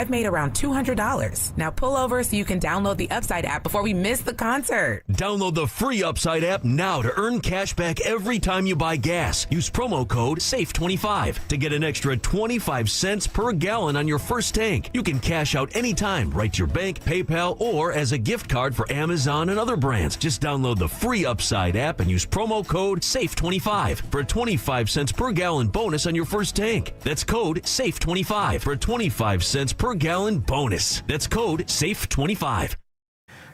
I've made around $200. Now pull over so you can download the Upside app before we miss the concert. Download the free Upside app now to earn cash back every time you buy gas. Use promo code SAFE25 to get an extra 25 cents per gallon on your first tank. You can cash out anytime, right to your bank, PayPal, or as a gift card for Amazon and other brands. Just download the free Upside app and use promo code SAFE25 for a 25 cents per gallon bonus on your first tank. That's code SAFE25 for 25 cents per gallon bonus. That's code SAFE25.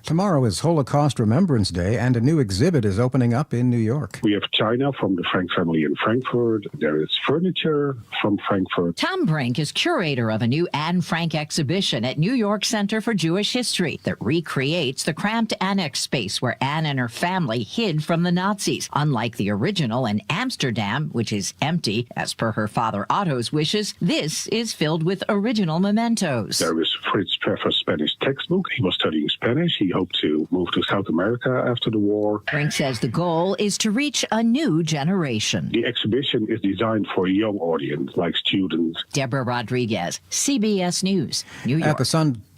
Tomorrow is Holocaust Remembrance Day, and a new exhibit is opening up in New York. We have china from the Frank family in Frankfurt. There is furniture from Frankfurt. Tom Brink is curator of a new Anne Frank exhibition at New York Center for Jewish History that recreates the cramped annex space where Anne and her family hid from the Nazis. Unlike the original in Amsterdam, which is empty, as per her father Otto's wishes, this is filled with original mementos. There is Fritz Treffer's Spanish textbook. He was studying Spanish. He hoped to move to South America after the war. Brink says the goal is to reach a new generation. The exhibition is designed for a young audience, like students. Deborah Rodriguez, CBS News, New York.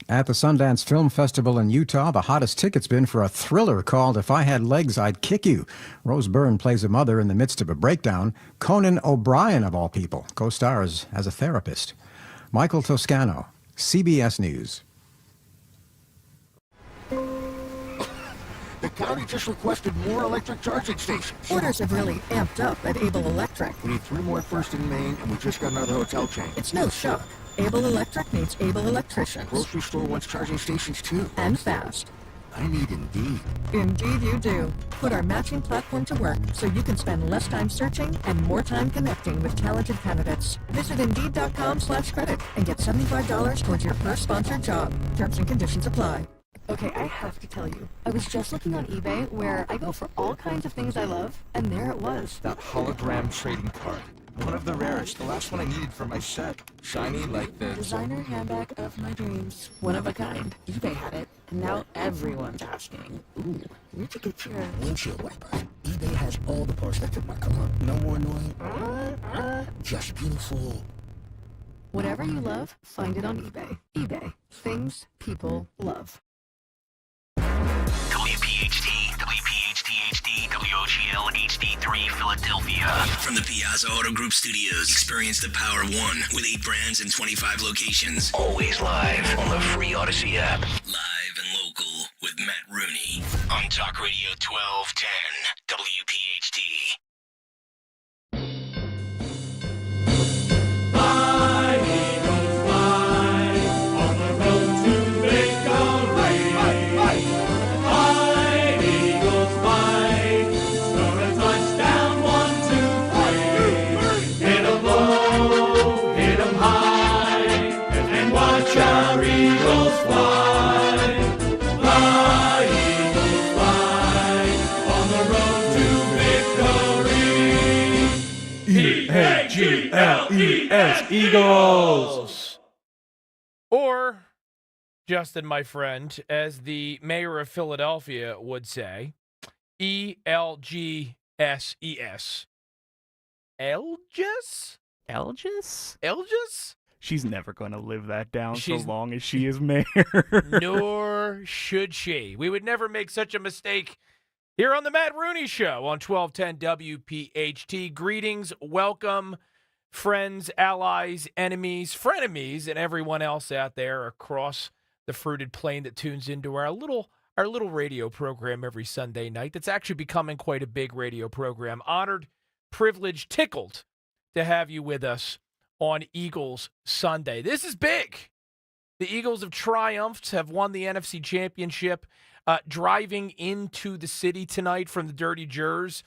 At the Sundance Film Festival in Utah, the hottest ticket's been for a thriller called If I Had Legs, I'd Kick You. Rose Byrne plays a mother in the midst of a breakdown. Conan O'Brien, of all people, co-stars as a therapist. Michael Toscano, CBS News. The county just requested more electric charging stations. Orders have really amped up at Able Electric. We need 3 more first in Maine, and we just got another hotel chain. It's no shock. Able Electric needs able electricians. Grocery store wants charging stations too. And fast. I need Indeed. Indeed you do. Put our matching platform to work so you can spend less time searching and more time connecting with talented candidates. Visit Indeed.com/credit and get $75 towards your first sponsored job. Terms and conditions apply. Okay, I have to tell you, I was just looking on eBay where I go for all kinds of things I love, and there it was. That hologram trading card. One of the rarest, the last one I needed for my set. Shiny like the designer handbag of my dreams. One of a kind. eBay had it, and now everyone's asking, ooh, where'd you get your windshield wiper? eBay has all the parts that fit my car. No more annoying. Just beautiful. Whatever you love, find it on eBay. eBay. Things people love. WPHT, WPHT HD, WOGL HD3 Philadelphia. From the Piazza Auto Group Studios, experience the power of one with 8 brands and 25 locations. Always live on the free Odyssey app. Live and local with Matt Rooney on Talk Radio 1210 WPHT. E-A-G-L-E-S, Eagles. Or, Justin, my friend, as the mayor of Philadelphia would say, E-L-G-S-E-S. Elgis? Elgis? Elgis? She's never going to live that down so long as she is mayor. Nor should she. We would never make such a mistake here on the Matt Rooney Show on 1210 WPHT. Greetings, welcome, friends, allies, enemies, frenemies, and everyone else out there across the fruited plain that tunes into our little radio program every Sunday night. That's actually becoming quite a big radio program. Honored, privileged, tickled to have you with us on Eagles Sunday. This is big. The Eagles have triumphed, have won the NFC Championship. Driving into the city tonight from the Dirty Jers,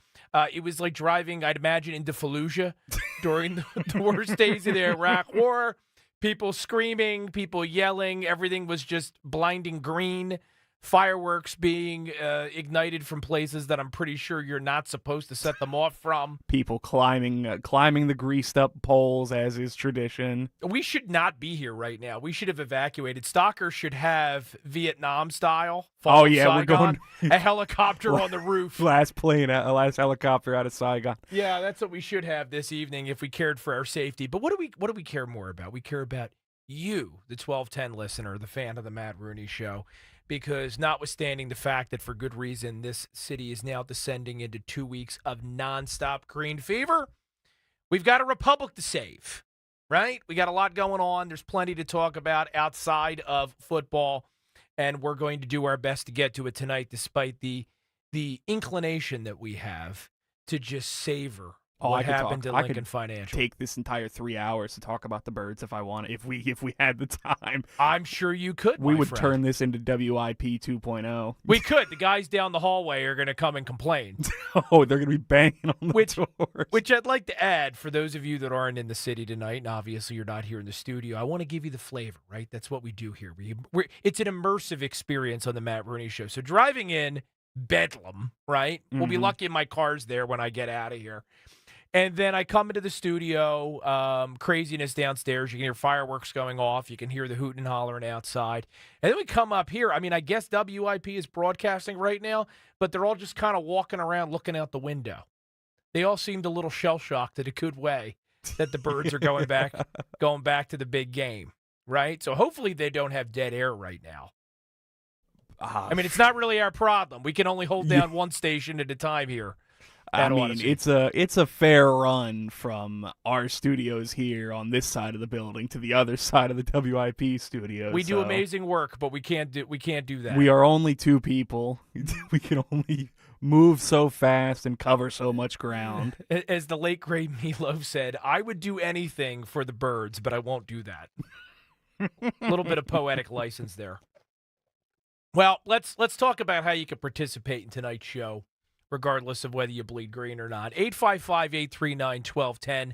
it was like driving, I'd imagine, into Fallujah during the worst days of the Iraq War. People screaming, people yelling. Everything was just blinding green. Fireworks being ignited from places that I'm pretty sure you're not supposed to set them off from. People climbing the greased up poles, as is tradition. We should not be here right now. We should have evacuated. Stalker should have Vietnam style. Oh yeah, Saigon, we're going a helicopter on the roof. Last helicopter out of Saigon. Yeah, that's what we should have this evening if we cared for our safety. But what do we care more about? We care about you, the 1210 listener, the fan of the Matt Rooney Show, because notwithstanding the fact that for good reason this city is now descending into 2 weeks of nonstop green fever, we've got a republic to save, right? We got a lot going on. There's plenty to talk about outside of football, and we're going to do our best to get to it tonight despite the inclination that we have to just savor what happened to Lincoln Financial. Take this entire 3 hours to talk about the birds if I want. If we had the time, I'm sure you could. We would friend. turn this into WIP 2.0. We could. The guys down the hallway are going to come and complain. Oh, they're going to be banging on the doors. Which I'd like to add for those of you that aren't in the city tonight, and obviously you're not here in the studio. I want to give you the flavor, right? That's what we do here. It's an immersive experience on the Matt Rooney Show. So driving in Bedlam, right? We'll be lucky my car's there when I get out of here. And then I come into the studio, craziness downstairs. You can hear fireworks going off. You can hear the hooting and hollering outside. And then we come up here. I mean, I guess WIP is broadcasting right now, but they're all just kind of walking around looking out the window. They all seemed a little shell-shocked in a good way that the birds are going back to the big game, right? So hopefully they don't have dead air right now. I mean, it's not really our problem. We can only hold down one station at a time here. I mean, it's a fair run from our studios here on this side of the building to the other side of the WIP studios. We do amazing work, but we can't do that. We are only two people. We can only move so fast and cover so much ground. As the late great Meatloaf said, I would do anything for the birds, but I won't do that. A little bit of poetic license there. Well, let's talk about how you can participate in tonight's show, regardless of whether you bleed green or not. 855-839-1210.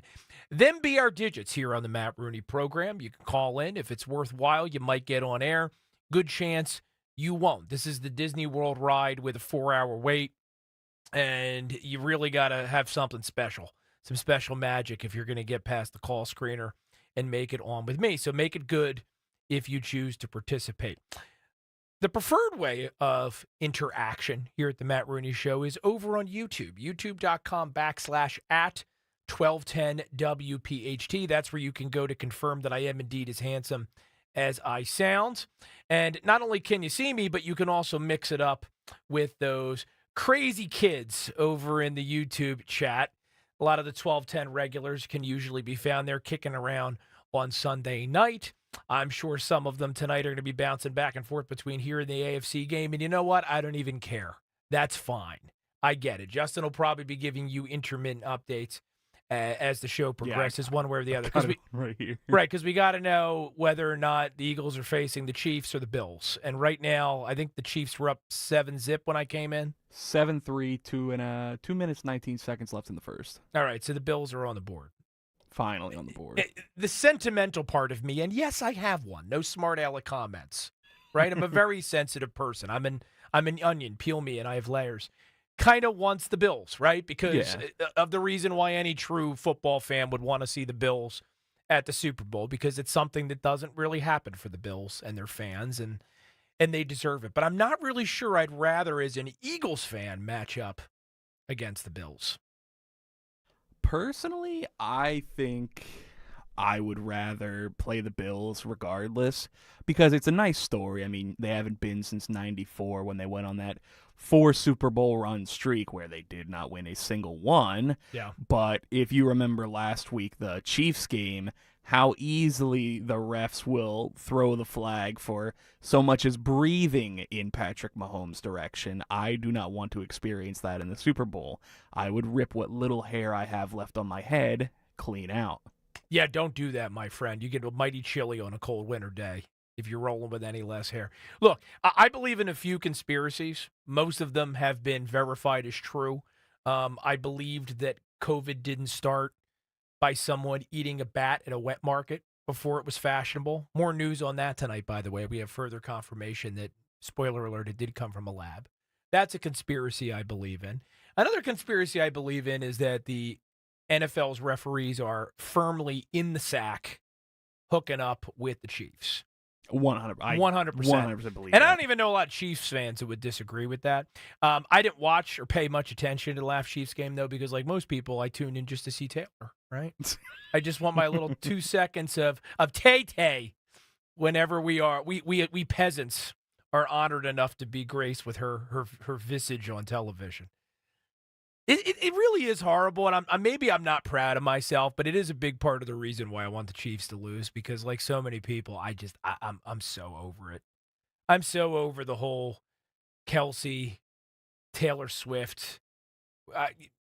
Them be our digits here on the Matt Rooney program. You can call in. If it's worthwhile, you might get on air. Good chance you won't. This is the Disney World ride with a 4-hour wait, and you really got to have something special, some special magic if you're going to get past the call screener and make it on with me. So make it good if you choose to participate. The preferred way of interaction here at the Matt Rooney Show is over on YouTube, youtube.com/@1210WPHT. That's where you can go to confirm that I am indeed as handsome as I sound. And not only can you see me, but you can also mix it up with those crazy kids over in the YouTube chat. A lot of the 1210 regulars can usually be found there kicking around on Sunday night. I'm sure some of them tonight are going to be bouncing back and forth between here and the AFC game. And you know what? I don't even care. That's fine. I get it. Justin will probably be giving you intermittent updates as the show progresses, one way or the other. Because we got to know whether or not the Eagles are facing the Chiefs or the Bills. And right now, I think the Chiefs were up 7-0 when I came in. 7-3, 2 minutes, 19 seconds left in the first. All right, so the Bills are on the board. Finally on the board. The sentimental part of me, and yes, I have one. No smart aleck comments, right? I'm a very sensitive person. I'm an onion. Peel me, and I have layers. Kind of wants the Bills, right? Because of the reason why any true football fan would want to see the Bills at the Super Bowl, because it's something that doesn't really happen for the Bills and their fans, and they deserve it. But I'm not really sure I'd rather, as an Eagles fan, match up against the Bills. Personally, I think I would rather play the Bills regardless, because it's a nice story. I mean, they haven't been since 94 when they went on that 4 Super Bowl run streak where they did not win a single one. Yeah. But if you remember last week, the Chiefs game, how easily the refs will throw the flag for so much as breathing in Patrick Mahomes' direction. I do not want to experience that in the Super Bowl. I would rip what little hair I have left on my head clean out. Yeah, don't do that, my friend. You get mighty chilly on a cold winter day if you're rolling with any less hair. Look, I believe in a few conspiracies. Most of them have been verified as true. I believed that COVID didn't start by someone eating a bat at a wet market before it was fashionable. More news on that tonight, by the way. We have further confirmation that, spoiler alert, it did come from a lab. That's a conspiracy I believe in. Another conspiracy I believe in is that the NFL's referees are firmly in the sack hooking up with the Chiefs. 100%. 100% believe and that. I don't even know a lot of Chiefs fans who would disagree with that. I didn't watch or pay much attention to the last Chiefs game, though, because like most people, I tuned in just to see Taylor, right? I just want my little 2 seconds of Tay-Tay whenever we peasants are honored enough to be graced with her visage on television. It really is horrible, and I'm not proud of myself, but it is a big part of the reason why I want the Chiefs to lose, because like so many people, I'm so over it. I'm so over the whole Kelsey, Taylor Swift.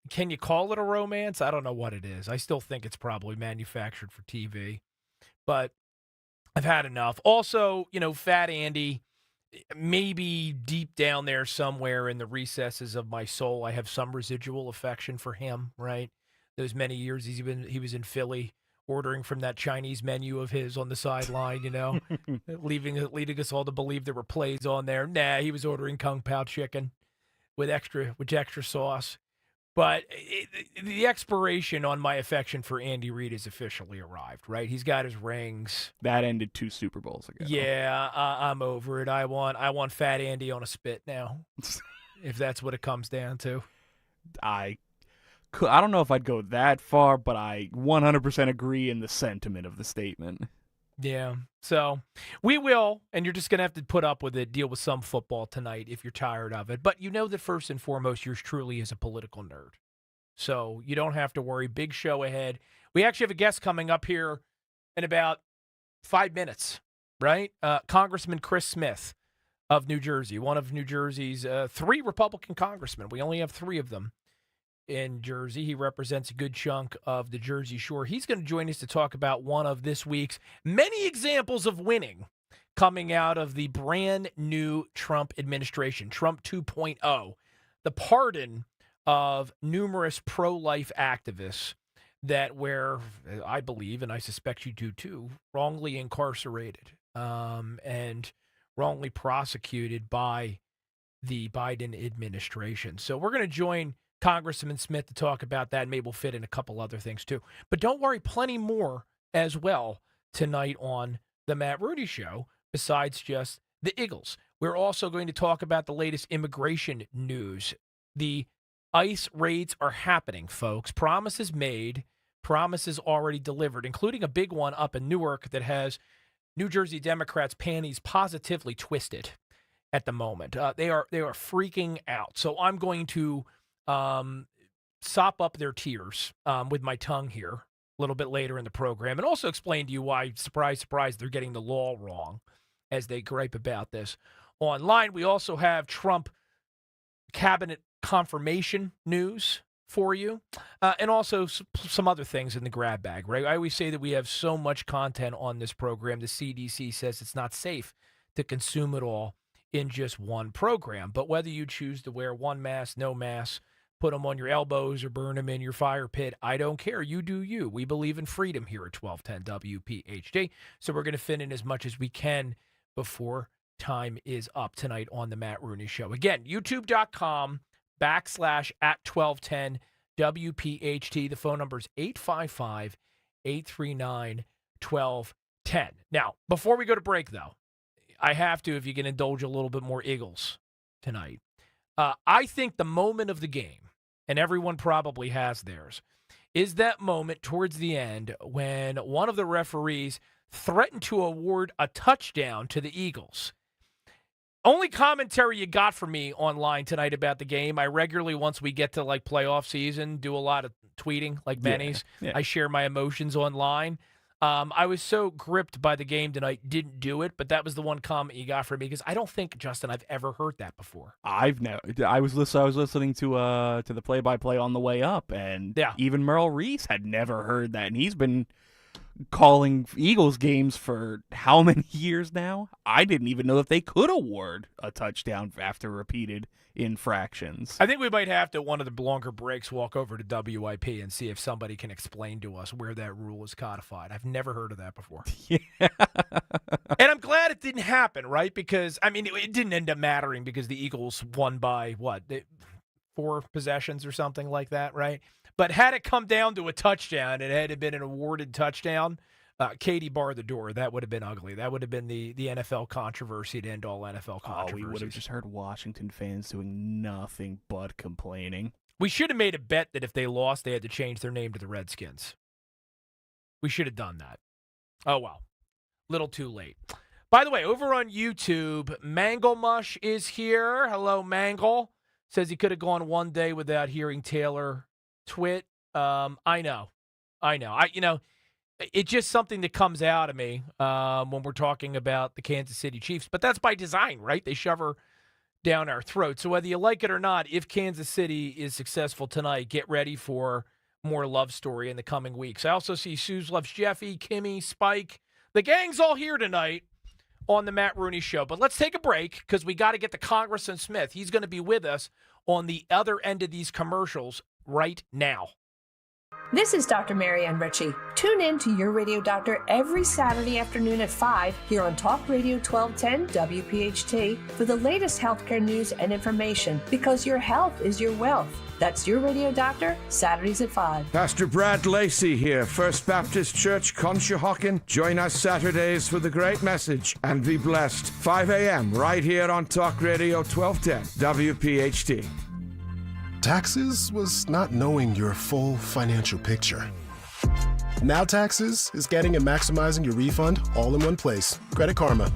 Can you call it a romance? I don't know what it is. I still think it's probably manufactured for TV, but I've had enough. Also, Fat Andy, maybe deep down there somewhere in the recesses of my soul, I have some residual affection for him, right? Those many years he was in Philly ordering from that Chinese menu of his on the sideline, leading us all to believe there were plays on there. Nah, he was ordering Kung Pao chicken with extra sauce. But the expiration on my affection for Andy Reid has officially arrived, right? He's got his rings. That ended 2 Super Bowls ago. Yeah, I'm over it. I want Fat Andy on a spit now, if that's what it comes down to. I don't know if I'd go that far, but I 100% agree in the sentiment of the statement. Yeah, so we will, and you're just going to have to put up with it, deal with some football tonight if you're tired of it. But you know that first and foremost, yours truly is a political nerd. So you don't have to worry. Big show ahead. We actually have a guest coming up here in about 5 minutes, right? Congressman Chris Smith of New Jersey, one of New Jersey's 3 Republican congressmen. We only have 3 of them in Jersey. He represents a good chunk of the Jersey Shore. He's going to join us to talk about one of this week's many examples of winning coming out of the brand new Trump administration, Trump 2.0, the pardon of numerous pro-life activists that were, I believe, and I suspect you do too, wrongly incarcerated and wrongly prosecuted by the Biden administration. So we're going to join Congressman Smith to talk about that. Maybe we'll fit in a couple other things too. But don't worry, plenty more as well tonight on the Matt Rooney Show, besides just the Eagles. We're also going to talk about the latest immigration news. The ICE raids are happening, folks. Promises made, promises already delivered, including a big one up in Newark that has New Jersey Democrats' panties positively twisted at the moment. They are freaking out. So I'm going to sop up their tears with my tongue here a little bit later in the program, and also explain to you why, surprise, surprise, they're getting the law wrong as they gripe about this online. We also have Trump cabinet confirmation news for you, and also some other things in the grab bag, right? I always say that we have so much content on this program. The CDC says it's not safe to consume it all in just one program. But whether you choose to wear one mask, no mask, put them on your elbows or burn them in your fire pit, I don't care. You do you. We believe in freedom here at 1210 WPHT. So we're going to fit in as much as we can before time is up tonight on the Matt Rooney Show. Again, youtube.com/@1210 WPHT. The phone number is 855-839-1210. Now, before we go to break, though, I have to, if you can indulge a little bit more Eagles tonight. I think the moment of the game, and everyone probably has theirs, is that moment towards the end when one of the referees threatened to award a touchdown to the Eagles. Only commentary you got from me online tonight about the game. I regularly, once we get to like playoff season, do a lot of tweeting like Benny's. Yeah. I share my emotions online. I was so gripped by the game tonight, didn't do it, but that was the one comment you got from me, because I don't think, Justin, I've ever heard that before. I was listening to the play-by-play on the way up, and even Merrill Reese had never heard that, and he's been calling Eagles games for how many years now? I didn't even know if they could award a touchdown after repeated infractions. I think we might have to, one of the longer breaks, walk over to WIP and see if somebody can explain to us where that rule is codified. I've never heard of that before. Yeah. And I'm glad it didn't happen, right? Because, I mean, it didn't end up mattering because the Eagles won by, 4 possessions or something like that, right? But had it come down to a touchdown, it had been an awarded touchdown, Katie barred the door. That would have been ugly. That would have been the NFL controversy to end all NFL controversies. We would have just heard Washington fans doing nothing but complaining. We should have made a bet that if they lost, they had to change their name to the Redskins. We should have done that. Oh, well. Little too late. By the way, over on YouTube, Mangle Mush is here. Hello, Mangle. Says he could have gone one day without hearing Taylor twit. I know. It's just something that comes out of me when we're talking about the Kansas City Chiefs. But that's by design, right? They shove her down our throat. So whether you like it or not, if Kansas City is successful tonight, get ready for more love story in the coming weeks. I also see Suze loves Jeffy, Kimmy, Spike. The gang's all here tonight on the Matt Rooney Show. But let's take a break because we got to get to Congressman Smith. He's going to be with us on the other end of these commercials right now. This is Dr. Marianne Ritchie. Tune in to Your Radio Doctor every Saturday afternoon at 5 here on Talk Radio 1210 WPHT for the latest healthcare news and information, because your health is your wealth. That's Your Radio Doctor, Saturdays at 5. Pastor Brad Lacey here, First Baptist Church, Conshohocken. Join us Saturdays for the great message and be blessed. 5 a.m. right here on Talk Radio 1210 WPHT. Taxes was not knowing your full financial picture. Now Taxes is getting and maximizing your refund all in one place. Credit Karma,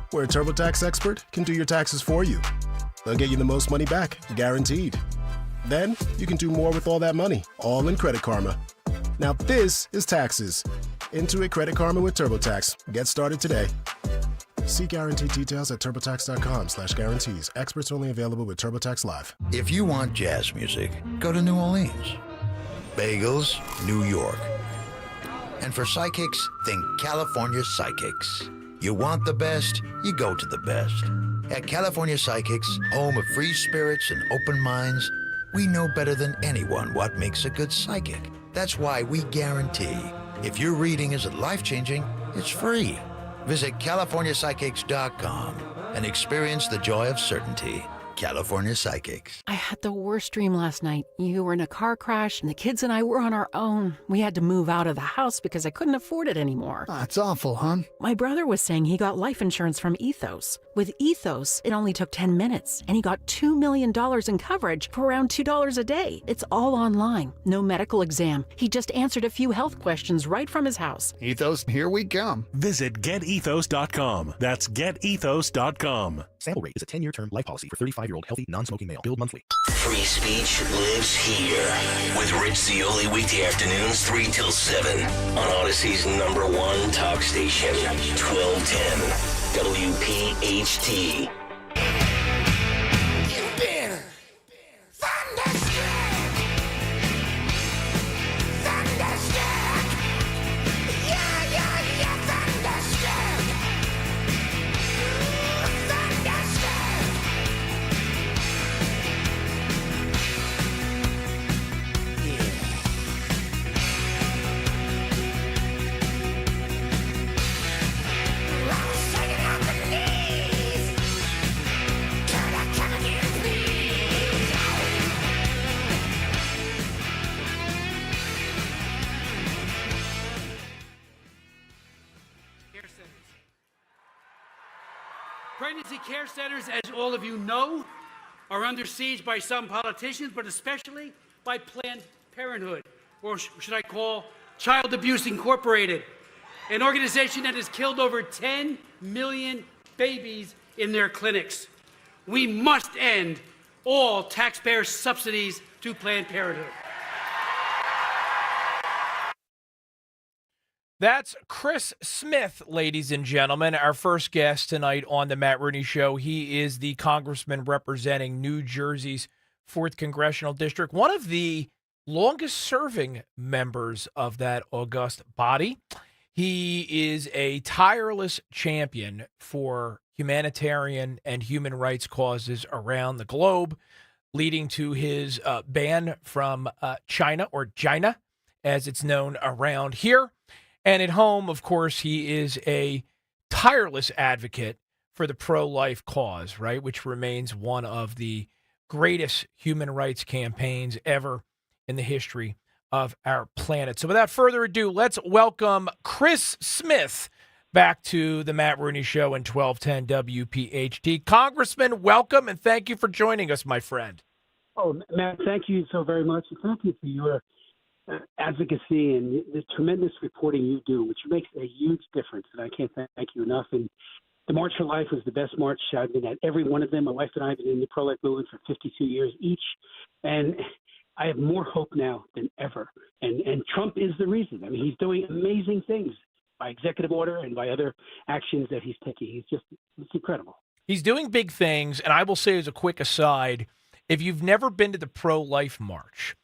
where a TurboTax expert can do your taxes for you. They'll get you the most money back, guaranteed. Then you can do more with all that money, all in Credit Karma. Now this is Taxes. Intuit Credit Karma with TurboTax. Get started today. See guarantee details at TurboTax.com/guarantees. Experts only available with TurboTax Live. If you want jazz music, go to New Orleans. Bagels, New York. And for psychics, think California Psychics. You want the best, you go to the best. At California Psychics, home of free spirits and open minds, we know better than anyone what makes a good psychic. That's why we guarantee, if your reading isn't life-changing, it's free. Visit CaliforniaPsychics.com and experience the joy of certainty. California Psychics. I had the worst dream last night. You were in a car crash, and the kids and I were on our own. We had to move out of the house because I couldn't afford it anymore. That's awful, hon. My brother was saying he got life insurance from Ethos. With Ethos, it only took 10 minutes, and he got $2 million in coverage for around $2 a day. It's all online. No medical exam. He just answered a few health questions right from his house. Ethos, here we come. Visit getethos.com. That's getethos.com. Sample rate is a 10-year term life policy for 35-year-old healthy, non-smoking male. Billed monthly. Free speech lives here with Rich Zioli weekday afternoons 3 till 7 on Odyssey's #1 talk station, 1210 WPHT. Pregnancy care centers, as all of you know, are under siege by some politicians, but especially by Planned Parenthood, or should I call Child Abuse Incorporated, an organization that has killed over 10 million babies in their clinics. We must end all taxpayer subsidies to Planned Parenthood. That's Chris Smith, ladies and gentlemen, our first guest tonight on the Matt Rooney Show. He is the congressman representing New Jersey's 4th Congressional District, one of the longest-serving members of that august body. He is a tireless champion for humanitarian and human rights causes around the globe, leading to his ban from China, or China, as it's known around here. And at home, of course, he is a tireless advocate for the pro-life cause, right, which remains one of the greatest human rights campaigns ever in the history of our planet. So without further ado, let's welcome Chris Smith back to the Matt Rooney Show in 1210 WPHT. Congressman, welcome, and thank you for joining us, my friend. Oh, Matt, thank you so very much. And thank you for your advocacy and the tremendous reporting you do, which makes a huge difference. And I can't thank you enough. And The March for Life was the best march. I've been at every one of them. My wife and I have been in the pro-life movement for 52 years each. And I have more hope now than ever. And Trump is the reason. I mean, he's doing amazing things by executive order and by other actions that he's taking. It's incredible. He's doing big things. And I will say as a quick aside, if you've never been to the pro-life march,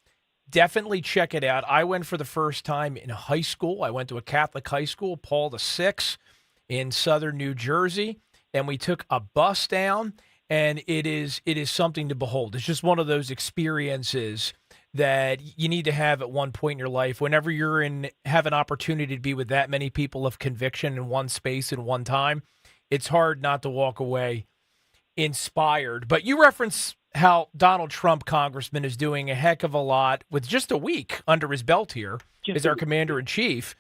definitely check it out. I went for the first time in high school. I went to a Catholic high school, Paul VI, in southern New Jersey, and we took a bus down, and it is something to behold. It's just one of those experiences that you need to have at one point in your life. Whenever have an opportunity to be with that many people of conviction in one space in one time, it's hard not to walk away inspired. But you reference how Donald Trump, Congressman, is doing a heck of a lot with just a week under his belt here as our commander-in-chief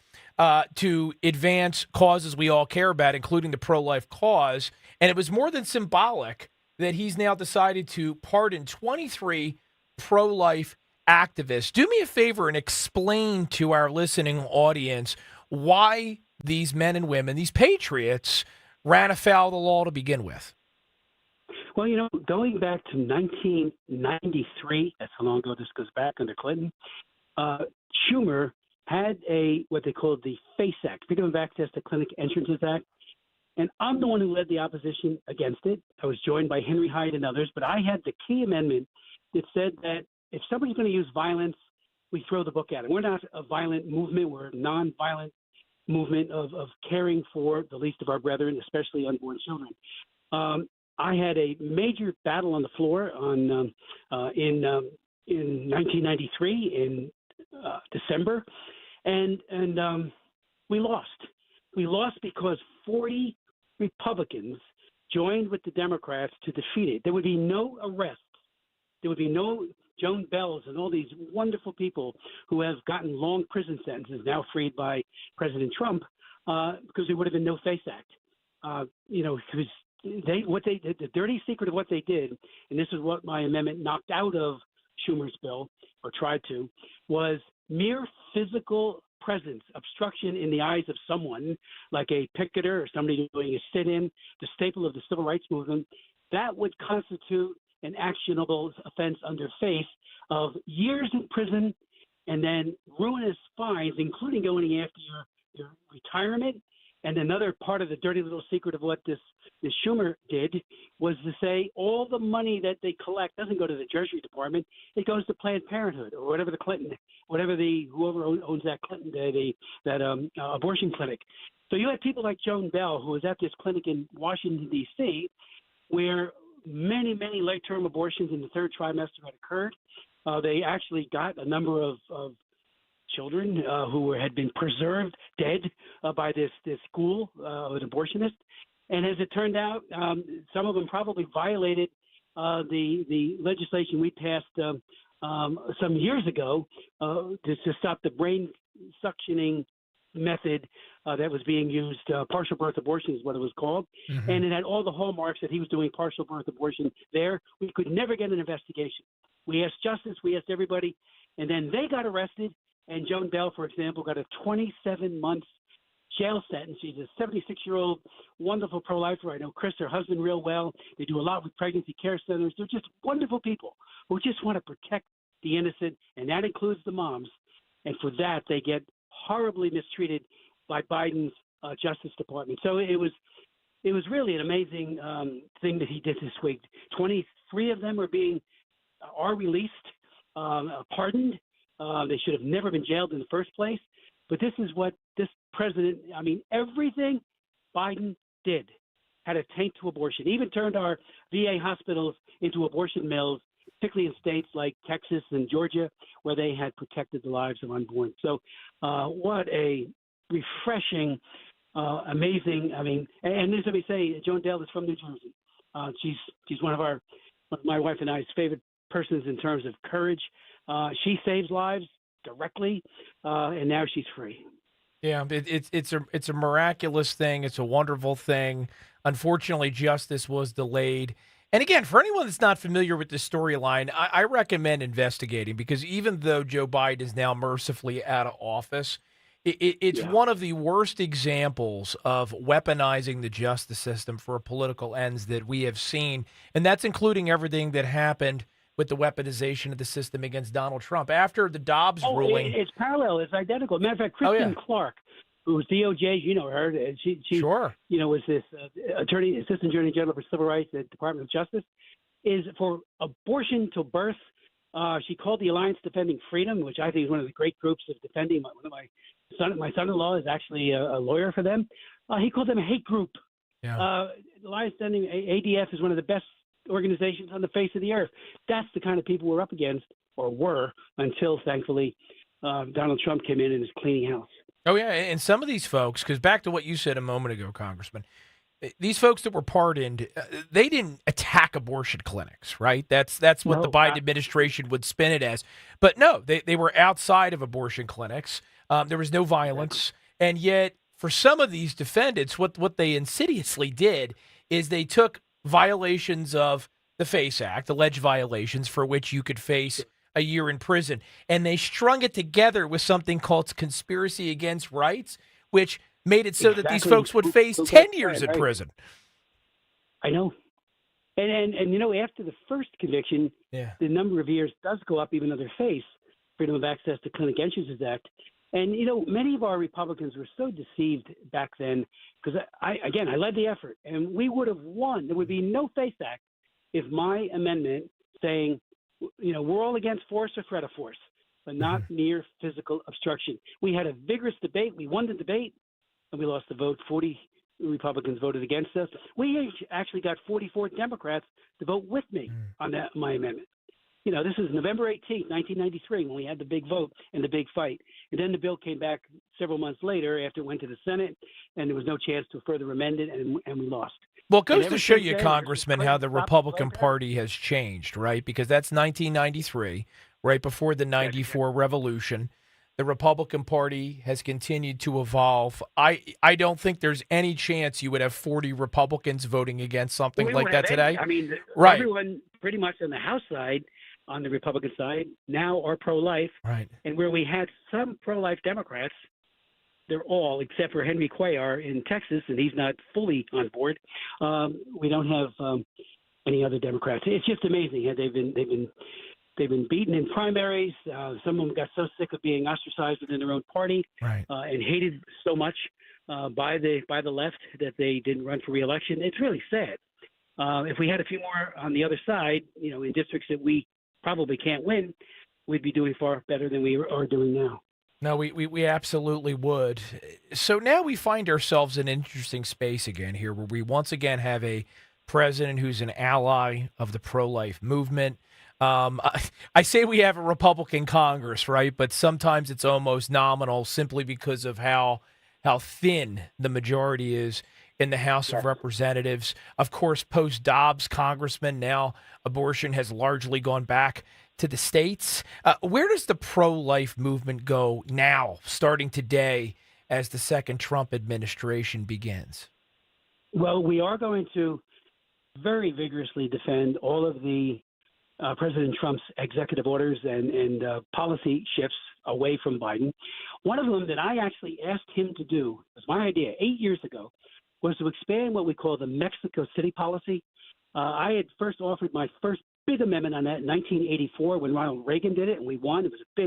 to advance causes we all care about, including the pro-life cause. And it was more than symbolic that he's now decided to pardon 23 pro-life activists. Do me a favor and explain to our listening audience why these men and women, these patriots, ran afoul of the law to begin with. Well, going back to 1993, that's how long ago this goes back under Clinton, Schumer had what they called the FACE Act, Freedom of Access to Clinic Entrances Act. And I'm the one who led the opposition against it. I was joined by Henry Hyde and others, but I had the key amendment that said that if somebody's going to use violence, we throw the book at it. We're not a violent movement. We're a non-violent movement of caring for the least of our brethren, especially unborn children. I had a major battle on the floor in 1993 in December, and we lost. We lost because 40 Republicans joined with the Democrats to defeat it. There would be no arrests. There would be no Joan Bells and all these wonderful people who have gotten long prison sentences now freed by President Trump because there would have been no FACE Act. Because the dirty secret of what they did, and this is what my amendment knocked out of Schumer's bill, or tried to, was mere physical presence, obstruction in the eyes of someone, like a picketer or somebody doing a sit-in, the staple of the civil rights movement. That would constitute an actionable offense under FACE of years in prison and then ruinous fines, including going after your retirement. And another part of the dirty little secret of what this Schumer did was to say all the money that they collect doesn't go to the Treasury Department. It goes to Planned Parenthood or whoever owns that abortion clinic. So you had people like Joan Bell, who was at this clinic in Washington, D.C., where many, many late-term abortions in the third trimester had occurred. They actually got a number of children who had been preserved dead by this school, an abortionist. And as it turned out, some of them probably violated the legislation we passed some years ago to stop the brain suctioning method that was being used. Partial birth abortion is what it was called. Mm-hmm. And it had all the hallmarks that he was doing partial birth abortion there. We could never get an investigation. We asked justice, we asked everybody, and then they got arrested. And Joan Bell, for example, got a 27-month jail sentence. She's a 76-year-old, wonderful pro-lifer. I know Chris, her husband, real well. They do a lot with pregnancy care centers. They're just wonderful people who just want to protect the innocent, and that includes the moms. And for that, they get horribly mistreated by Biden's Justice Department. So it was really an amazing thing that he did this week. 23 of them are released, pardoned. They should have never been jailed in the first place. But this is what this president, everything Biden did had a taint to abortion. He even turned our VA hospitals into abortion mills, particularly in states like Texas and Georgia, where they had protected the lives of unborn. So what a refreshing, amazing, and as we say, Joan Dell is from New Jersey. She's one of my wife and I's favorite persons in terms of courage. She saves lives directly, and now she's free. Yeah, it's a miraculous thing. It's a wonderful thing. Unfortunately, justice was delayed. And again, for anyone that's not familiar with this storyline, I recommend investigating, because even though Joe Biden is now mercifully out of office, It's one of the worst examples of weaponizing the justice system for political ends that we have seen, and that's including everything that happened with the weaponization of the system against Donald Trump. After the Dobbs ruling... It's parallel. It's identical. Matter of fact, Kristen Clark, who's DOJ, you know her. She sure. Was this assistant attorney general for civil rights at the Department of Justice, is for abortion till birth. She called the Alliance Defending Freedom, which I think is one of the great groups of defending. My son-in-law is actually a lawyer for them. He called them a hate group. Yeah. Alliance Defending ADF is one of the best organizations on the face of the earth. That's the kind of people we're up against, or were, until thankfully Donald Trump came in and is cleaning house. Oh yeah, and some of these folks, because back to what you said a moment ago, Congressman, these folks that were pardoned, they didn't attack abortion clinics, right? That's what the Biden administration would spin it as. But no, they were outside of abortion clinics. There was no violence. And yet, for some of these defendants, what they insidiously did is they took violations of the FACE Act, alleged violations for which you could face a year in prison, and they strung it together with something called conspiracy against rights, which made it so that these folks would face 10 years in prison. I know. And after the first conviction, the number of years does go up, even though they face Freedom of Access to Clinic Entrances Act. And, many of our Republicans were so deceived back then because, I led the effort, and we would have won. There would be no FACE Act if my amendment saying, we're all against force or threat of force, but not mere physical obstruction. We had a vigorous debate. We won the debate, and we lost the vote. 40 Republicans voted against us. We actually got 44 Democrats to vote with me on my amendment. This is November 18th, 1993, when we had the big vote and the big fight. And then the bill came back several months later after it went to the Senate, and there was no chance to further amend it, and we lost. Well, it goes to show you, Congressman, how the Republican Party has changed, right? Because that's 1993, right before the 94 revolution. The Republican Party has continued to evolve. I don't think there's any chance you would have 40 Republicans voting against something like that today. Right. Everyone pretty much on the House side, on the Republican side, now are pro-life. Right. And where we had some pro-life Democrats, they're all, except for Henry Cuellar in Texas, and he's not fully on board. We don't have any other Democrats. It's just amazing. They've been beaten in primaries. Some of them got so sick of being ostracized within their own party, and hated so much by the left that they didn't run for re-election. It's really sad. If we had a few more on the other side, in districts that we probably can't win, we'd be doing far better than we are doing now. No, we absolutely would. So now we find ourselves in an interesting space again here, where we once again have a president who's an ally of the pro-life movement. I say we have a Republican Congress, right? But sometimes it's almost nominal simply because of how thin the majority is in the House of Representatives. Of course, post-Dobbs Congressman, now abortion has largely gone back to the states. Where does the pro-life movement go now, starting today, as the second Trump administration begins? Well, we are going to very vigorously defend all of the President Trump's executive orders and policy shifts away from Biden. One of them that I actually asked him to do, was my idea 8 years ago, was to expand what we call the Mexico City policy. I had first offered my first big amendment on that in 1984 when Ronald Reagan did it, and we won. It was a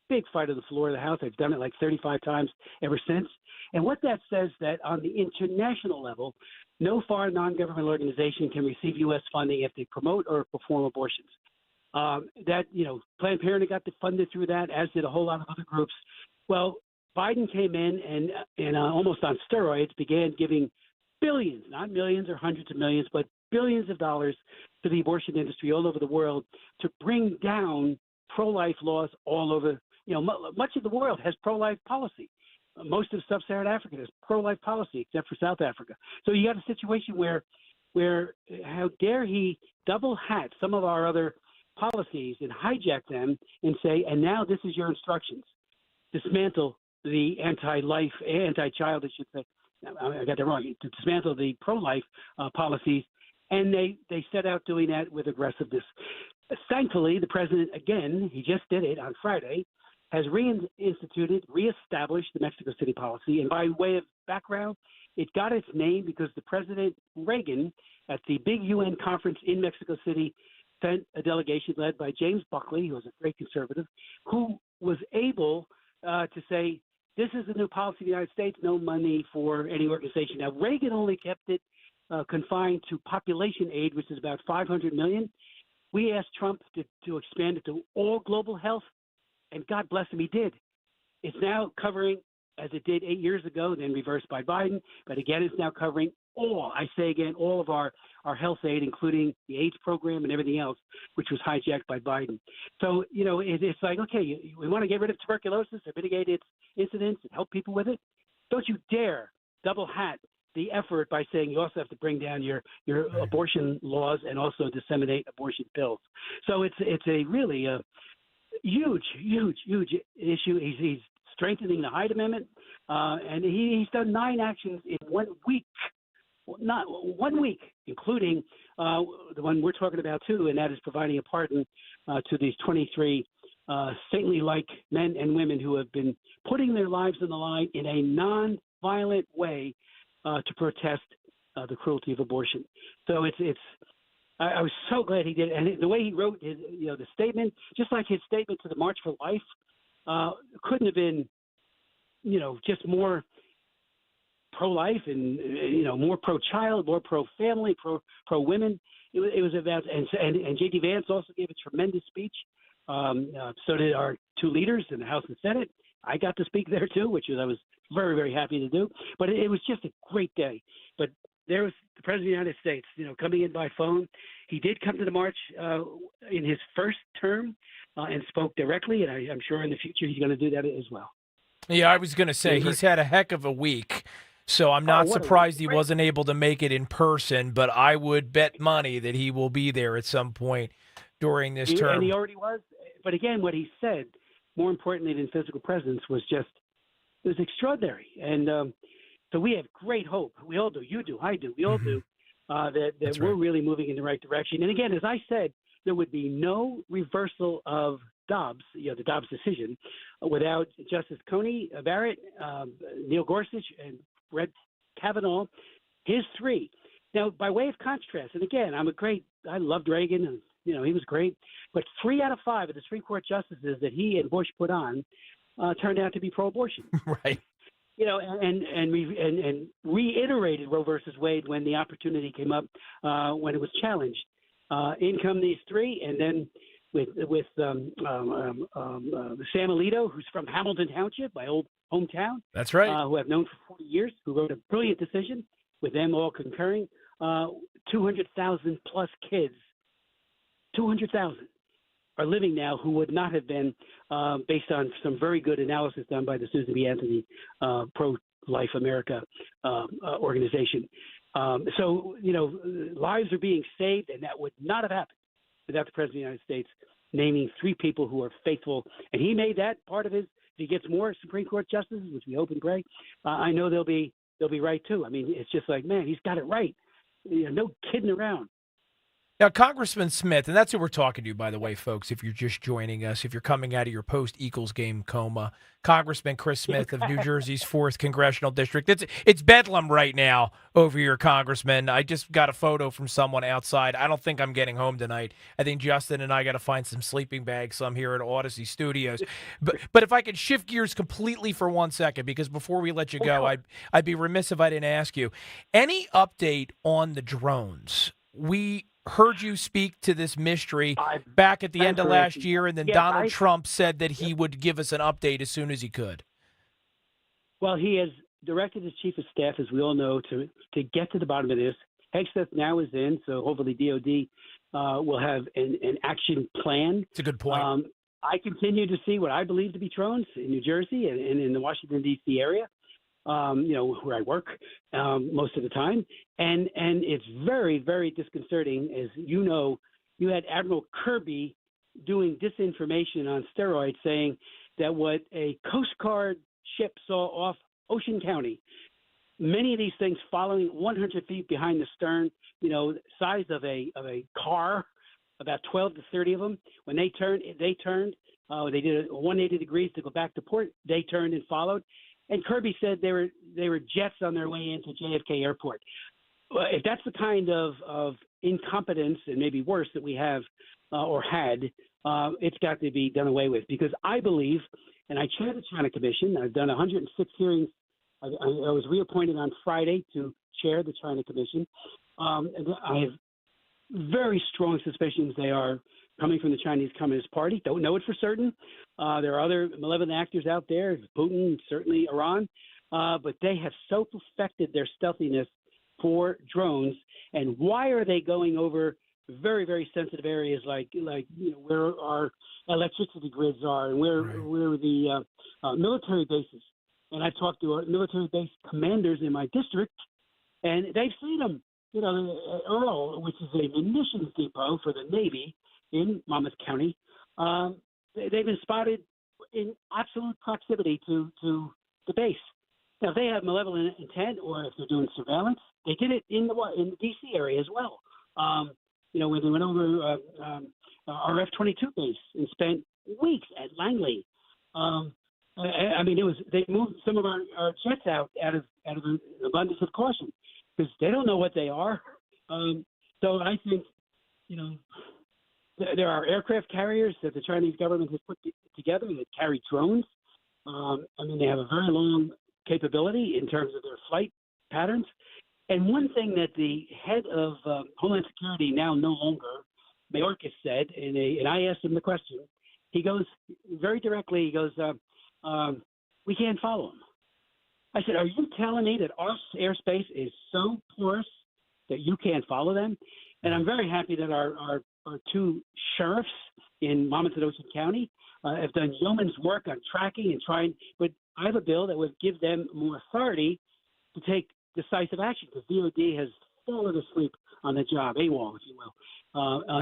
big fight on the floor of the House. I've done it like 35 times ever since. And what that says that on the international level, no foreign non-governmental organization can receive U.S. funding if they promote or perform abortions. Planned Parenthood got funded through that, as did a whole lot of other groups. Well, Biden came in and almost on steroids began giving billions, not millions or hundreds of millions, but billions of dollars to the abortion industry all over the world to bring down pro-life laws all over. Much of the world has pro-life policy. Most of sub-Saharan Africa has pro-life policy, except for South Africa. So you got a situation where how dare he double hat some of our other policies and hijack them and say, and now this is your instructions. Dismantle the anti-child, I should say. I got that wrong. To dismantle the pro-life policies, and they set out doing that with aggressiveness. Thankfully, the president, again, he just did it on Friday, has reestablished the Mexico City policy. And by way of background, it got its name because the President Reagan, at the big UN conference in Mexico City, sent a delegation led by James Buckley, who was a great conservative, who was able to say, this is the new policy of the United States, no money for any organization. Now, Reagan only kept it confined to population aid, which is about $500 million. We asked Trump to expand it to all global health, and God bless him, he did. It's now covering, as it did 8 years ago, then reversed by Biden, but again, it's now covering all of our health aid, including the AIDS program and everything else, which was hijacked by Biden. So, it's like, okay, we want to get rid of tuberculosis or mitigate its incidence and help people with it. Don't you dare double hat the effort by saying you also have to bring down your abortion laws and also disseminate abortion pills. So it's a really huge issue. He's strengthening the Hyde Amendment, and he's done 9 actions in 1 week. Not 1 week, including the one we're talking about too, and that is providing a pardon to these 23 saintly-like men and women who have been putting their lives on the line in a non-violent way to protest the cruelty of abortion. So I was so glad he did it. And the way he wrote his, the statement, just like his statement to the March for Life, couldn't have been, just more pro-life and more pro-child, more pro-family, pro-women. It was about, and J.D. Vance also gave a tremendous speech. So did our 2 leaders in the House and Senate. I got to speak there too, which I was very, very happy to do. But it was just a great day. But there was the President of the United States, coming in by phone. He did come to the march in his first term and spoke directly, and I'm sure in the future he's going to do that as well. Yeah, I was going to say, he's had a heck of a week, so I'm not surprised he wasn't able to make it in person, but I would bet money that he will be there at some point during this term. And he already was. But again, what he said, more importantly than physical presence, was extraordinary. And so we have great hope. We all do. You do. I do. We all do. That we're really moving in the right direction. And again, as I said, there would be no reversal of Dobbs, the Dobbs decision, without Justice Coney Barrett, Neil Gorsuch, and Brett Kavanaugh, his 3. Now, by way of contrast, and again, I loved Reagan, and he was great, but 3 out of 5 of the Supreme Court justices that he and Bush put on turned out to be pro-abortion. Right. And reiterated Roe versus Wade when the opportunity came up, when it was challenged. In come these 3, and then with Sam Alito, who's from Hamilton Township, my old hometown. That's right. Who I've known for 40 years, who wrote a brilliant decision, with them all concurring. 200,000 plus kids, 200,000 are living now who would not have been, based on some very good analysis done by the Susan B. Anthony Pro-Life America organization. So, lives are being saved, and that would not have happened without the President of the United States naming 3 people who are faithful. And he made that part of his, if he gets more Supreme Court justices, which we hope and pray, I know they'll be right too. I mean, it's just like, man, he's got it right. No kidding around. Now, Congressman Smith, and that's who we're talking to, by the way, folks, if you're just joining us, if you're coming out of your post-Eagles game coma, Congressman Chris Smith of New Jersey's 4th Congressional District. It's bedlam right now over here, Congressman. I just got a photo from someone outside. I don't think I'm getting home tonight. I think Justin and I got to find some sleeping bags, some here at Odyssey Studios. But if I could shift gears completely for 1 second, because before we let you go, I'd be remiss if I didn't ask you, any update on the drones? We heard you speak to this mystery back at the end of last year, and then Donald Trump said that he would give us an update as soon as he could. Well, he has directed his chief of staff, as we all know, to get to the bottom of this. Hegseth now is in, so hopefully DOD will have an action plan. It's a good point. I continue to see what I believe to be drones in New Jersey and in the Washington, D.C. area. Where I work most of the time. And it's very, very disconcerting. As you know, you had Admiral Kirby doing disinformation on steroids, saying that what a Coast Guard ship saw off Ocean County, many of these things following 100 feet behind the stern, size of a car, about 12 to 30 of them. When they turned, They did a 180 degrees to go back to port. They turned and followed. And Kirby said they were jets on their way into JFK Airport. If that's the kind of incompetence and maybe worse that we have or had, it's got to be done away with. Because I believe, and I chair the China Commission. I've done 106 hearings. I was reappointed on Friday to chair the China Commission. And I have very strong suspicions they are coming from the Chinese Communist Party. Don't know it for certain. There are other malevolent actors out there, Putin, certainly Iran, but they have so perfected their stealthiness for drones. And why are they going over very, very sensitive areas like where our electricity grids are and where the military bases? And I've talked to military base commanders in my district, and they've seen them. Earl, which is a munitions depot for the Navy in Monmouth County, they've been spotted in absolute proximity to the base. Now, if they have malevolent intent or if they're doing surveillance, they did it in the D.C. area as well. When they went over our F-22 base and spent weeks at Langley. They moved some of our jets out of an abundance of caution because they don't know what they are. So I think, there are aircraft carriers that the Chinese government has put together that carry drones. They have a very long capability in terms of their flight patterns. And one thing that the head of Homeland Security, now no longer, Mayorkas, said, and I asked him the question, he goes very directly, we can't follow them. I said, are you telling me that our airspace is so porous that you can't follow them? And I'm very happy that our two sheriffs in Monmouth and Ocean County have done yeoman's work on tracking and trying. But I have a bill that would give them more authority to take decisive action because DOD has fallen asleep on the job, AWOL, if you will,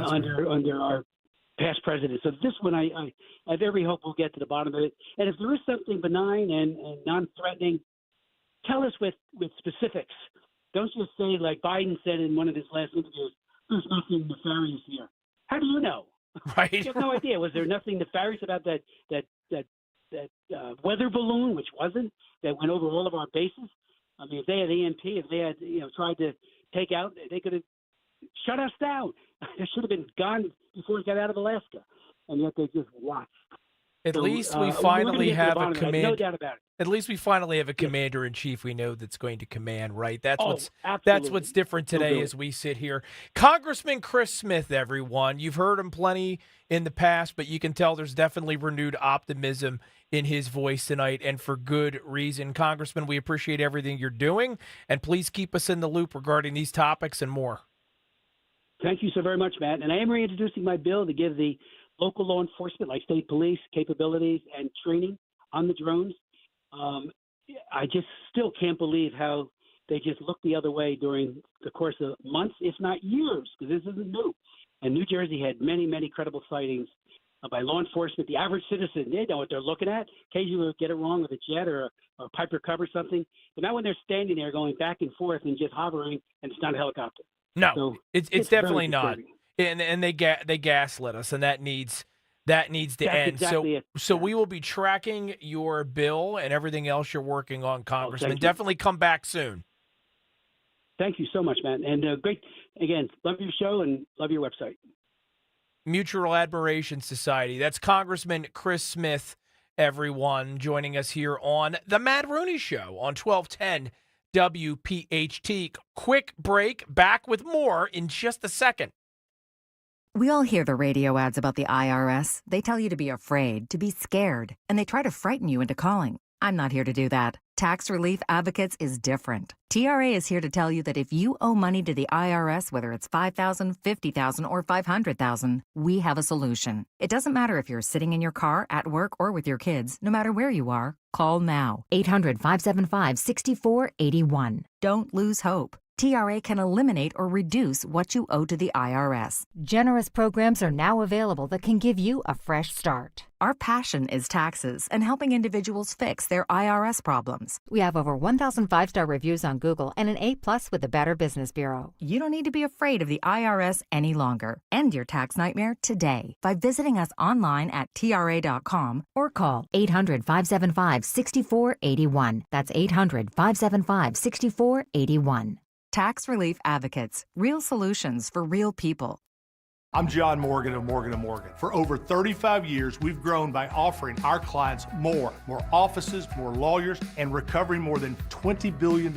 under our past president. So this one, I have every hope we'll get to the bottom of it. And if there is something benign and non-threatening, tell us with specifics. Don't just say, like Biden said in one of his last interviews, there's nothing nefarious here. How do you know? Right. You have no idea. Was there nothing nefarious about that weather balloon, which wasn't, that went over all of our bases? I mean, if they had EMP, if they had tried to take out, they could have shut us down. They should have been gone before it got out of Alaska, and yet they just watched. At least we finally have a command. No doubt about it. At least we finally have a commander in chief we know that's going to command, right? That's absolutely. what's different today as we sit here. Congressman Chris Smith, everyone. You've heard him plenty in the past, but you can tell there's definitely renewed optimism in his voice tonight, and for good reason. Congressman, we appreciate everything you're doing, and please keep us in the loop regarding these topics and more. Thank you so very much, Matt. And I am reintroducing my bill to give the local law enforcement, like state police, capabilities and training on the drones. I just still can't believe how they just looked the other way during the course of months, if not years, because this isn't new. And New Jersey had many, many credible sightings by law enforcement. The average citizen, they know what they're looking at. Occasionally they'll get it wrong with a jet or a Piper Cub or something. But not when they're standing there going back and forth and just hovering, and it's not a helicopter. No, so it's definitely not. And they gaslit us, and that needs to That's end. Exactly it. So we will be tracking your bill and everything else you're working on, Congressman. thank you. Definitely come back soon. Thank you so much, man. And great, again, love your show and love your website. Mutual Admiration Society. That's Congressman Chris Smith, everyone, joining us here on The Matt Rooney Show on 1210 WPHT. Quick break. Back with more in just a second. We all hear the radio ads about the IRS. They tell you to be afraid, to be scared, and they try to frighten you into calling. I'm not here to do that. Tax Relief Advocates is different. TRA is here to tell you that if you owe money to the IRS, whether it's $5,000, $50,000, or $500,000, we have a solution. It doesn't matter if you're sitting in your car, at work, or with your kids. No matter where you are, call now. 800-575-6481. Don't lose hope. TRA can eliminate or reduce what you owe to the IRS. Generous programs are now available that can give you a fresh start. Our passion is taxes and helping individuals fix their IRS problems. We have over 1,000 5-star reviews on Google and an A+ with the Better Business Bureau. You don't need to be afraid of the IRS any longer. End your tax nightmare today by visiting us online at TRA.com or call 800-575-6481. That's 800-575-6481. Tax Relief Advocates. Real solutions for real people. I'm John Morgan of Morgan & Morgan. For over 35 years, we've grown by offering our clients more offices, more lawyers, and recovering more than $20 billion.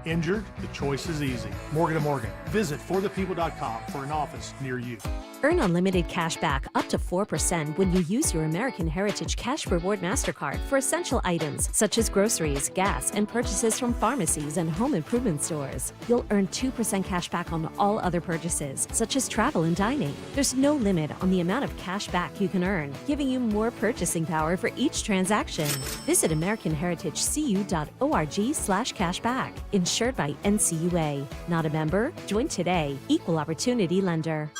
Injured? The choice is easy. Morgan & Morgan. Visit forthepeople.com for an office near you. Earn unlimited cash back up to 4% when you use your American Heritage Cash Reward MasterCard for essential items such as groceries, gas, and purchases from pharmacies and home improvement stores. You'll earn 2% cash back on all other purchases, such as travel and dining. There's no limit on the amount of cash back you can earn, giving you more purchasing power for each transaction. Visit AmericanHeritageCU.org/cashback. Insured by NCUA. Not a member? Join today. Equal Opportunity Lender.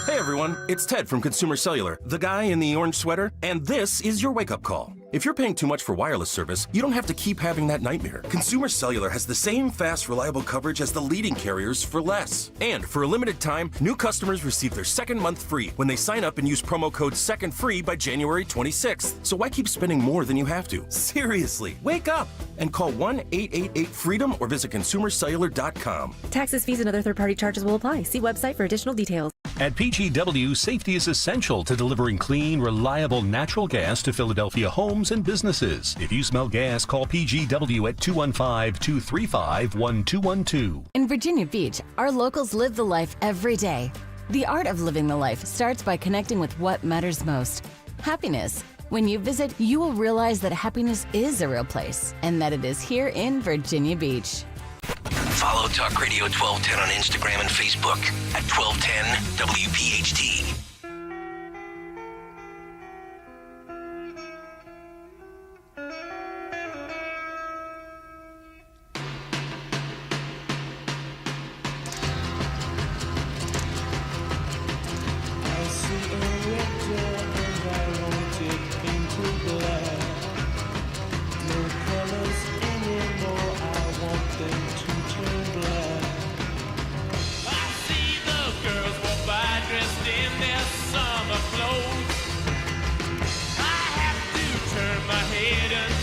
Hey everyone, it's Ted from Consumer Cellular, the guy in the orange sweater, and this is your wake-up call. If you're paying too much for wireless service, you don't have to keep having that nightmare. Consumer Cellular has the same fast, reliable coverage as the leading carriers for less. And for a limited time, new customers receive their second month free when they sign up and use promo code SECONDFREE by January 26th. So why keep spending more than you have to? Seriously, wake up and call 1-888-FREEDOM or visit consumercellular.com. Taxes, fees, and other third-party charges will apply. See website for additional details. At PGW, safety is essential to delivering clean, reliable natural gas to Philadelphia homes and businesses. If you smell gas, call PGW at 215-235-1212. In Virginia Beach, our locals live the life every day. The art of living the life starts by connecting with what matters most: happiness. When you visit, you will realize that happiness is a real place and that it is here in Virginia Beach. Follow Talk Radio 1210 on Instagram and Facebook at 1210 WPHT.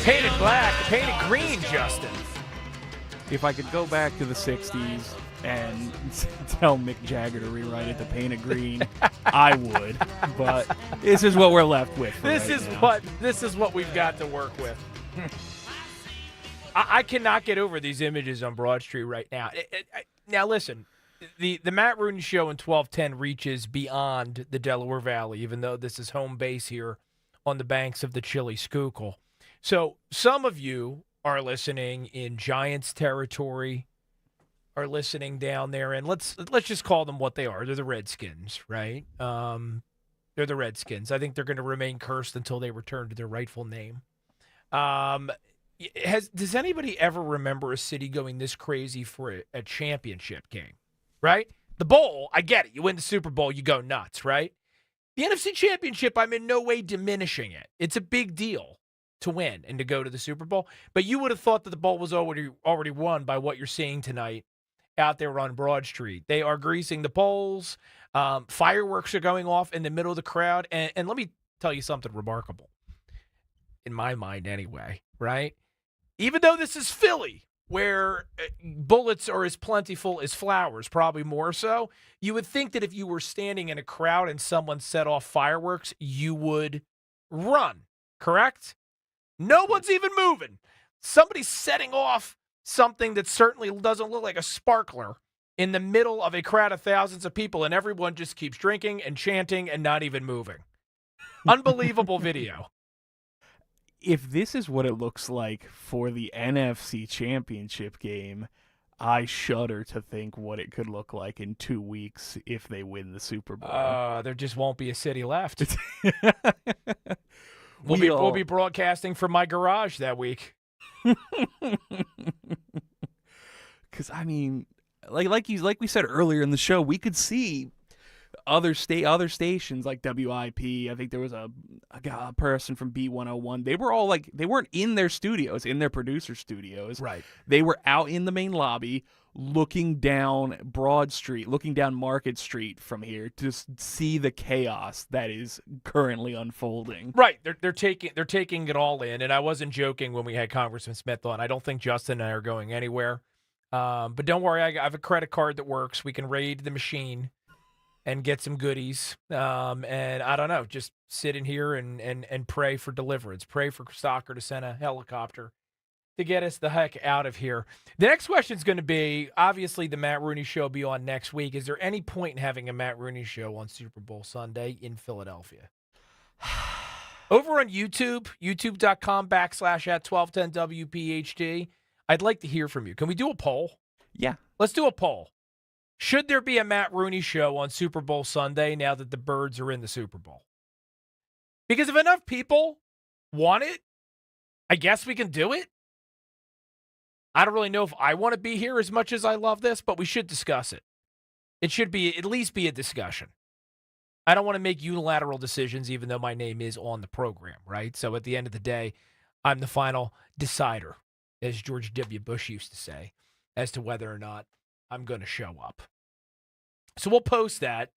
Painted black, painted green, Justin. If I could go back to the 60s and tell Mick Jagger to rewrite it to paint it green, I would. But this is what we're left with. This is what we've got to work with. I cannot get over these images on Broad Street right now. Now listen, the Matt Rooney Show in 1210 reaches beyond the Delaware Valley, even though this is home base here on the banks of the Chili Schuylkill. So some of you are listening in Giants territory, are listening down there, and let's just call them what they are. They're the Redskins, right? They're the Redskins. I think they're going to remain cursed until they return to their rightful name. Does anybody ever remember a city going this crazy for a championship game, right? The bowl, I get it. You win the Super Bowl, you go nuts, right? The NFC Championship, I'm in no way diminishing it. It's a big deal to win and to go to the Super Bowl. But you would have thought that the bowl was already won by what you're seeing tonight out there on Broad Street. They are greasing the poles. Fireworks are going off in the middle of the crowd. And let me tell you something remarkable, in my mind anyway, right? Even though this is Philly, where bullets are as plentiful as flowers, probably more so, you would think that if you were standing in a crowd and someone set off fireworks, you would run, correct? No one's even moving. Somebody's setting off something that certainly doesn't look like a sparkler in the middle of a crowd of thousands of people, and everyone just keeps drinking and chanting and not even moving. Unbelievable video. If this is what it looks like for the NFC Championship game, I shudder to think what it could look like in 2 weeks if they win the Super Bowl. There just won't be a city left. We'll be broadcasting from my garage that week. Because, I mean, like we said earlier in the show, we could see other stations like WIP. I think there was a person from B101. They were all like, they weren't in their studios, in their producer studios. Right. They were out in the main lobby, looking down Broad Street, looking down Market Street from here to see the chaos that is currently unfolding. Right. They're taking it all in, and I wasn't joking when we had Congressman Smith on. I don't think Justin and I are going anywhere. But don't worry, I have a credit card that works. We can raid the machine and get some goodies. And I don't know, just sit in here and pray for deliverance. Pray for Stocker to send a helicopter to get us the heck out of here. The next question is going to be, obviously, the Matt Rooney Show will be on next week. Is there any point in having a Matt Rooney Show on Super Bowl Sunday in Philadelphia? Over on YouTube, youtube.com/@1210WPHT, I'd like to hear from you. Can we do a poll? Yeah. Let's do a poll. Should there be a Matt Rooney Show on Super Bowl Sunday now that the Birds are in the Super Bowl? Because if enough people want it, I guess we can do it. I don't really know if I want to be here as much as I love this, but we should discuss it. It should be at least be a discussion. I don't want to make unilateral decisions, even though my name is on the program, right? So at the end of the day, I'm the final decider, as George W. Bush used to say, as to whether or not I'm going to show up. So we'll post that,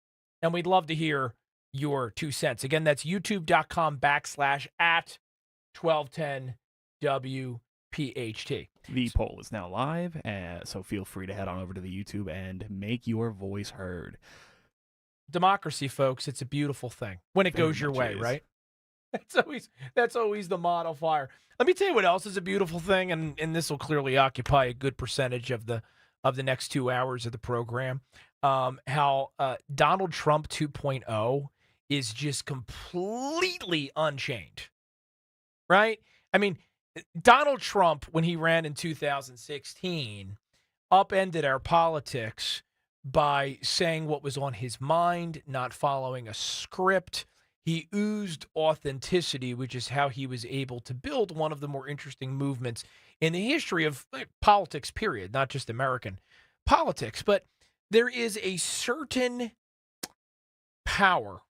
and we'd love to hear your 2 cents. Again, that's youtube.com/@1210WPHT. The poll is now live, so feel free to head on over to the YouTube and make your voice heard. Democracy, folks, it's a beautiful thing when it goes your way, right? That's always the modifier. Let me tell you what else is a beautiful thing, and this will clearly occupy a good percentage of the next 2 hours of the program. How Donald Trump 2.0 is just completely unchained, right? I mean, Donald Trump, when he ran in 2016, upended our politics by saying what was on his mind, not following a script. He oozed authenticity, which is how he was able to build one of the more interesting movements in the history of politics, period, not just American politics. But there is a certain power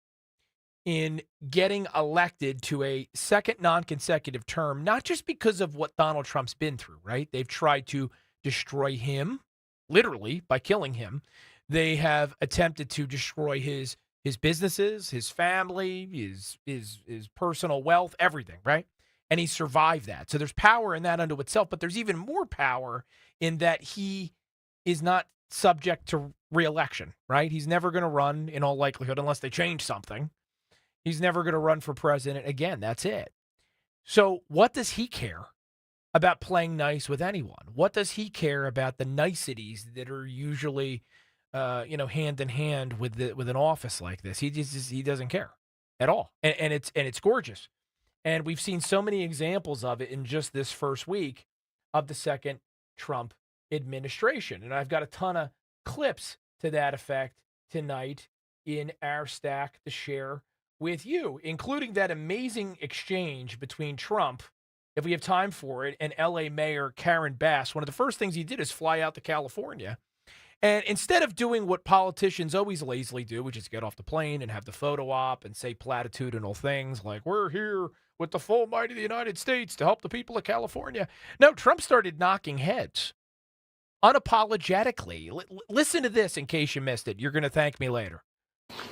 in getting elected to a second non-consecutive term, not just because of what Donald Trump's been through, right? They've tried to destroy him, literally, by killing him. They have attempted to destroy his businesses, his family, his personal wealth, everything, right? And he survived that. So there's power in that unto itself, but there's even more power in that he is not subject to re-election, right? He's never going to run, in all likelihood, unless they change something. He's never going to run for president again. That's it. So what does he care about playing nice with anyone? What does he care about the niceties that are usually, hand in hand with an office like this? He doesn't care at all, and it's gorgeous. And we've seen so many examples of it in just this first week of the second Trump administration. And I've got a ton of clips to that effect tonight in our stack to share with you, including that amazing exchange between Trump, if we have time for it, and LA Mayor Karen Bass. One of the first things he did is fly out to California. And instead of doing what politicians always lazily do, which is get off the plane and have the photo op and say platitudinal things like, we're here with the full might of the United States to help the people of California. No, Trump started knocking heads unapologetically. Listen to this in case you missed it. You're going to thank me later.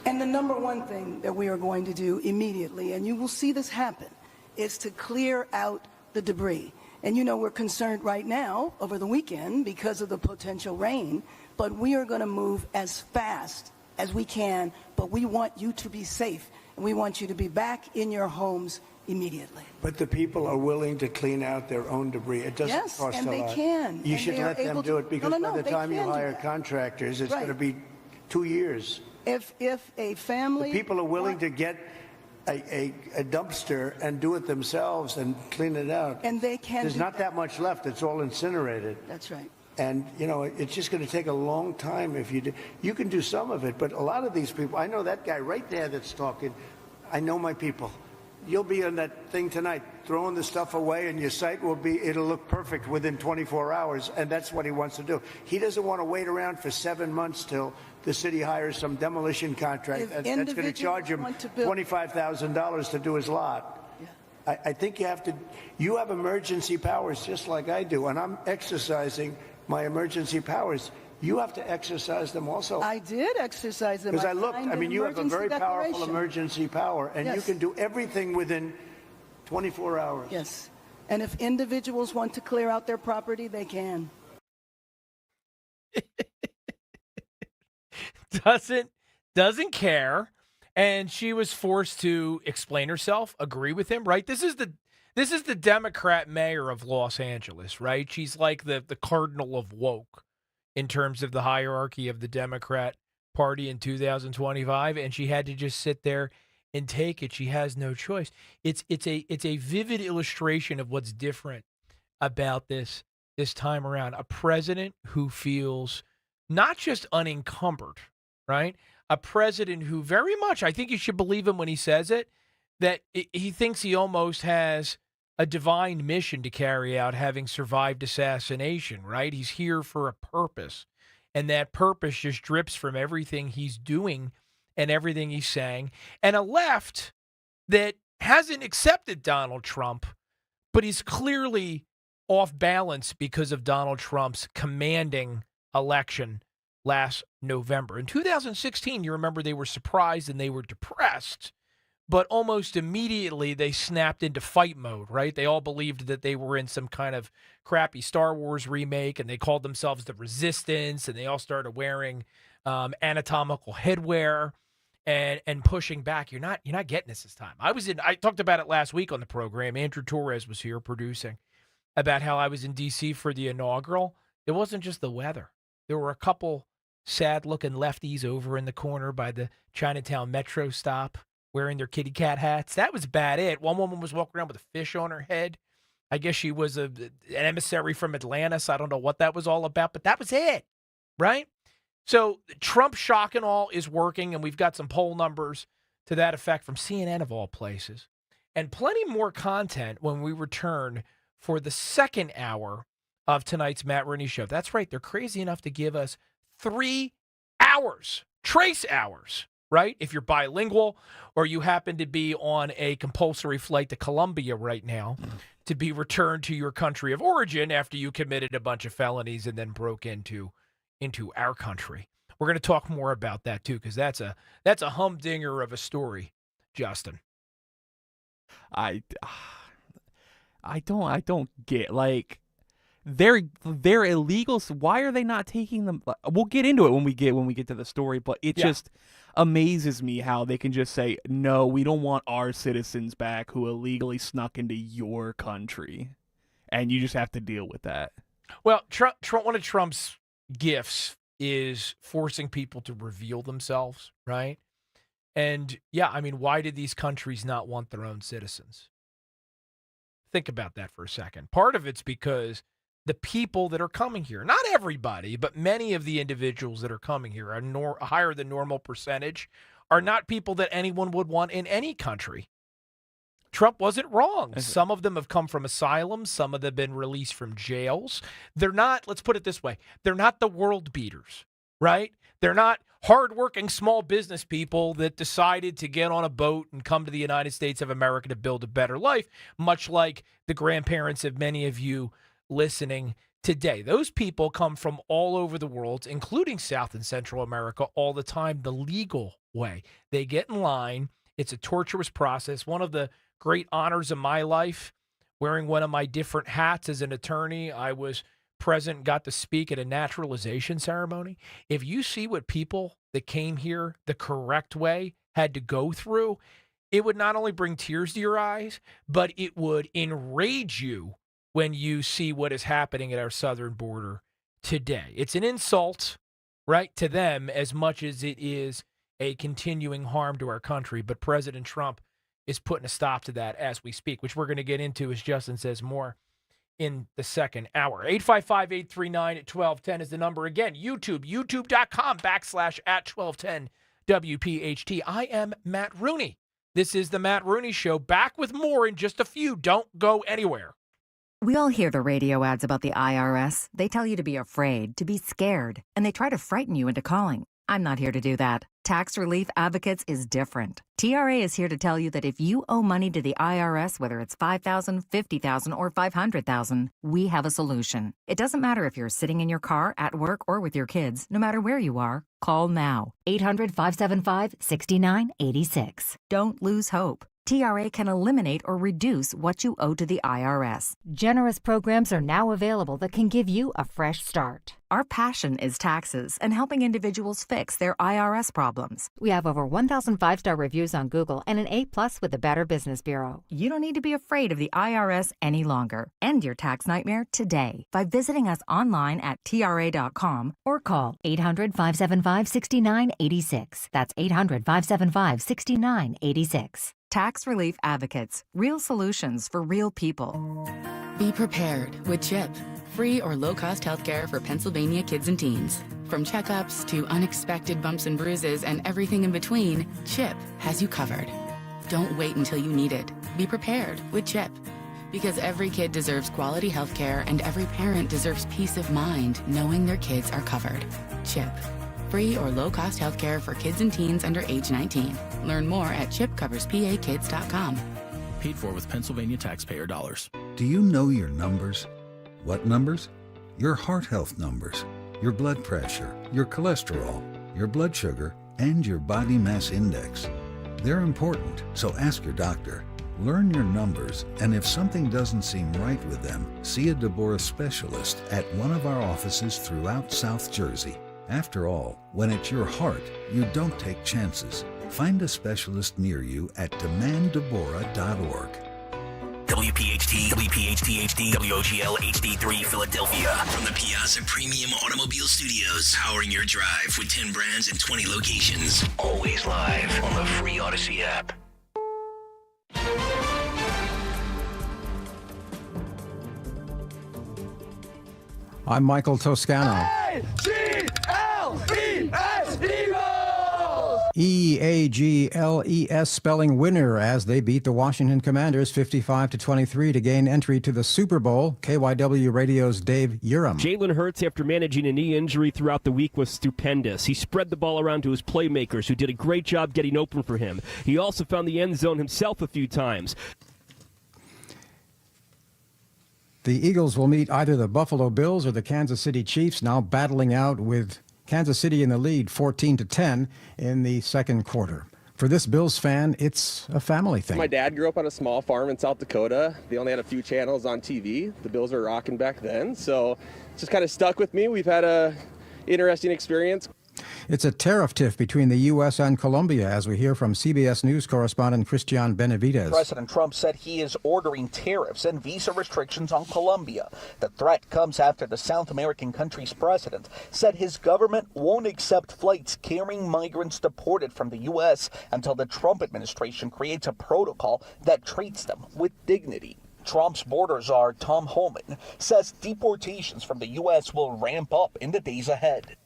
And the number one thing that we are going to do immediately, and you will see this happen, is to clear out the debris. And we're concerned right now over the weekend because of the potential rain, but we are going to move as fast as we can, but we want you to be safe, and we want you to be back in your homes immediately. But the people are willing to clean out their own debris. It doesn't cost a lot. Yes, and they can. You should let them do it, because by the time you hire contractors, it's going to be 2 years. If a family... The people are willing to get a dumpster and do it themselves and clean it out. And they can. There's not that much left. It's all incinerated. That's right. And, it's just going to take a long time if you do. You can do some of it, but a lot of these people, I know that guy right there that's talking, I know my people. you'll be on that thing tonight, throwing the stuff away, and your site it'll look perfect within 24 hours, and that's what he wants to do. He doesn't want to wait around for 7 months till the city hires some demolition contract that's going to charge him $25,000 to do his lot. I think you have emergency powers just like I do, and I'm exercising my emergency powers. You have to exercise them also. I did exercise them. Because you have a very powerful emergency power, and you can do everything within 24 hours. Yes. And if individuals want to clear out their property, they can. Doesn't care. And she was forced to explain herself, agree with him, right? This is the Democrat mayor of Los Angeles, right? She's like the cardinal of woke in terms of the hierarchy of the Democrat Party in 2025, and she had to just sit there and take it. She has no choice. It's a vivid illustration of what's different about this time around. A president who feels not just unencumbered, right? A president who very much, I think you should believe him when he says it, that he thinks he almost has a divine mission to carry out, having survived assassination, right? He's here for a purpose, and that purpose just drips from everything he's doing and everything he's saying. And a left that hasn't accepted Donald Trump, but he's clearly off balance because of Donald Trump's commanding election last November. In 2016, you remember they were surprised and they were depressed, but almost immediately they snapped into fight mode, right? They all believed that they were in some kind of crappy Star Wars remake, and they called themselves the Resistance, and they all started wearing anatomical headwear and pushing back. You're not getting this time. I talked about it last week on the program. Andrew Torres was here producing about how I was in D.C. for the inaugural. It wasn't just the weather. There were a couple sad-looking lefties over in the corner by the Chinatown Metro stop wearing their kitty cat hats. That was about it. One woman was walking around with a fish on her head. I guess she was an emissary from Atlanta, so I don't know what that was all about, but that was it, right? So Trump shock and all is working, and we've got some poll numbers to that effect from CNN of all places. And plenty more content when we return for the second hour of tonight's Matt Rooney Show. That's right. They're crazy enough to give us 3 hours, trace hours, right? If you're bilingual or you happen to be on a compulsory flight to Colombia right now to be returned to your country of origin after you committed a bunch of felonies and then broke into our country. We're going to talk more about that too, because that's a humdinger of a story, Justin. I don't get, like, they're illegal. So why are they not taking them? We'll get into it when we get to the story, but it just amazes me how they can just say, no, we don't want our citizens back who illegally snuck into your country, and you just have to deal with that. Well, Trump, one of Trump's gifts is forcing people to reveal themselves, right? And yeah, I mean, why did these countries not want their own citizens? Think about that for a second. Part of it's because the people that are coming here, not everybody, but many of the individuals that are coming here, a higher than normal percentage, are not people that anyone would want in any country. Trump wasn't wrong. Some of them have come from asylums. Some of them have been released from jails. They're not, let's put it this way, they're not the world beaters, right? They're not hardworking small business people that decided to get on a boat and come to the United States of America to build a better life, much like the grandparents of many of you listening today. Those people come from all over the world, including South and Central America, all the time, the legal way. They get in line. It's a torturous process. One of the great honors of my life, wearing one of my different hats as an attorney, I was present, got to speak at a naturalization ceremony. If you see what people that came here the correct way had to go through, it would not only bring tears to your eyes, but it would enrage you when you see what is happening at our southern border today. It's an insult, right, to them as much as it is a continuing harm to our country. But President Trump is putting a stop to that as we speak, which we're going to get into, as Justin says, more in the second hour. 855-839-1210 is the number. Again, youtube.com/@1210 WPHT. I am Matt Rooney. This is the Matt Rooney Show, back with more in just a few. Don't go anywhere. We all hear the radio ads about the IRS. They tell you to be afraid, to be scared, and they try to frighten you into calling. I'm not here to do that. Tax Relief Advocates is different. TRA is here to tell you that if you owe money to the IRS, whether it's $5,000, $50,000, or $500,000, we have a solution. It doesn't matter if you're sitting in your car, at work, or with your kids. No matter where you are, call now. 800-575-6986. Don't lose hope. TRA can eliminate or reduce what you owe to the IRS. Generous programs are now available that can give you a fresh start. Our passion is taxes and helping individuals fix their IRS problems. We have over 1,000 5-star reviews on Google and an A+ with the Better Business Bureau. You don't need to be afraid of the IRS any longer. End your tax nightmare today by visiting us online at TRA.com or call 800-575-6986. That's 800-575-6986. Tax Relief Advocates. Real solutions for real people. Be prepared with CHIP. Free or low-cost healthcare for Pennsylvania kids and teens. From checkups to unexpected bumps and bruises and everything in between, CHIP has you covered. Don't wait until you need it. Be prepared with CHIP. Because every kid deserves quality healthcare and every parent deserves peace of mind knowing their kids are covered. CHIP. Free or low-cost healthcare for kids and teens under age 19. Learn more at chipcoverspakids.com. Paid for with Pennsylvania taxpayer dollars. Do you know your numbers? What numbers? Your heart health numbers, your blood pressure, your cholesterol, your blood sugar, and your body mass index. They're important, so ask your doctor. Learn your numbers, and if something doesn't seem right with them, see a Deborah specialist at one of our offices throughout South Jersey. After all, when it's your heart, you don't take chances. Find a specialist near you at demanddeborah.org. WPHT, WPHT HD, WOGL HD3 Philadelphia. From the Piazza Premium Automobile Studios, powering your drive with 10 brands and 20 locations. Always live on the free Odyssey app. I'm Michael Toscano. EAGLES spelling winner as they beat the Washington Commanders 55-23 to gain entry to the Super Bowl. KYW Radio's Dave Urim. Jalen Hurts, after managing a knee injury throughout the week, was stupendous. He spread the ball around to his playmakers, who did a great job getting open for him. He also found the end zone himself a few times. The Eagles will meet either the Buffalo Bills or the Kansas City Chiefs, now battling out with Kansas City in the lead 14-10 in the second quarter. For this Bills fan, it's a family thing. My dad grew up on a small farm in South Dakota. They only had a few channels on TV. The Bills were rocking back then, so it's just kind of stuck with me. We've had a interesting experience. It's a tariff tiff between the U.S. and Colombia, as we hear from CBS News correspondent Christian Benavides. President Trump said he is ordering tariffs and visa restrictions on Colombia. The threat comes after the South American country's president said his government won't accept flights carrying migrants deported from the U.S. until the Trump administration creates a protocol that treats them with dignity. Trump's border czar, Tom Homan, says deportations from the U.S. will ramp up in the days ahead.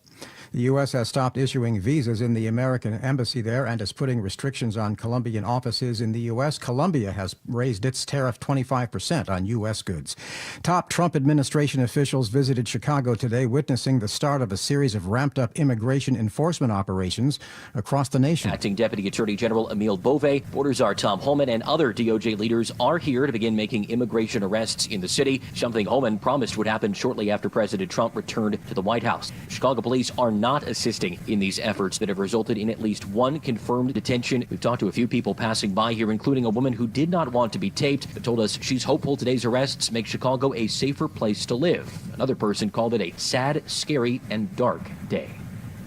The U.S. has stopped issuing visas in the American embassy there and is putting restrictions on Colombian offices in the U.S. Colombia has raised its tariff 25% on U.S. goods. Top Trump administration officials visited Chicago today, witnessing the start of a series of ramped-up immigration enforcement operations across the nation. Acting Deputy Attorney General Emil Bove, border czar Tom Homan, and other DOJ leaders are here to begin making immigration arrests in the city, something Homan promised would happen shortly after President Trump returned to the White House. Chicago police are not assisting in these efforts that have resulted in at least one confirmed detention. We've talked to a few people passing by here, including a woman who did not want to be taped, but told us she's hopeful today's arrests make Chicago a safer place to live. Another person called it a sad, scary, and dark day.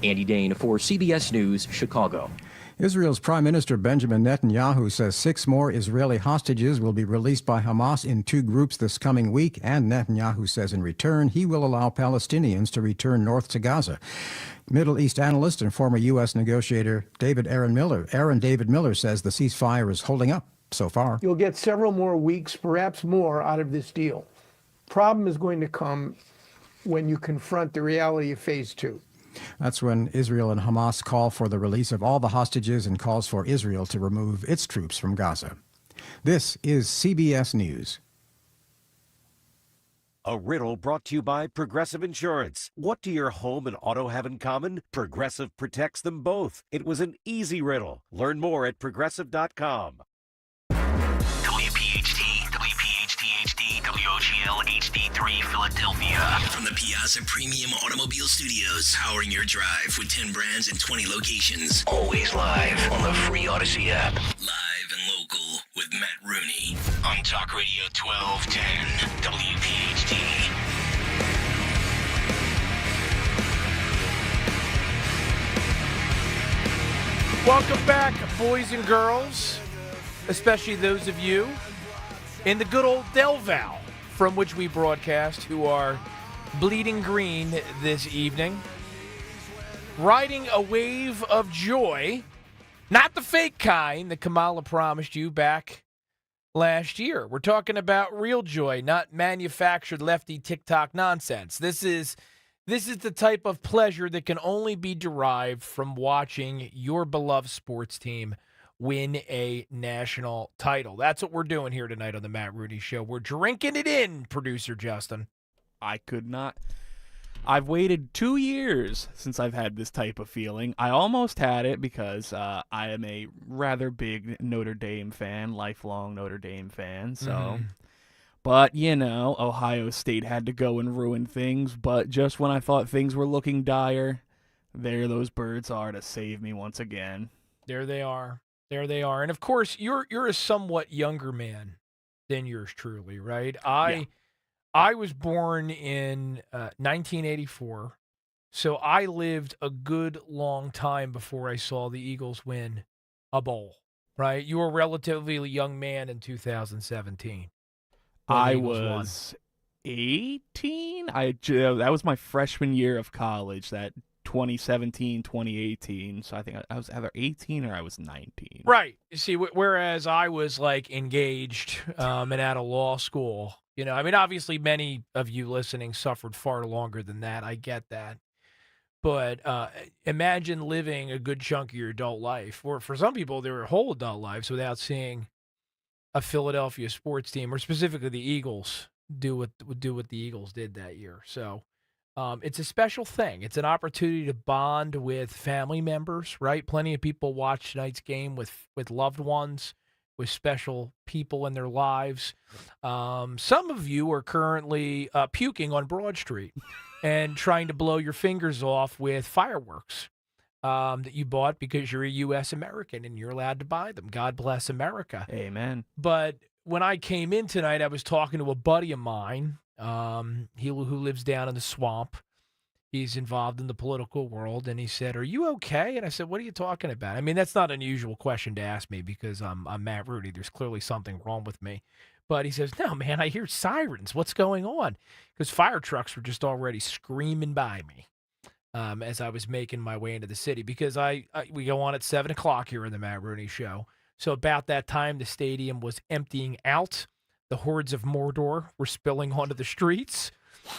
Andy Dane for CBS News, Chicago. Israel's Prime Minister Benjamin Netanyahu says 6 more Israeli hostages will be released by Hamas in 2 groups this coming week, and Netanyahu says in return he will allow Palestinians to return north to Gaza. Middle East analyst and former U.S. negotiator Aaron David Miller says the ceasefire is holding up so far. You'll get several more weeks, perhaps more, out of this deal. Problem is going to come when you confront the reality of phase 2. That's when Israel and Hamas call for the release of all the hostages and calls for Israel to remove its troops from Gaza. This is CBS News. A riddle brought to you by Progressive Insurance. What do your home and auto have in common? Progressive protects them both. It was an easy riddle. Learn more at Progressive.com. WPHT HD, WOGL HD3 Philadelphia. From the Piazza Premium Automobile Studios, powering your drive with 10 brands and 20 locations. Always live on the free Odyssey app. Live and local with Matt Rooney on Talk Radio 1210 WPHT. Welcome back, boys and girls, especially those of you in the good old Del Val, from which we broadcast, who are bleeding green this evening, riding a wave of joy, not the fake kind that Kamala promised you back last year. We're talking about real joy, not manufactured lefty TikTok nonsense. This is the type of pleasure that can only be derived from watching your beloved sports team win a national title. That's what we're doing here tonight on the Matt Rooney Show. We're drinking it in, producer Justin. I could not. I've waited 2 years since I've had this type of feeling. I almost had it because I am a rather big Notre Dame fan, lifelong Notre Dame fan. So, But, Ohio State had to go and ruin things. But just when I thought things were looking dire, there those birds are to save me once again. There they are. There they are. And, of course, you're a somewhat younger man than yours truly, right? I was born in 1984, so I lived a good long time before I saw the Eagles win a bowl, right? You were a relatively young man in 2017. I was 18. That was my freshman year of college, that 2017, 2018. So I think I was either 18 or I was 19. Right. You see, whereas I was like engaged and at a law school. Obviously many of you listening suffered far longer than that. I get that. But imagine living a good chunk of your adult life, or for some people, their whole adult lives, without seeing a Philadelphia sports team, or specifically the Eagles, do what the Eagles did that year. So it's a special thing. It's an opportunity to bond with family members, right? Plenty of people watch tonight's game with loved ones, with special people in their lives. Some of you are currently puking on Broad Street and trying to blow your fingers off with fireworks that you bought because you're a U.S. American and you're allowed to buy them. God bless America. Amen. But when I came in tonight, I was talking to a buddy of mine, who lives down in the swamp. He's involved in the political world, and he said, "Are you okay?" And I said, "What are you talking about?" I mean, that's not an unusual question to ask me because I'm Matt Rooney. There's clearly something wrong with me. But he says, "No, man, I hear sirens. What's going on?" Because fire trucks were just already screaming by me as I was making my way into the city. Because we go on at 7 o'clock here in the Matt Rooney Show. So about that time, the stadium was emptying out. The hordes of Mordor were spilling onto the streets.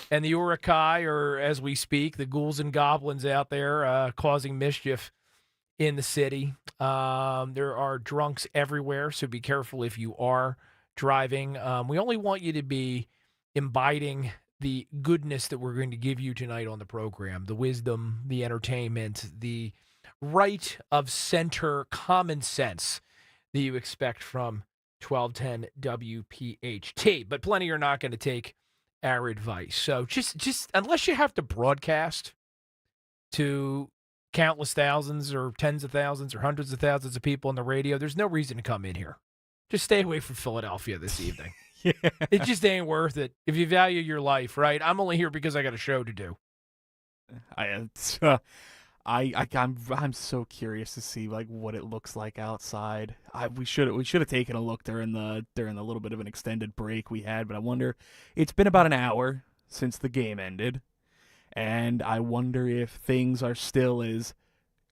And the Urukai, or as we speak, the ghouls and goblins out there causing mischief in the city. There are drunks everywhere, so be careful if you are driving. We only want you to be imbibing the goodness that we're going to give you tonight on the program, the wisdom, the entertainment, the right of center common sense that you expect from 1210 WPHT. But plenty are not going to take our advice. So just unless you have to broadcast to countless thousands or tens of thousands or hundreds of thousands of people on the radio, there's no reason to come in here. Just stay away from Philadelphia this evening. Yeah. It just ain't worth it. If you value your life, right? I'm only here because I got a show to do. I'm so curious to see like what it looks like outside. We should have taken a look during the little bit of an extended break we had, but I wonder. It's been about an hour since the game ended, and I wonder if things are still as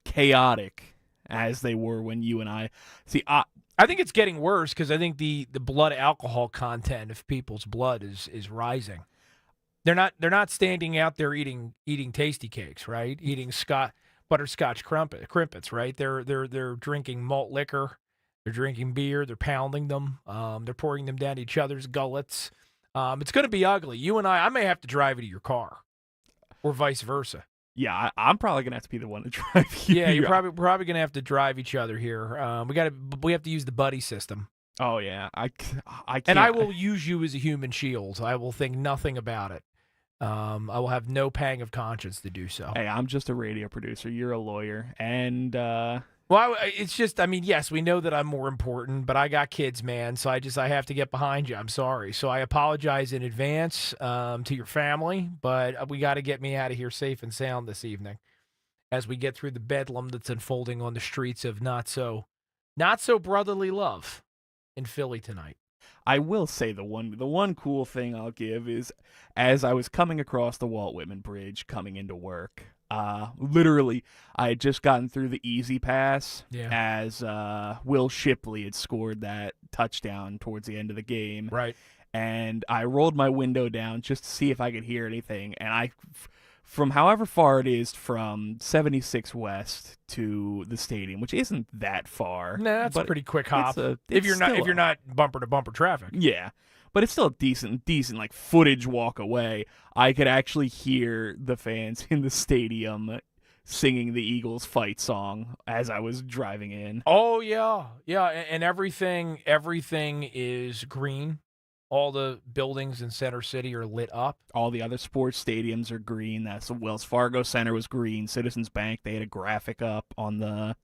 chaotic as they were when you and I see. I think it's getting worse because I think the blood alcohol content of people's blood is rising. They're not standing out there eating tasty cakes, right? Eating butterscotch crimpets, right? They're drinking malt liquor, they're drinking beer, they're pounding them, they're pouring them down each other's gullets. It's going to be ugly. You and I may have to drive you to your car, or vice versa. Yeah, I'm probably gonna have to be the one to drive you. Yeah, you're probably gonna have to drive each other here. We have to use the buddy system. Oh yeah, I can't. And I will use you as a human shield. I will think nothing about it. I will have no pang of conscience to do so. Hey, I'm just a radio producer. You're a lawyer, and it's just, I mean, yes, we know that I'm more important, but I got kids, man, so I have to get behind you. I'm sorry. So I apologize in advance to your family, but we got to get me out of here safe and sound this evening as we get through the bedlam that's unfolding on the streets of not so brotherly love in Philly tonight. I will say the one cool thing I'll give is, as I was coming across the Walt Whitman Bridge coming into work, literally I had just gotten through the easy pass as Will Shipley had scored that touchdown towards the end of the game. Right. And I rolled my window down just to see if I could hear anything, and from however far it is from 76 West to the stadium, which isn't that far. Nah, that's a pretty quick hop. If you're not bumper to bumper traffic. Yeah. But it's still a decent like footage walk away. I could actually hear the fans in the stadium singing the Eagles fight song as I was driving in. Oh yeah. Yeah, and everything is green. All the buildings in Center City are lit up. All the other sports stadiums are green. That's the Wells Fargo Center was green. Citizens Bank, they had a graphic up on the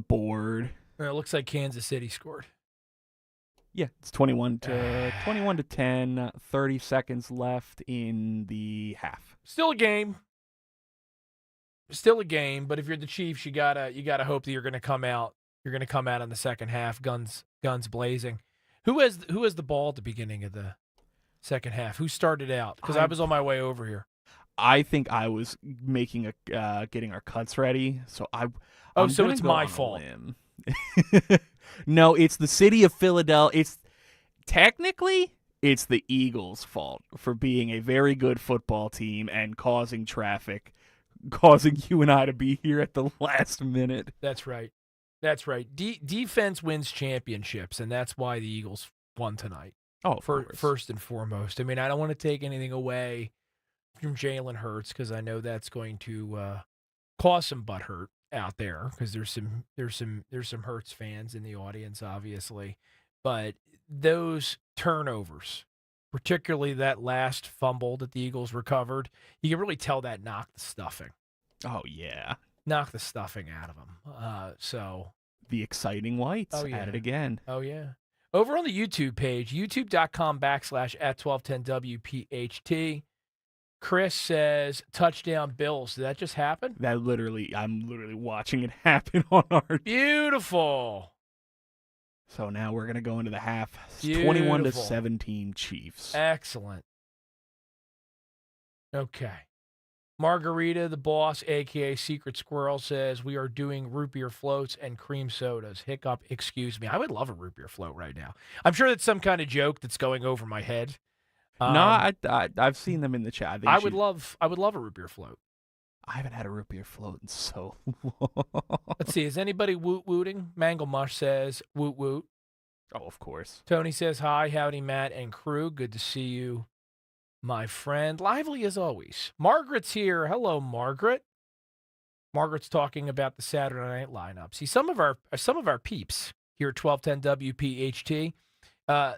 board. It looks like Kansas City scored. Yeah, it's 21 to 10, 30 seconds left in the half. Still a game, but if you're the Chiefs, you gotta hope that you're gonna come out in the second half, guns blazing. Who has the ball at the beginning of the second half? Who started out? Because I was on my way over here. I think I was making getting our cuts ready, so so it's my fault. No, it's the city of Philadelphia. Technically, it's the Eagles' fault for being a very good football team and causing traffic, causing you and I to be here at the last minute. That's right. Defense wins championships, and that's why the Eagles won tonight. Oh, first and foremost. I mean, I don't want to take anything away from Jalen Hurts because I know that's going to cause some butthurt out there because there's some Hurts fans in the audience, obviously. But those turnovers, particularly that last fumble that the Eagles recovered, you can really tell that knocked the stuffing. Oh yeah. Knock the stuffing out of them. So the exciting whites at it again. Oh yeah. Over on the YouTube page, youtube.com/@1210WPHT. Chris says touchdown Bills. Did that just happen? I'm literally watching it happen on our beautiful. So now we're gonna go into the half. 21-17 Chiefs. Excellent. Okay. Margarita, the boss, a.k.a. Secret Squirrel, says, we are doing root beer floats and cream sodas. Hiccup, excuse me. I would love a root beer float right now. I'm sure that's some kind of joke that's going over my head. No, I've seen them in the chat. I would love a root beer float. I haven't had a root beer float in so long. Let's see. Is anybody woot-wooting? Mangle Mush says, woot-woot. Oh, of course. Tony says, hi, howdy, Matt and crew. Good to see you, my friend. Lively as always. Margaret's here. Hello, Margaret. Margaret's talking about the Saturday night lineup. See, some of our peeps here at 1210 WPHT,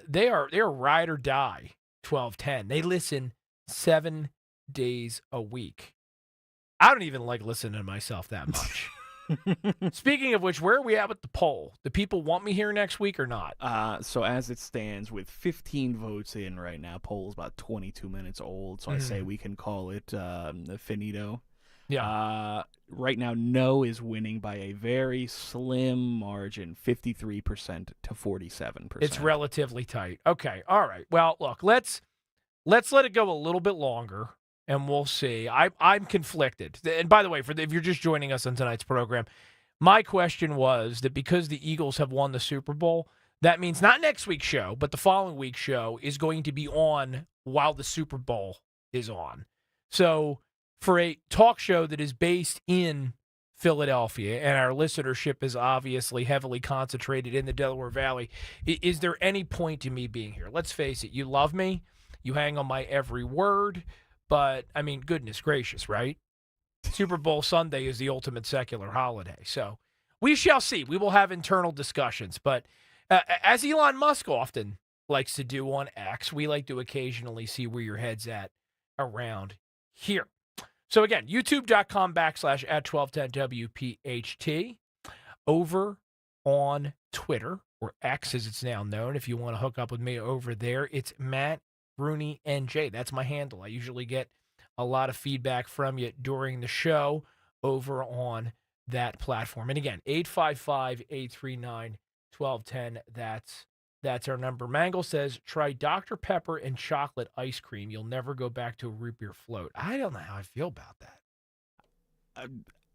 they are ride or die 1210. They listen 7 days a week. I don't even like listening to myself that much. Speaking of which, where are we at with the poll? Do people want me here next week or not? So as it stands, with 15 votes in right now, poll's about 22 minutes old, so I say we can call it finito. Yeah. Right now, no is winning by a very slim margin, 53% to 47%. It's relatively tight. Okay, all right. Well, look, let's let it go a little bit longer. And we'll see. I'm conflicted. And by the way, if you're just joining us on tonight's program, my question was that because the Eagles have won the Super Bowl, that means not next week's show, but the following week's show is going to be on while the Super Bowl is on. So for a talk show that is based in Philadelphia, and our listenership is obviously heavily concentrated in the Delaware Valley, is there any point to me being here? Let's face it, you love me, you hang on my every word, but, I mean, goodness gracious, right? Super Bowl Sunday is the ultimate secular holiday, so we shall see. We will have internal discussions, but as Elon Musk often likes to do on X, we like to occasionally see where your head's at around here. So again, youtube.com/@1210WPHT. Over on Twitter, or X as it's now known, if you want to hook up with me over there, it's Matt Rooney NJ. That's my handle. I usually get a lot of feedback from you during the show over on that platform. And again, 855-839-1210. That's our number. Mangle says, try Dr. Pepper and chocolate ice cream. You'll never go back to a root beer float. I don't know how I feel about that.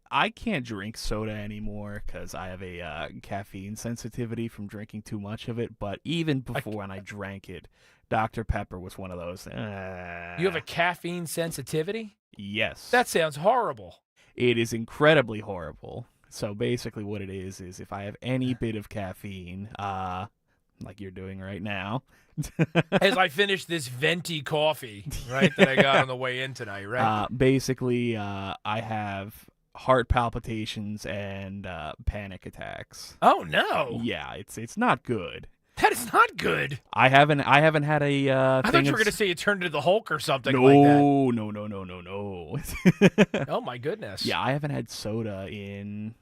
I can't drink soda anymore because I have a caffeine sensitivity from drinking too much of it. But even before when I drank it, Dr. Pepper was one of those. You have a caffeine sensitivity? Yes. That sounds horrible. It is incredibly horrible. So basically what it is if I have any bit of caffeine, like you're doing right now. As I finish this venti coffee, right, that I got on the way in tonight, right? Basically, I have heart palpitations and panic attacks. Oh, no. Yeah, it's not good. That is not good. I haven't had a I thought you were going to say you turned into the Hulk or something like that. No. Oh, my goodness. Yeah, I haven't had soda in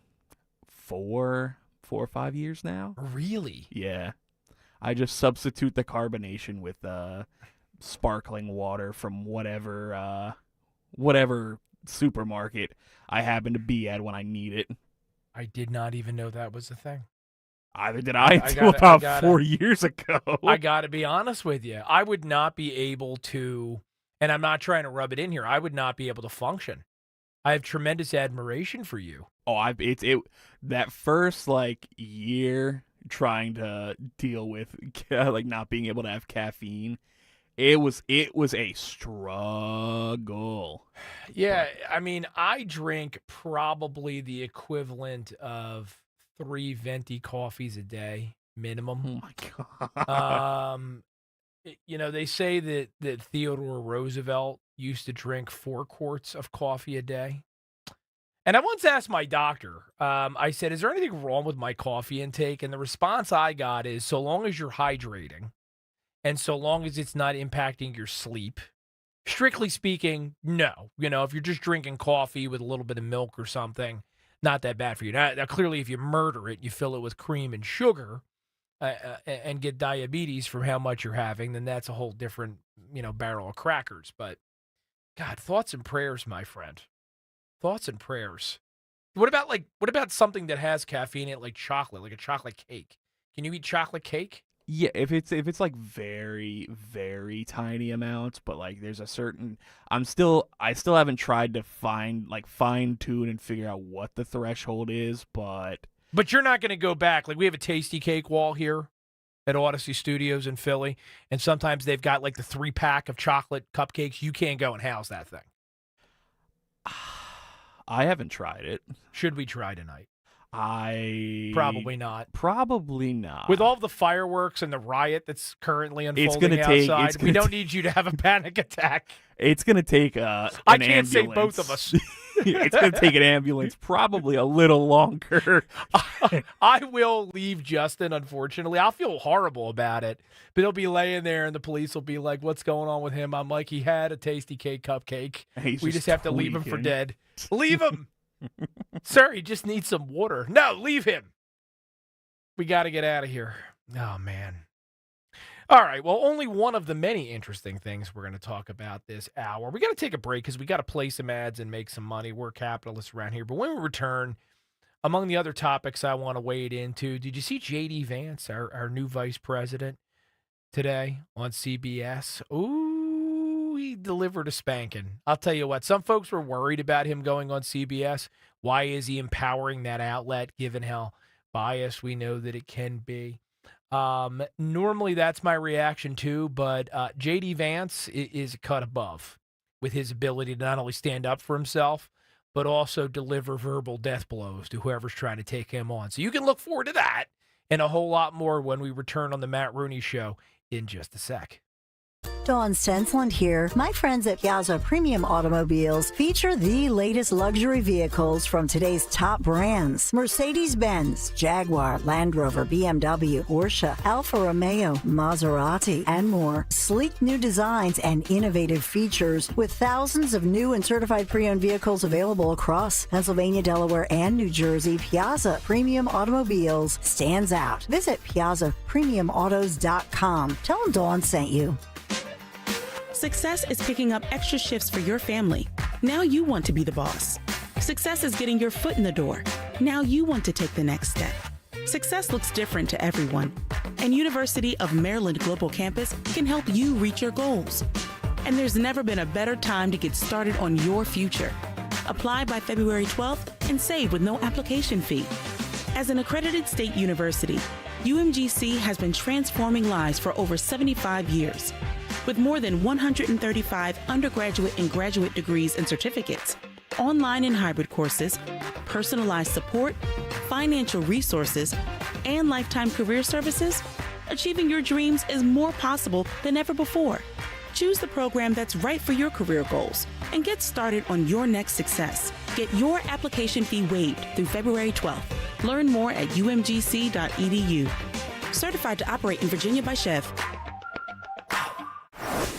4 or 5 years now. Really? Yeah. I just substitute the carbonation with sparkling water from whatever supermarket I happen to be at when I need it. I did not even know that was a thing. Either did I until about 4 years ago. I got to be honest with you. I would not be able to, and I'm not trying to rub it in here, I would not be able to function. I have tremendous admiration for you. Oh, that first year trying to deal with not being able to have caffeine, it was a struggle. Yeah, I mean, I drink probably the equivalent of 3 venti coffees a day minimum. Oh my god. They say that Theodore Roosevelt used to drink 4 quarts of coffee a day. And I once asked my doctor, I said, is there anything wrong with my coffee intake? And the response I got is, so long as you're hydrating and so long as it's not impacting your sleep, strictly speaking, no. If you're just drinking coffee with a little bit of milk or something, not that bad for you. Now clearly, if you murder it, you fill it with cream and sugar and get diabetes from how much you're having, then that's a whole different, barrel of crackers. But, God, thoughts and prayers, my friend. Thoughts and prayers. What about something that has caffeine in it, like chocolate, like a chocolate cake? Can you eat chocolate cake? Yeah, if it's very, very tiny amounts, but there's a certain I still haven't tried to fine tune and figure out what the threshold is, but you're not going to go back. We have a Tasty Cake wall here at Odyssey Studios in Philly, and sometimes they've got the 3-pack of chocolate cupcakes. You can't go and house that thing. I haven't tried it. Should we try tonight? Probably not. Probably not. With all the fireworks and the riot that's currently unfolding outside, we don't need you to have a panic attack. It's going to take an I can't ambulance. say both of us. It's going to take an ambulance probably a little longer. I will leave Justin, unfortunately. I'll feel horrible about it, but he'll be laying there and the police will be like, what's going on with him? I'm like, he had a Tasty Cake cupcake. We just have to leave him for dead. Leave him. Sir, he just needs some water. No, leave him. We got to get out of here. Oh, man. All right, well, only one of the many interesting things we're going to talk about this hour. We got to take a break because we got to play some ads and make some money. We're capitalists around here. But when we return, among the other topics I want to wade into, did you see J.D. Vance, our new vice president, today on CBS? Ooh, he delivered a spanking. I'll tell you what, some folks were worried about him going on CBS. Why is he empowering that outlet, given how biased we know that it can be? Normally that's my reaction too, but J.D. Vance is a cut above. with his ability to not only stand up for himself, but also deliver verbal death blows to whoever's trying to take him on. So you can look forward to that and a whole lot more when we return on the Matt Rooney Show in just a sec. Dawn Stensland here. My friends at Piazza Premium Automobiles feature the latest luxury vehicles from today's top brands. Mercedes-Benz, Jaguar, Land Rover, BMW, Porsche, Alfa Romeo, Maserati, and more. Sleek new designs and innovative features with thousands of new and certified pre-owned vehicles available across Pennsylvania, Delaware, and New Jersey. Piazza Premium Automobiles stands out. Visit PiazzaPremiumAutos.com. Tell them Dawn sent you. Success is picking up extra shifts for your family. Now you want to be the boss. Success is getting your foot in the door. Now you want to take the next step. Success looks different to everyone, and University of Maryland Global Campus can help you reach your goals. And there's never been a better time to get started on your future. Apply by February 12th and save with no application fee. As an accredited state university, UMGC has been transforming lives for over 75 years. With more than 135 undergraduate and graduate degrees and certificates, online and hybrid courses, personalized support, financial resources, and lifetime career services, achieving your dreams is more possible than ever before. Choose the program that's right for your career goals and get started on your next success. Get your application fee waived through February 12th. Learn more at umgc.edu. Certified to operate in Virginia by Chev.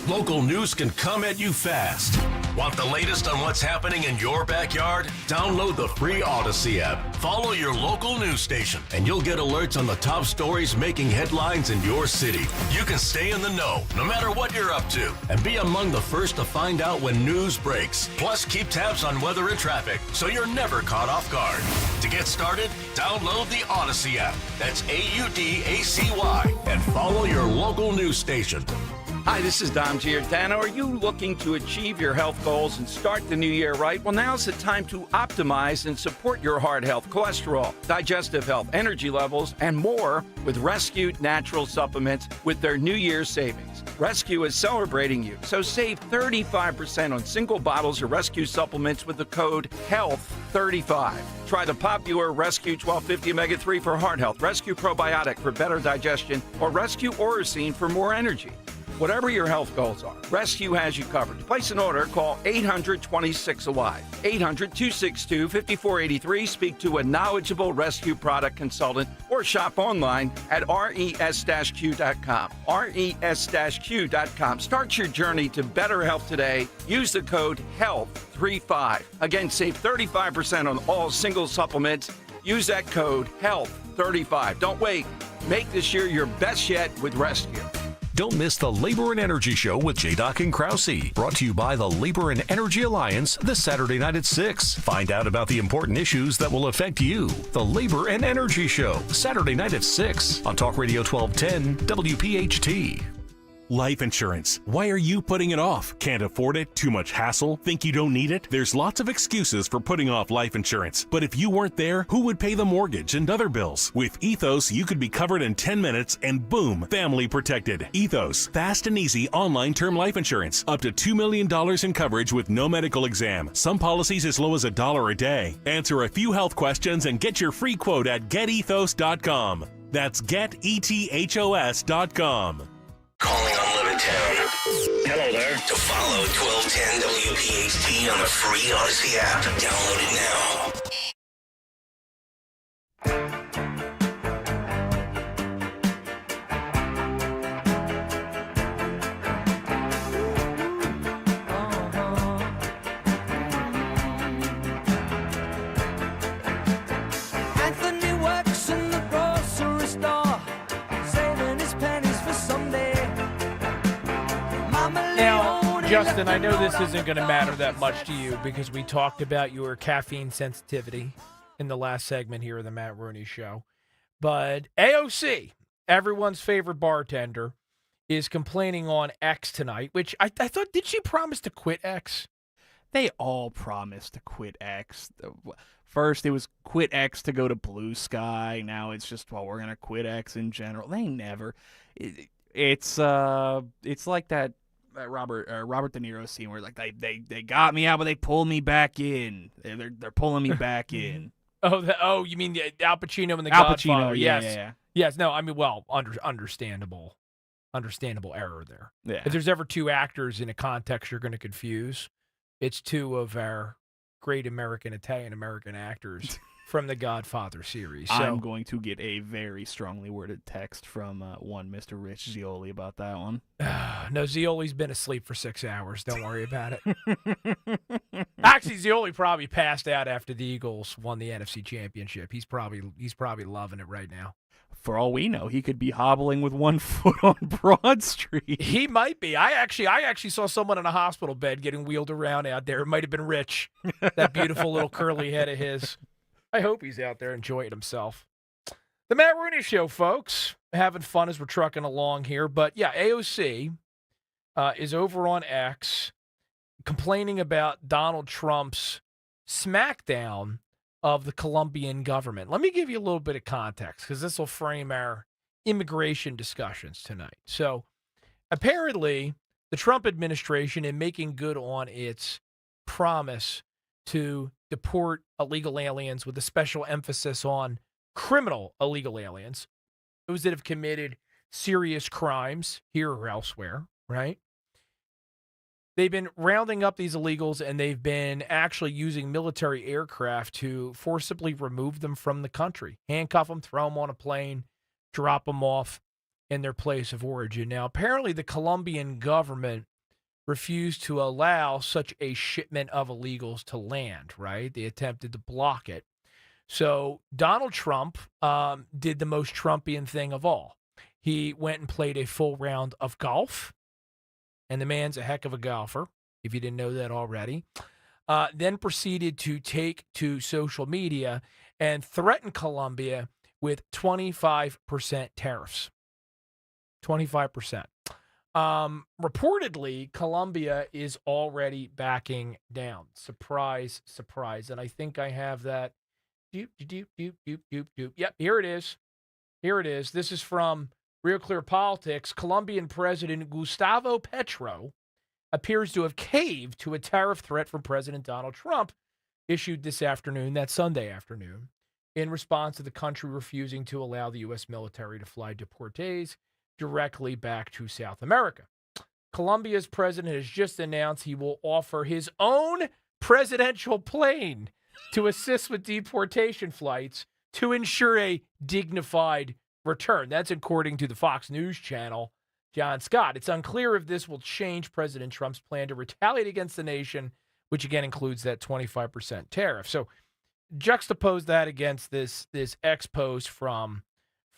Local news can come at you fast. Want the latest on what's happening in your backyard? Download the free Odyssey app. Follow your local news station, and you'll get alerts on the top stories making headlines in your city. You can stay in the know, no matter what you're up to, and be among the first to find out when news breaks. Plus, keep tabs on weather and traffic, so you're never caught off guard. To get started, download the Odyssey app. That's AUDACY, and follow your local news station. Hi, this is Dom Giordano. Are you looking to achieve your health goals and start the new year right? Well, now's the time to optimize and support your heart health, cholesterol, digestive health, energy levels, and more with Rescue Natural Supplements with their New Year's savings. Rescue is celebrating you, so save 35% on single bottles of Rescue supplements with the code HEALTH35. Try the popular Rescue 1250 Omega-3 for heart health, Rescue Probiotic for better digestion, or Rescue Oracine for more energy. Whatever your health goals are, Rescue has you covered. To place an order, call 800-26-ALIVE, 800-262-5483, speak to a knowledgeable Rescue product consultant, or shop online at res-q.com. res-q.com. Start your journey to better health today. Use the code HEALTH35. Again, save 35% on all single supplements. Use that code HEALTH35. Don't wait. Make this year your best yet with Rescue. Don't miss the Labor and Energy Show with J-Doc and Krause. Brought to you by the Labor and Energy Alliance this Saturday night at 6. Find out about the important issues that will affect you. The Labor and Energy Show, Saturday night at 6 on Talk Radio 1210 WPHT. Life insurance. Why are you putting it off? Can't afford it? Too much hassle? Think you don't need it? There's lots of excuses for putting off life insurance. But if you weren't there, who would pay the mortgage and other bills? With Ethos, you could be covered in 10 minutes and boom, family protected. Ethos, fast and easy online term life insurance. Up to $2 million in coverage with no medical exam. Some policies as low as $1 a day. Answer a few health questions and get your free quote at getethos.com. That's getethos.com. Calling on Levittown. Hello there. To follow 1210 WPHT on the free Odyssey app. Download it now. Anthony works in the grocery store, saving his pennies for someday. Now, Justin, I know this isn't going to matter that much to you because we talked about your caffeine sensitivity in the last segment here of the Matt Rooney Show. But AOC, everyone's favorite bartender, is complaining on X tonight, which I thought, did she promise to quit X? They all promised to quit X. First, it was quit X to go to Blue Sky. Now it's just, well, we're going to quit X in general. They never. It's like that Robert De Niro scene where like they got me out, but they pulled me back in. They're pulling me back in. You mean Al Pacino and the Al Godfather? Pacino, Yes. yeah. Yes. No, I mean, well, understandable error there. Yeah. If there's ever two actors in a context you're going to confuse, it's two of our great Italian-American actors from the Godfather series. So, I'm going to get a very strongly worded text from one Mr. Rich Zioli about that one. No, Zioli's been asleep for 6 hours. Don't worry about it. Actually, Zioli probably passed out after the Eagles won the NFC Championship. He's probably loving it right now. For all we know, he could be hobbling with 1 foot on Broad Street. He might be. I actually saw someone in a hospital bed getting wheeled around out there. It might have been Rich, that beautiful little curly head of his. I hope he's out there enjoying himself. The Matt Rooney Show, folks. Having fun as we're trucking along here. But, yeah, AOC is over on X complaining about Donald Trump's smackdown of the Colombian government. Let me give you a little bit of context because this will frame our immigration discussions tonight. So, apparently, the Trump administration, in making good on its promise to deport illegal aliens with a special emphasis on criminal illegal aliens, those that have committed serious crimes here or elsewhere, right? They've been rounding up these illegals, and they've been actually using military aircraft to forcibly remove them from the country, handcuff them, throw them on a plane, drop them off in their place of origin. Now, apparently the Colombian government refused to allow such a shipment of illegals to land, right? They attempted to block it. So Donald Trump did the most Trumpian thing of all. He went and played a full round of golf, and the man's a heck of a golfer, if you didn't know that already. Then proceeded to take to social media and threaten Colombia with 25% tariffs. 25%. Reportedly, Colombia is already backing down. Surprise, surprise. And I think I have that. Yep, here it is. Here it is. This is from Real Clear Politics. Colombian President Gustavo Petro appears to have caved to a tariff threat from President Donald Trump issued this afternoon, that Sunday afternoon, in response to the country refusing to allow the U.S. military to fly deportees directly back to South America. Colombia's president has just announced he will offer his own presidential plane to assist with deportation flights to ensure a dignified return. That's according to the Fox News channel, John Scott. It's unclear if this will change President Trump's plan to retaliate against the nation, which again includes that 25% tariff. So juxtapose that against this X post from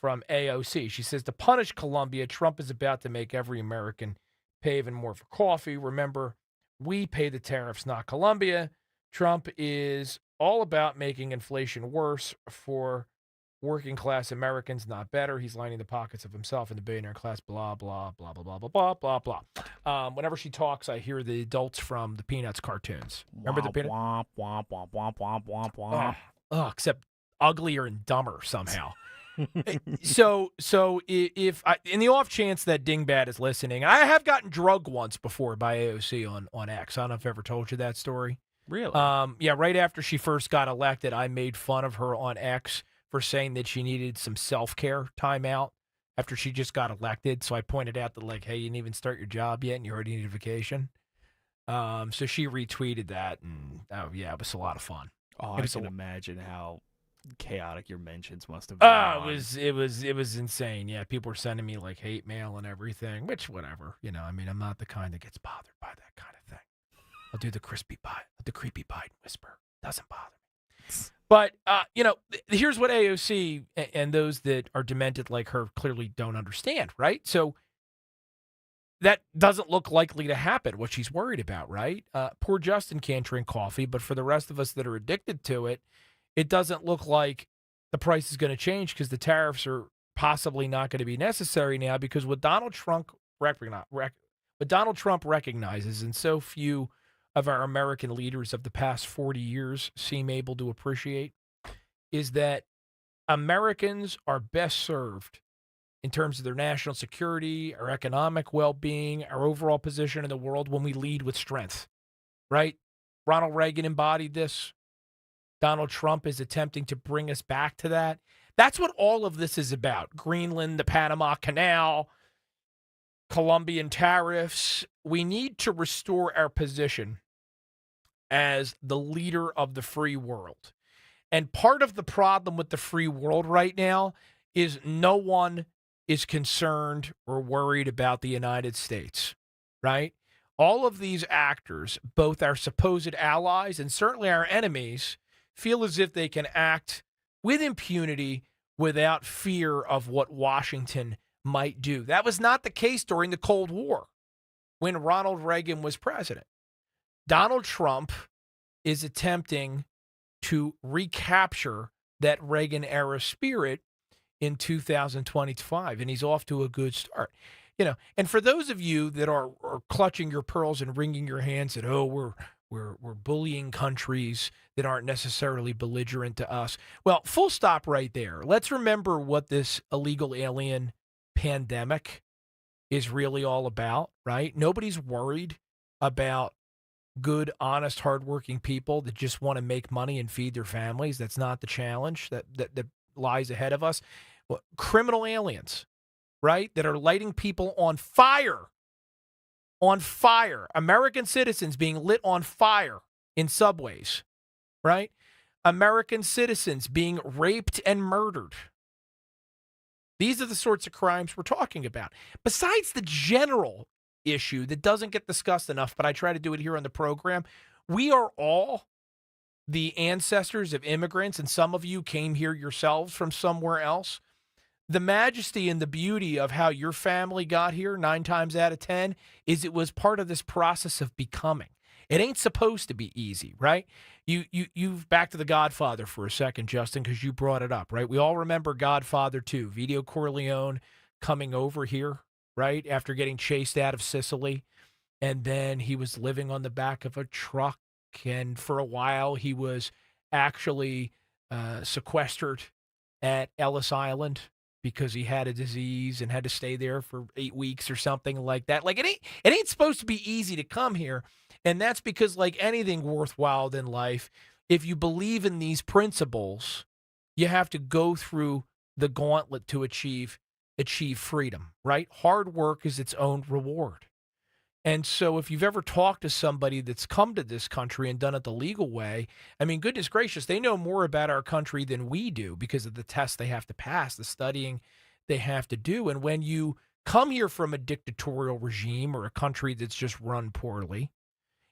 AOC. She says, to punish Colombia, Trump is about to make every American pay even more for coffee. Remember, we pay the tariffs, not Colombia. Trump is all about making inflation worse for working class Americans, not better. He's lining the pockets of himself and the billionaire class, blah, blah, blah, blah, blah, blah, blah, blah, blah. Whenever she talks, I hear the adults from the Peanuts cartoons. Remember the Peanuts? Womp, womp, womp, womp, womp, womp, womp. Except uglier and dumber somehow. So if I, in the off chance that Dingbat is listening, I have gotten drugged once before by AOC on X. I don't know if I've ever told you that story. Really? Yeah, right after she first got elected, I made fun of her on X for saying that she needed some self-care time out after she just got elected. So I pointed out that, like, hey, you didn't even start your job yet and you already need a vacation. So she retweeted that, and yeah, it was a lot of fun. Oh, I can imagine how chaotic your mentions must have been. It was insane. Yeah, people were sending me like hate mail and everything, which whatever. You know, I mean, I'm not the kind that gets bothered by that kind of thing. I'll do the creepy Biden whisper. Doesn't bother me. But here's what AOC and those that are demented like her clearly don't understand, right? So that doesn't look likely to happen, what she's worried about, right? Poor Justin can't drink coffee, but for the rest of us that are addicted to it, it doesn't look like the price is going to change because the tariffs are possibly not going to be necessary now, because what Donald Trump recognizes, and so few of our American leaders of the past 40 years seem able to appreciate, is that Americans are best served in terms of their national security, our economic well-being, our overall position in the world when we lead with strength, right? Ronald Reagan embodied this. Donald Trump is attempting to bring us back to that. That's what all of this is about. Greenland, the Panama Canal, Colombian tariffs. We need to restore our position as the leader of the free world. And part of the problem with the free world right now is no one is concerned or worried about the United States, right? All of these actors, both our supposed allies and certainly our enemies, feel as if they can act with impunity without fear of what Washington might do. That was not the case during the Cold War when Ronald Reagan was president. Donald Trump is attempting to recapture that Reagan-era spirit in 2025, and he's off to a good start. And for those of you that are clutching your pearls and wringing your hands that, we're bullying countries that aren't necessarily belligerent to us. Well, full stop right there. Let's remember what this illegal alien pandemic is really all about, right? Nobody's worried about good, honest, hardworking people that just want to make money and feed their families. That's not the challenge that lies ahead of us. Well, criminal aliens, right, that are lighting people on fire. On fire. American citizens being lit on fire in subways, right? American citizens being raped and murdered. These are the sorts of crimes we're talking about. Besides the general issue that doesn't get discussed enough, but I try to do it here on the program, we are all the ancestors of immigrants, and some of you came here yourselves from somewhere else. The majesty and the beauty of how your family got here 9 times out of 10 is it was part of this process of becoming. It ain't supposed to be easy, right? You've back to The Godfather for a second, Justin, because you brought it up, right? We all remember Godfather 2, Vito Corleone coming over here, right, after getting chased out of Sicily. And then he was living on the back of a truck. And for a while, he was actually sequestered at Ellis Island because he had a disease and had to stay there for 8 weeks or something like that. Like, it ain't supposed to be easy to come here. And that's because, like anything worthwhile in life, if you believe in these principles, you have to go through the gauntlet to achieve freedom, right? Hard work is its own reward. And so if you've ever talked to somebody that's come to this country and done it the legal way, I mean, goodness gracious, they know more about our country than we do because of the tests they have to pass, the studying they have to do. And when you come here from a dictatorial regime or a country that's just run poorly,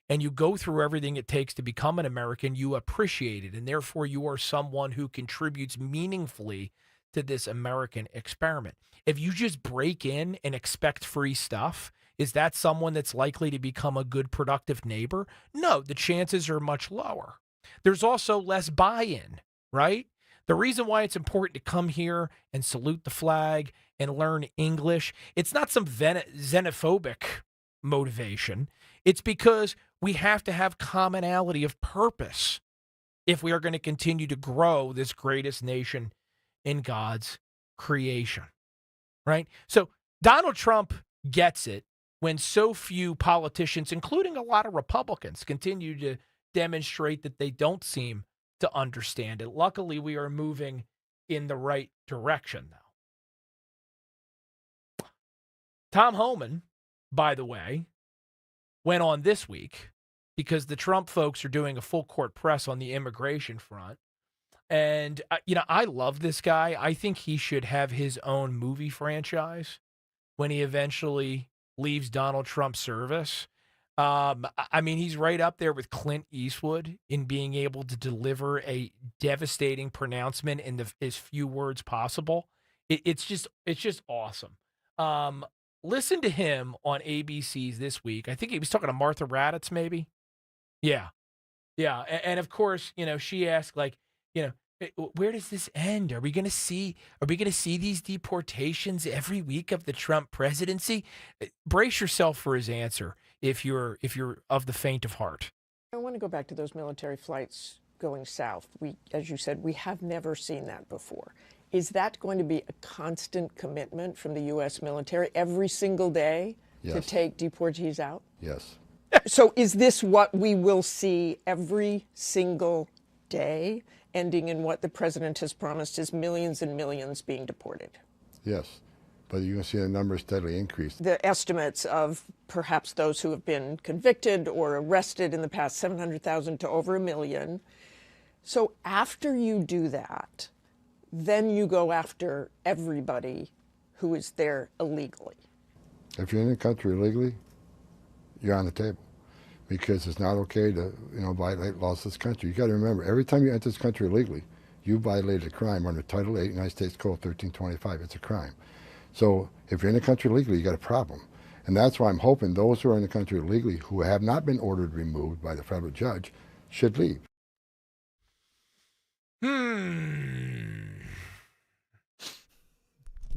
and you go through everything it takes to become an American, you appreciate it. And therefore, you are someone who contributes meaningfully to this American experiment. If you just break in and expect free stuff, is that someone that's likely to become a good, productive neighbor? No, the chances are much lower. There's also less buy-in, right? The reason why it's important to come here and salute the flag and learn English, it's not some xenophobic motivation. It's because we have to have commonality of purpose if we are going to continue to grow this greatest nation in God's creation, right? So Donald Trump gets it when so few politicians, including a lot of Republicans, continue to demonstrate that they don't seem to understand it. Luckily, we are moving in the right direction now. Tom Homan, by the way, went on this week because the Trump folks are doing a full court press on the immigration front. And, I love this guy. I think he should have his own movie franchise when he eventually leaves Donald Trump's service. I mean, he's right up there with Clint Eastwood in being able to deliver a devastating pronouncement in as few words possible. It's just awesome. Listen to him on ABC's this week. I think he was talking to Martha Raddatz, maybe. Yeah. And of course, she asked, like, where does this end? Are we going to see these deportations every week of the Trump presidency? Brace yourself for his answer if you're of the faint of heart. I want to go back to those military flights going south. As you said, we have never seen that before. Is that going to be a constant commitment from the U.S. military every single day to take deportees out? Yes. So is this what we will see every single day, ending in what the president has promised is millions and millions being deported? Yes. But you're going to see the numbers steadily increase. The estimates of perhaps those who have been convicted or arrested in the past, 700,000 to over 1 million. So after you do that, then you go after everybody who is there illegally. If you're in the country illegally, you're on the table, because it's not okay to, violate laws of this country. You got to remember, every time you enter this country illegally, you violated a crime under Title 8, United States Code 1325. It's a crime. So if you're in the country illegally, you got a problem. And that's why I'm hoping those who are in the country illegally, who have not been ordered removed by the federal judge, should leave.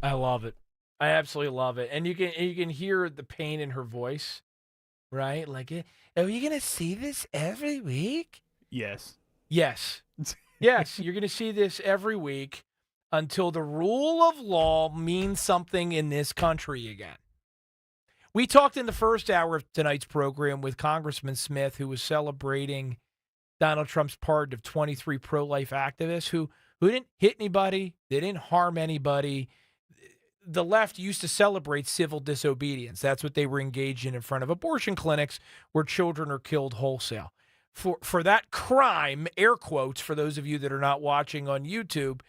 I love it. I absolutely love it. And you can hear the pain in her voice, right? Like, are you going to see this every week? Yes. Yes. Yes, you're going to see this every week until the rule of law means something in this country again. We talked in the first hour of tonight's program with Congressman Smith, who was celebrating Donald Trump's pardon of 23 pro-life activists who didn't hit anybody, they didn't harm anybody. The left used to celebrate civil disobedience. That's what they were engaged in front of abortion clinics where children are killed wholesale. For that crime, air quotes, for those of you that are not watching on YouTube,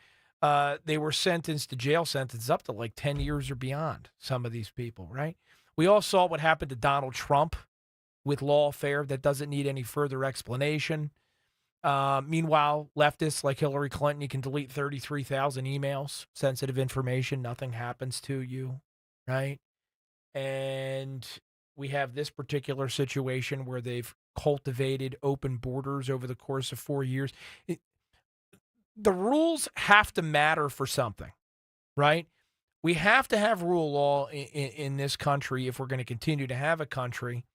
they were sentenced to jail sentences up to like 10 years or beyond, some of these people, right? We all saw what happened to Donald Trump with lawfare. That doesn't need any further explanation. Meanwhile, leftists like Hillary Clinton, you can delete 33,000 emails, sensitive information, nothing happens to you, right? And we have this particular situation where they've cultivated open borders over the course of 4 years. The rules have to matter for something, right? We have to have rule of law in this country if we're going to continue to have a country,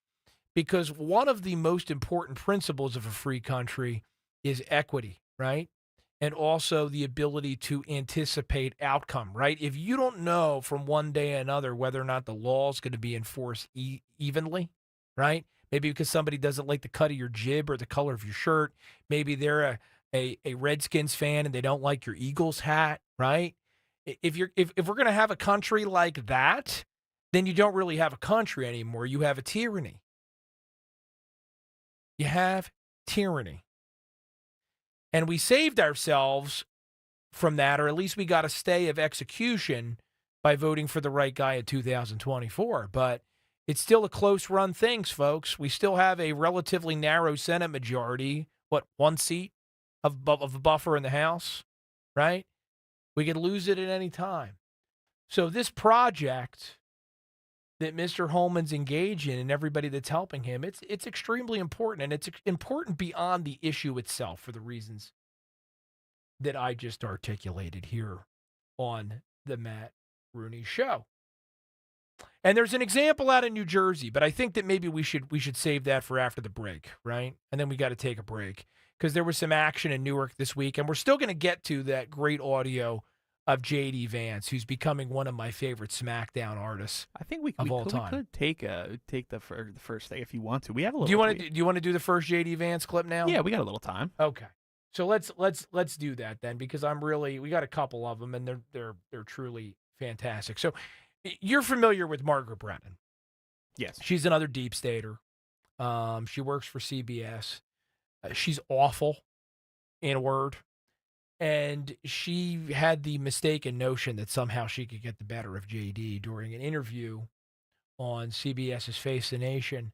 because one of the most important principles of a free country is equity, right? And also the ability to anticipate outcome, right? If you don't know from one day to another whether or not the law is going to be enforced evenly, right? Maybe because somebody doesn't like the cut of your jib or the color of your shirt. Maybe they're a Redskins fan and they don't like your Eagles hat, right? If we're going to have a country like that, then you don't really have a country anymore. You have a tyranny. You have tyranny. And we saved ourselves from that, or at least we got a stay of execution by voting for the right guy in 2024. But it's still a close run things, folks. We still have a relatively narrow Senate majority. What, 1 seat of a buffer in the House, right? We could lose it at any time. So this project that Mr. Holman's engaged in and everybody that's helping him, it's extremely important, and it's important beyond the issue itself for the reasons that I just articulated here on the Matt Rooney Show. And there's an example out in New Jersey, but I think that maybe we should save that for after the break, right? And then we got to take a break because there was some action in Newark this week, and we're still going to get to that great audio of J.D. Vance, who's becoming one of my favorite SmackDown artists. I think we time. could take the first thing if you want to. We have a little. Do you want to do the first J.D. Vance clip now? Yeah, we got a little time. Okay, so let's do that then, because we got a couple of them and they're truly fantastic. So you're familiar with Margaret Brennan? Yes, she's another deep stater. She works for CBS. She's awful, in a word. And she had the mistaken notion that somehow she could get the better of JD during an interview on CBS's Face the Nation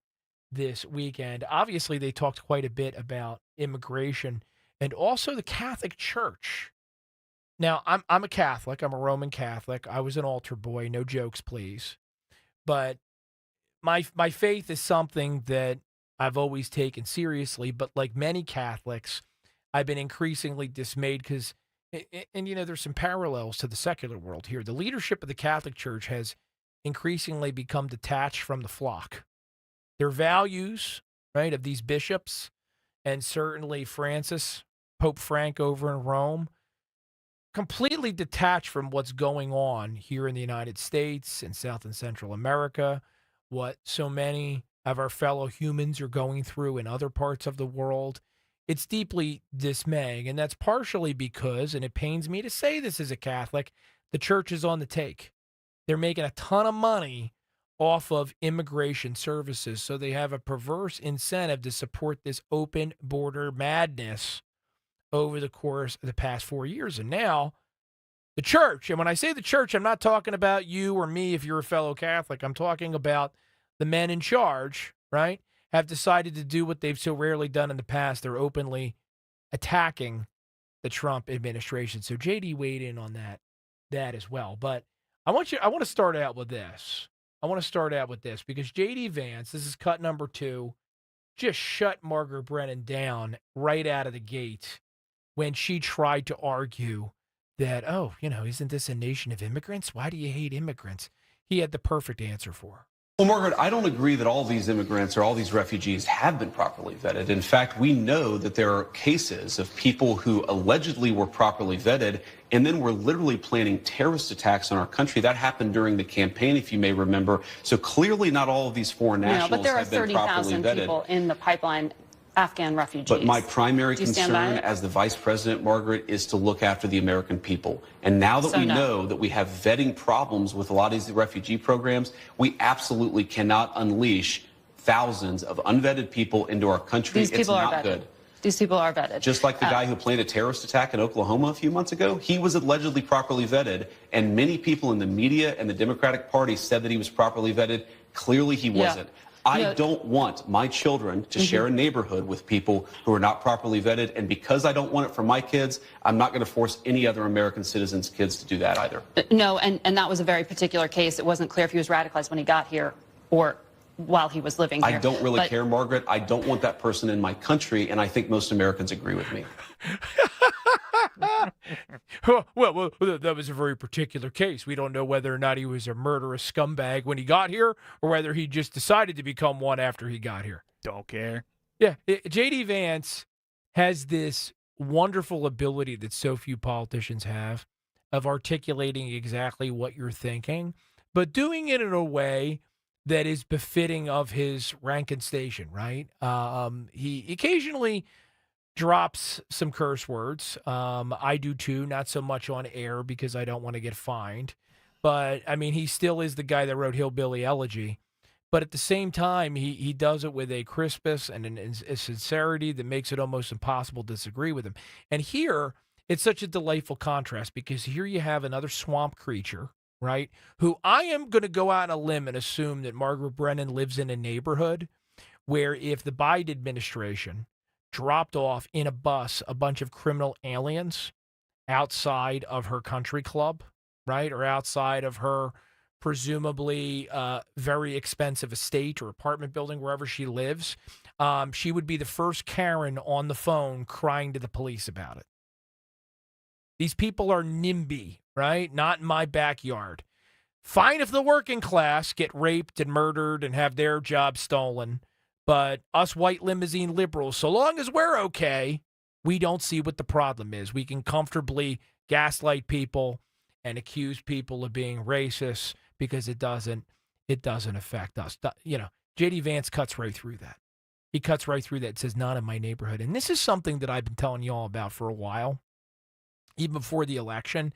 this weekend. Obviously, they talked quite a bit about immigration and also the Catholic Church. Now, I'm a Catholic. I'm a Roman Catholic. I was an altar boy. No jokes, please. But my faith is something that I've always taken seriously. But like many Catholics, I've been increasingly dismayed because, and there's some parallels to the secular world here. The leadership of the Catholic Church has increasingly become detached from the flock. Their values, right, of these bishops, and certainly Francis, Pope Frank over in Rome, completely detached from what's going on here in the United States and South and Central America, what so many of our fellow humans are going through in other parts of the world. It's deeply dismaying, and that's partially because, and it pains me to say this as a Catholic, the church is on the take. They're making a ton of money off of immigration services, so they have a perverse incentive to support this open border madness over the course of the past 4 years. And now the church, and when I say the church, I'm not talking about you or me if you're a fellow Catholic. I'm talking about the men in charge, right, have decided to do what they've so rarely done in the past. They're openly attacking the Trump administration. So JD weighed in on that as well. But I want to start out with this. Because JD Vance, this is cut number 2, just shut Margaret Brennan down right out of the gate when she tried to argue that, isn't this a nation of immigrants? Why do you hate immigrants? He had the perfect answer for her. Well, Margaret, I don't agree that all these immigrants or all these refugees have been properly vetted. In fact, we know that there are cases of people who allegedly were properly vetted and then were literally planning terrorist attacks on our country. That happened during the campaign, if you may remember. So clearly not all of these foreign nationals but there are have been properly 30,000 vetted. people in the pipeline, Afghan refugees. But my primary Do you stand by concern it? as the vice president, Margaret, is to look after the American people. And now that So we no. know that we have vetting problems with a lot of these refugee programs, we absolutely cannot unleash thousands of unvetted people into our country. These It's people are not vetted. good. These people are vetted. Just like the guy who planned a terrorist attack in Oklahoma a few months ago, he was allegedly properly vetted, and many people in the media and the Democratic Party said that he was properly vetted. Clearly he Yeah. wasn't. I don't want my children to share a neighborhood with people who are not properly vetted, and because I don't want it for my kids, I'm not going to force any other American citizens' kids to do that either. No, and that was a very particular case. It wasn't clear if he was radicalized when he got here or while he was living here. I don't really But- care, Margaret. I don't want that person in my country, and I think most Americans agree with me. Well, that was a very particular case. We don't know whether or not he was a murderous scumbag when he got here or whether he just decided to become one after he got here. Don't care. Yeah, JD Vance has this wonderful ability that so few politicians have of articulating exactly what you're thinking, but doing it in a way that is befitting of his rank and station, right? He occasionally drops some curse words. I do too, not so much on air because I don't want to get fined. But, I mean, he still is the guy that wrote Hillbilly Elegy. But at the same time, he does it with a crispness and a sincerity that makes it almost impossible to disagree with him. And here, it's such a delightful contrast because here you have another swamp creature, right, who I am going to go out on a limb and assume that Margaret Brennan lives in a neighborhood where if the Biden administration dropped off in a bus a bunch of criminal aliens outside of her country club, right, or outside of her presumably very expensive estate or apartment building wherever she lives, she would be the first Karen on the phone crying to the police about it. These people are NIMBY, right? Not in my backyard. Fine if the working class get raped and murdered and have their job stolen, but us white limousine liberals, so long as we're okay, we don't see what the problem is. We can comfortably gaslight people and accuse people of being racist because it doesn't affect us. You know, JD Vance cuts right through that. He cuts right through that. It says, not in my neighborhood. And this is something that I've been telling you all about for a while, even before the election.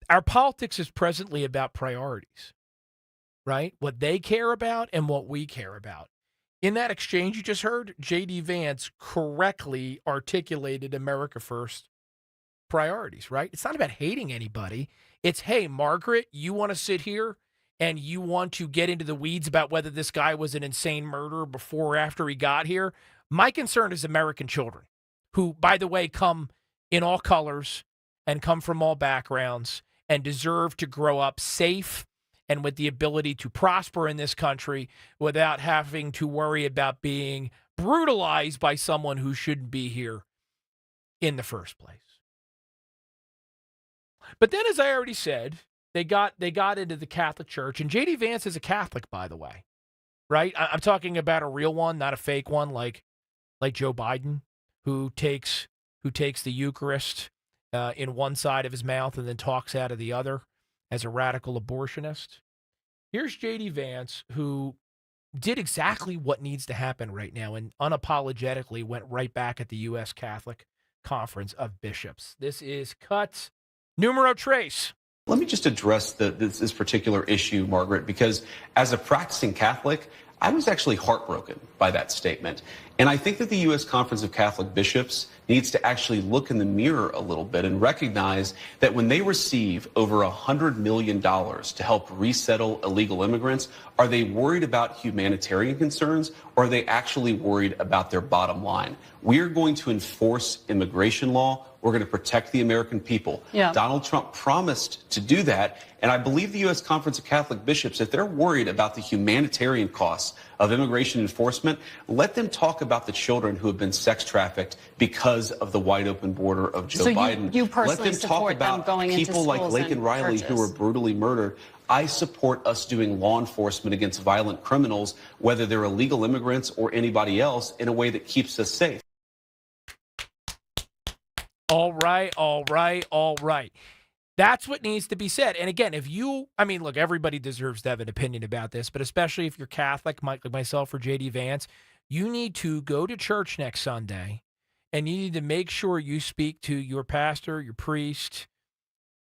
Our politics is presently about priorities, right? What they care about and what we care about. In that exchange you just heard, J.D. Vance correctly articulated America First priorities, right? It's not about hating anybody. It's, hey, Margaret, you want to sit here and you want to get into the weeds about whether this guy was an insane murderer before or after he got here. My concern is American children who, by the way, come in all colors and come from all backgrounds and deserve to grow up safe and with the ability to prosper in this country without having to worry about being brutalized by someone who shouldn't be here in the first place. But then, as I already said, they got into the Catholic Church, and J.D. Vance is a Catholic, by the way, right? I'm talking about a real one, not a fake one, like Joe Biden, who takes the Eucharist in one side of his mouth and then talks out of the other as a radical abortionist. Here's J.D. Vance, who did exactly what needs to happen right now and unapologetically went right back at the U.S. Catholic Conference of Bishops. This is cut numero tres. Let me just address this particular issue, Margaret, because as a practicing Catholic, I was actually heartbroken by that statement. And I think that the U.S. Conference of Catholic Bishops needs to actually look in the mirror a little bit and recognize that when they receive over $100 million to help resettle illegal immigrants, are they worried about humanitarian concerns, or are they actually worried about their bottom line? We're going to enforce immigration law. We're going to protect the American people. Yeah. Donald Trump promised to do that. And I believe the U.S. Conference of Catholic Bishops, if they're worried about the humanitarian costs of immigration enforcement, let them talk about the children who have been sex trafficked because of the wide open border of Joe Biden. You personally let them talk support them about going into people like schools Laken and Riley who were churches. brutally murdered. I support us doing law enforcement against violent criminals, whether they're illegal immigrants or anybody else, in a way that keeps us safe. All right. That's what needs to be said. And again, look, everybody deserves to have an opinion about this, but especially if you're Catholic, like myself or J.D. Vance, you need to go to church next Sunday, and you need to make sure you speak to your pastor, your priest,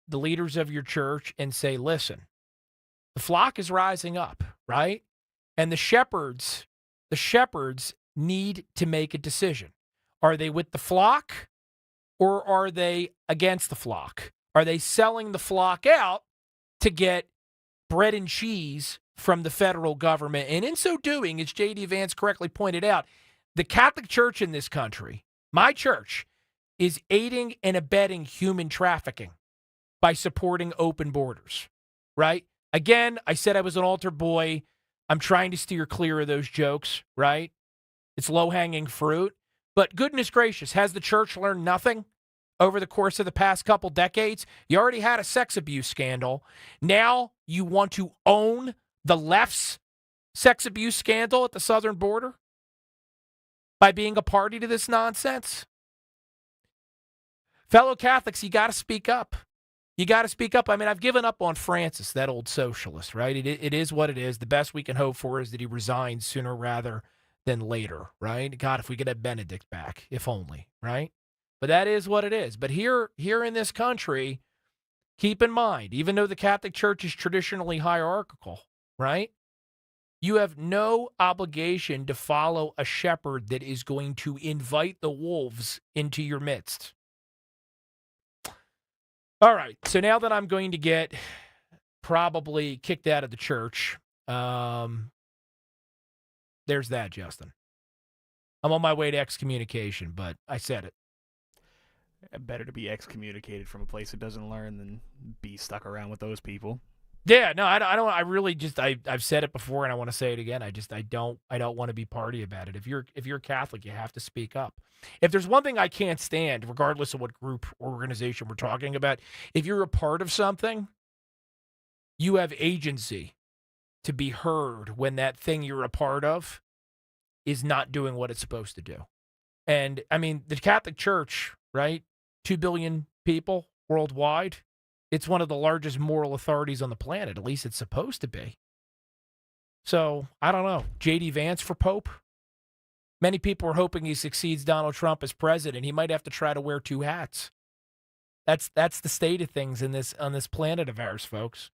the leaders of your church, and say, listen, the flock is rising up, right? And the shepherds need to make a decision. Are they with the flock, or are they against the flock? Are they selling the flock out to get bread and cheese from the federal government? And in so doing, as J.D. Vance correctly pointed out, the Catholic Church in this country, my church, is aiding and abetting human trafficking by supporting open borders, right? Again, I said I was an altar boy. I'm trying to steer clear of those jokes, right? It's low-hanging fruit. But goodness gracious, has the church learned nothing over the course of the past couple decades? You already had a sex abuse scandal. Now you want to own the left's sex abuse scandal at the southern border by being a party to this nonsense? Fellow Catholics, you got to speak up. You got to speak up. I mean, I've given up on Francis, that old socialist, right? It is what it is. The best we can hope for is that he resigns sooner rather than later, right? God, if we could have Benedict back, if only, right? But that is what it is. But here in this country, keep in mind, even though the Catholic Church is traditionally hierarchical, right? You have no obligation to follow a shepherd that is going to invite the wolves into your midst. All right, so now that I'm going to get probably kicked out of the church, there's that, Justin. I'm on my way to excommunication, but I said it. Better to be excommunicated from a place that doesn't learn than be stuck around with those people. Yeah, no, I don't. I really just I've said it before, and I want to say it again. I don't want to be party about it. If you're Catholic, you have to speak up. If there's one thing I can't stand, regardless of what group or organization we're talking about, if you're a part of something, you have agency to be heard when that thing you're a part of is not doing what it's supposed to do. And I mean, the Catholic Church, right? 2 billion people worldwide. It's one of the largest moral authorities on the planet. At least it's supposed to be. So, I don't know. J.D. Vance for Pope? Many people are hoping he succeeds Donald Trump as president. He might have to try to wear 2 hats. That's the state of things on this planet of ours, folks.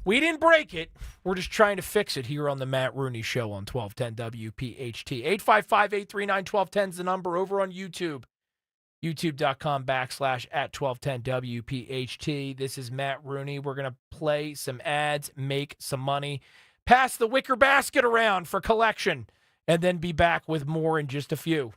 We didn't break it. We're just trying to fix it here on the Matt Rooney Show on 1210 WPHT. 855-839-1210 is the number over on YouTube. YouTube.com/@1210WPHT. This is Matt Rooney. We're going to play some ads, make some money, pass the wicker basket around for collection, and then be back with more in just a few.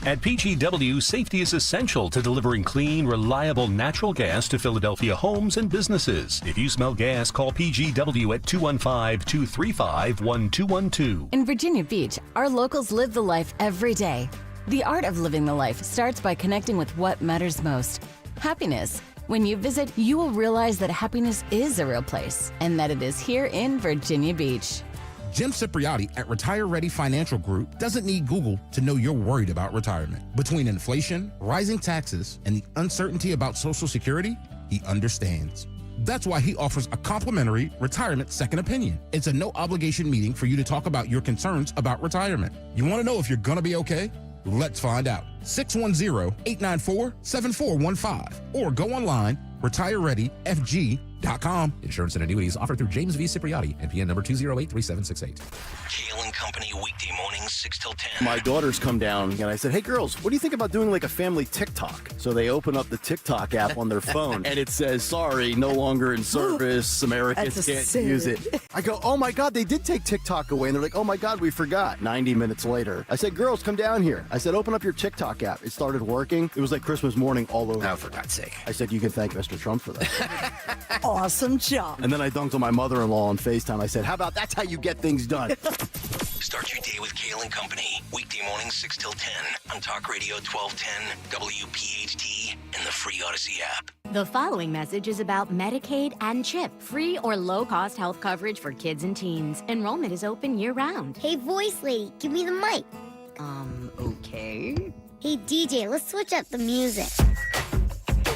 At PGW, safety is essential to delivering clean, reliable natural gas to Philadelphia homes and businesses. If you smell gas, call PGW at 215-235-1212. In Virginia Beach, our locals live the life every day. The art of living the life starts by connecting with what matters most. Happiness. When you visit, you will realize that happiness is a real place and that it is here in Virginia Beach. Jim Cipriotti at Retire Ready Financial Group doesn't need Google to know you're worried about retirement. Between inflation, rising taxes, and the uncertainty about Social Security, he understands. That's why he offers a complimentary retirement second opinion. It's a no-obligation meeting for you to talk about your concerns about retirement. You want to know if you're going to be okay? Let's find out. 610-894-7415 or go online, retirereadyfg.com. Insurance and annuities offered through James V. Cipriotti, NPN number 2083768. Kale and Company, weekday mornings, 6 till 10. My daughters come down and I said, hey girls, what do you think about doing like a family TikTok? So they open up the TikTok app on their phone and it says, sorry, no longer in service. Americans can't use it. I go, oh my God, they did take TikTok away. And they're like, oh my God, we forgot. 90 minutes later, I said, girls, come down here. I said, open up your TikTok app. It started working. It was like Christmas morning all over. Oh, for God's sake. I said, you can thank Mr. Trump for that. Awesome job. And then I dunked on my mother-in-law on FaceTime. I said, how about that's how you get things done? Start your day with Kale and Company, weekday mornings 6 till 10 on Talk Radio 1210, WPHT, and the free Odyssey app. The following message is about Medicaid and CHIP, free or low-cost health coverage for kids and teens. Enrollment is open year-round. Hey, voice lady, give me the mic. Okay. Hey, DJ, let's switch up the music.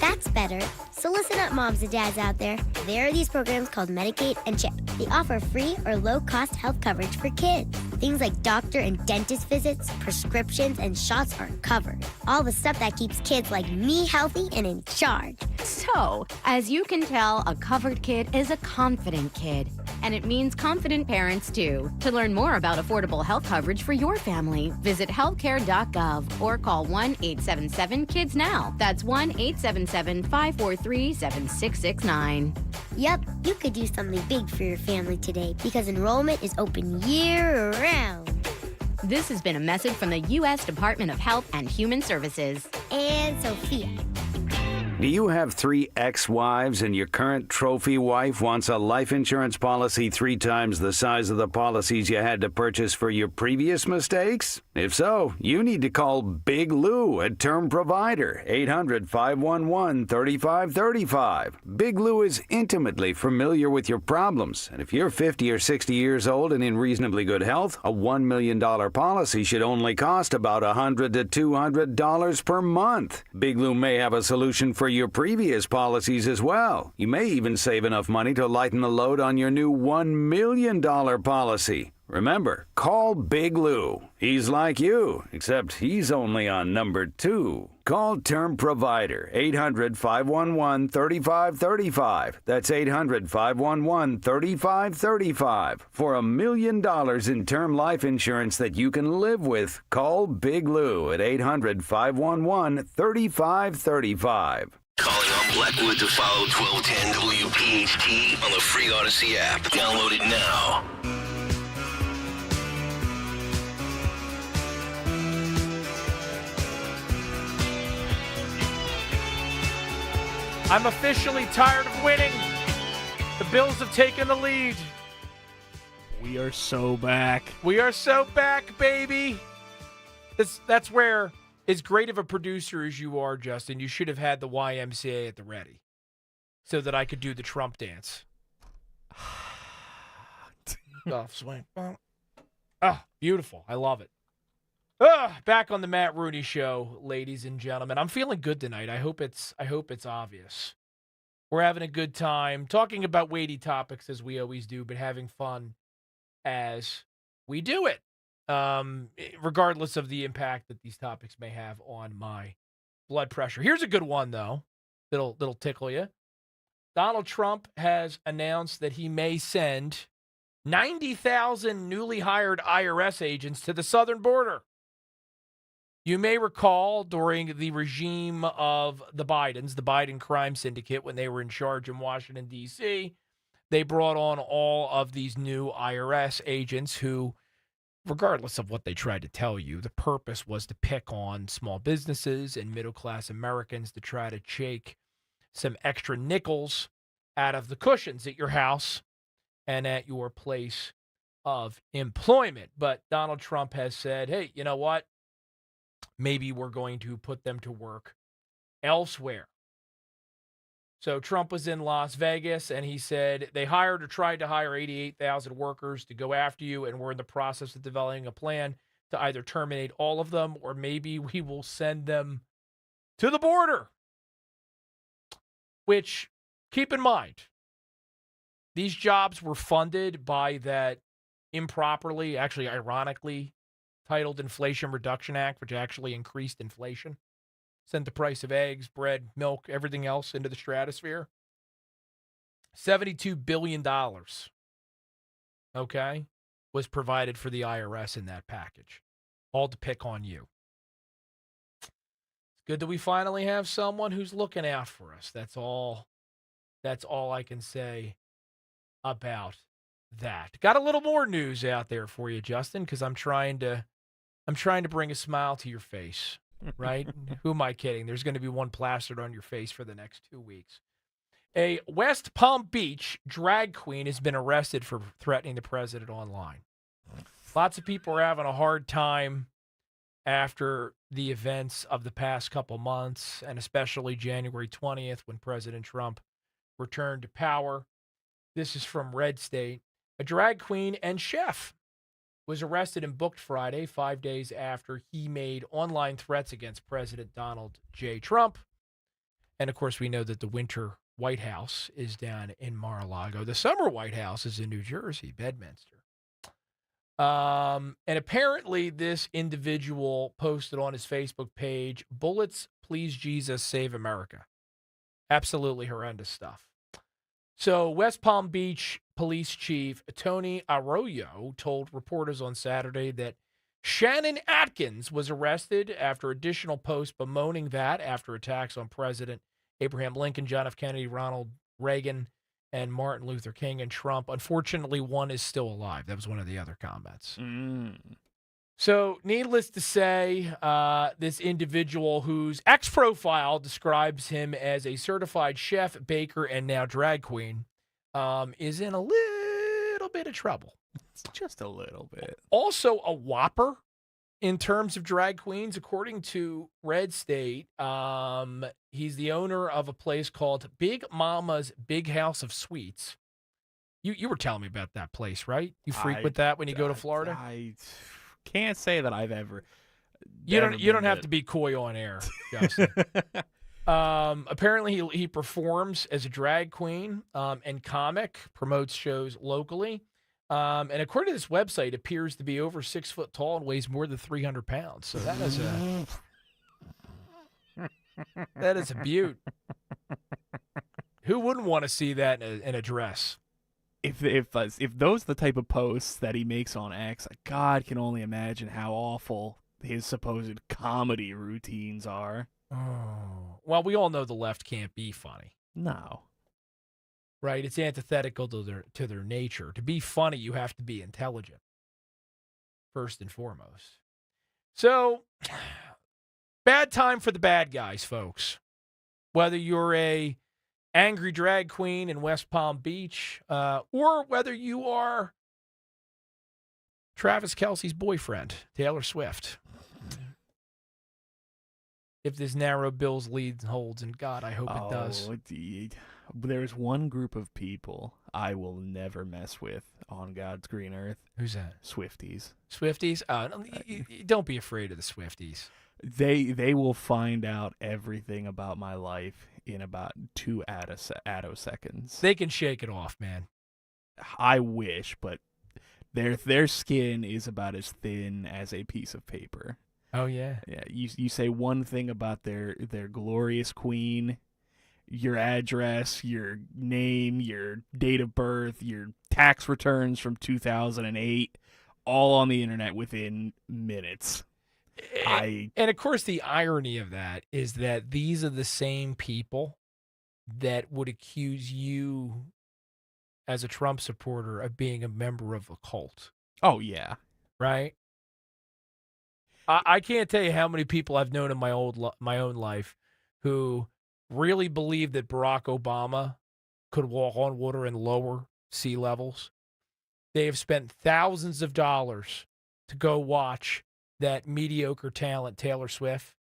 That's better. So listen up, moms and dads out there. There are these programs called Medicaid and CHIP. They offer free or low-cost health coverage for kids. Things like doctor and dentist visits, prescriptions, and shots are covered. All the stuff that keeps kids like me healthy and in charge. So, as you can tell, a covered kid is a confident kid. And it means confident parents, too. To learn more about affordable health coverage for your family, visit healthcare.gov or call 1-877-KIDS-NOW. That's 1-877-543-7669. Yep, you could do something big for your family today because enrollment is open year-round. This has been a message from the U.S. Department of Health and Human Services. And Sophia. Do you have 3 ex-wives and your current trophy wife wants a life insurance policy 3 times the size of the policies you had to purchase for your previous mistakes? If so, you need to call Big Lou at Term Provider, 800-511-3535. Big Lou is intimately familiar with your problems, and if you're 50 or 60 years old and in reasonably good health, a $1 million policy should only cost about $100 to $200 per month. Big Lou may have a solution for your previous policies as well. You may even save enough money to lighten the load on your new $1 million policy. Remember, call Big Lou. He's like you, except he's only on number 2. Call Term Provider, 800-511-3535. That's 800-511-3535. For $1 million in term life insurance that you can live with, call Big Lou at 800-511-3535. Calling on Blackwood to follow 1210 WPHT on the free Odyssey app. Download it now. I'm officially tired of winning. The Bills have taken the lead. We are so back. We are so back, baby. That's where, as great of a producer as you are, Justin, you should have had the YMCA at the ready so that I could do the Trump dance. Off swing. Oh, beautiful. I love it. Back on the Matt Rooney Show, ladies and gentlemen. I'm feeling good tonight. I hope it's obvious. We're having a good time talking about weighty topics as we always do, but having fun as we do it. Regardless of the impact that these topics may have on my blood pressure. Here's a good one, though, that'll tickle you. Donald Trump has announced that he may send 90,000 newly hired IRS agents to the southern border. You may recall during the regime of the Biden crime syndicate, when they were in charge in Washington, D.C., they brought on all of these new IRS agents who, regardless of what they tried to tell you, the purpose was to pick on small businesses and middle-class Americans to try to shake some extra nickels out of the cushions at your house and at your place of employment. But Donald Trump has said, hey, you know what? Maybe we're going to put them to work elsewhere. So Trump was in Las Vegas, and he said they hired or tried to hire 88,000 workers to go after you, and we're in the process of developing a plan to either terminate all of them or maybe we will send them to the border. Which, keep in mind, these jobs were funded by that improperly, actually ironically, titled Inflation Reduction Act, which actually increased inflation, sent the price of eggs, bread, milk, everything else into the stratosphere. $72 billion, okay, was provided for the IRS in that package, all to pick on you. It's good that we finally have someone who's looking out for us. That's all I can say about that. Got a little more news out there for you, Justin, because I'm trying to bring a smile to your face, right? Who am I kidding? There's going to be one plastered on your face for the next 2 weeks. A West Palm Beach drag queen has been arrested for threatening the president online. Lots of people are having a hard time after the events of the past couple months, and especially January 20th when President Trump returned to power. This is from Red State. A drag queen and chef was arrested and booked Friday, 5 days after he made online threats against President Donald J. Trump. And, of course, we know that the winter White House is down in Mar-a-Lago. The summer White House is in New Jersey, Bedminster. And apparently this individual posted on his Facebook page, "Bullets, please Jesus, save America." Absolutely horrendous stuff. So West Palm Beach Police Chief Tony Arroyo told reporters on Saturday that Shannon Atkins was arrested after additional posts bemoaning that after attacks on President Abraham Lincoln, John F. Kennedy, Ronald Reagan, and Martin Luther King and Trump. Unfortunately, one is still alive. That was one of the other comments. So needless to say, this individual whose X profile describes him as a certified chef, baker, and now drag queen is in a little bit of trouble. Just a little bit. Also a whopper in terms of drag queens. According to Red State, he's the owner of a place called Big Mama's Big House of Sweets. You were telling me about that place, right? You frequent that when you go to Florida? I can't say that I've ever. You don't have to be coy on air, Justin. Apparently, he performs as a drag queen and comic, promotes shows locally. And according to this website, appears to be over 6 foot tall and weighs more than 300 pounds. So that is a beaut. Who wouldn't want to see that in a dress? If those are the type of posts that he makes on X, God can only imagine how awful his supposed comedy routines are. Oh. Well, we all know the left can't be funny. No. Right? It's antithetical to their nature. To be funny, you have to be intelligent, first and foremost. So, bad time for the bad guys, folks. Whether you're a angry drag queen in West Palm Beach, or whether you are Travis Kelce's boyfriend, Taylor Swift. If this narrow Bills lead holds, and God, I hope it does. There's one group of people I will never mess with on God's green earth. Who's that? Swifties. Swifties? Don't be afraid of the Swifties. They will find out everything about my life in about 2 attoseconds. They can shake it off, man. I wish, but their skin is about as thin as a piece of paper. Oh, yeah? Yeah, you say one thing about their glorious queen, your address, your name, your date of birth, your tax returns from 2008, all on the internet within minutes. And of course, the irony of that is that these are the same people that would accuse you as a Trump supporter of being a member of a cult. Oh, yeah. Right? I can't tell you how many people I've known in my own life who really believe that Barack Obama could walk on water and lower sea levels. They have spent thousands of dollars to go watch that mediocre talent, Taylor Swift,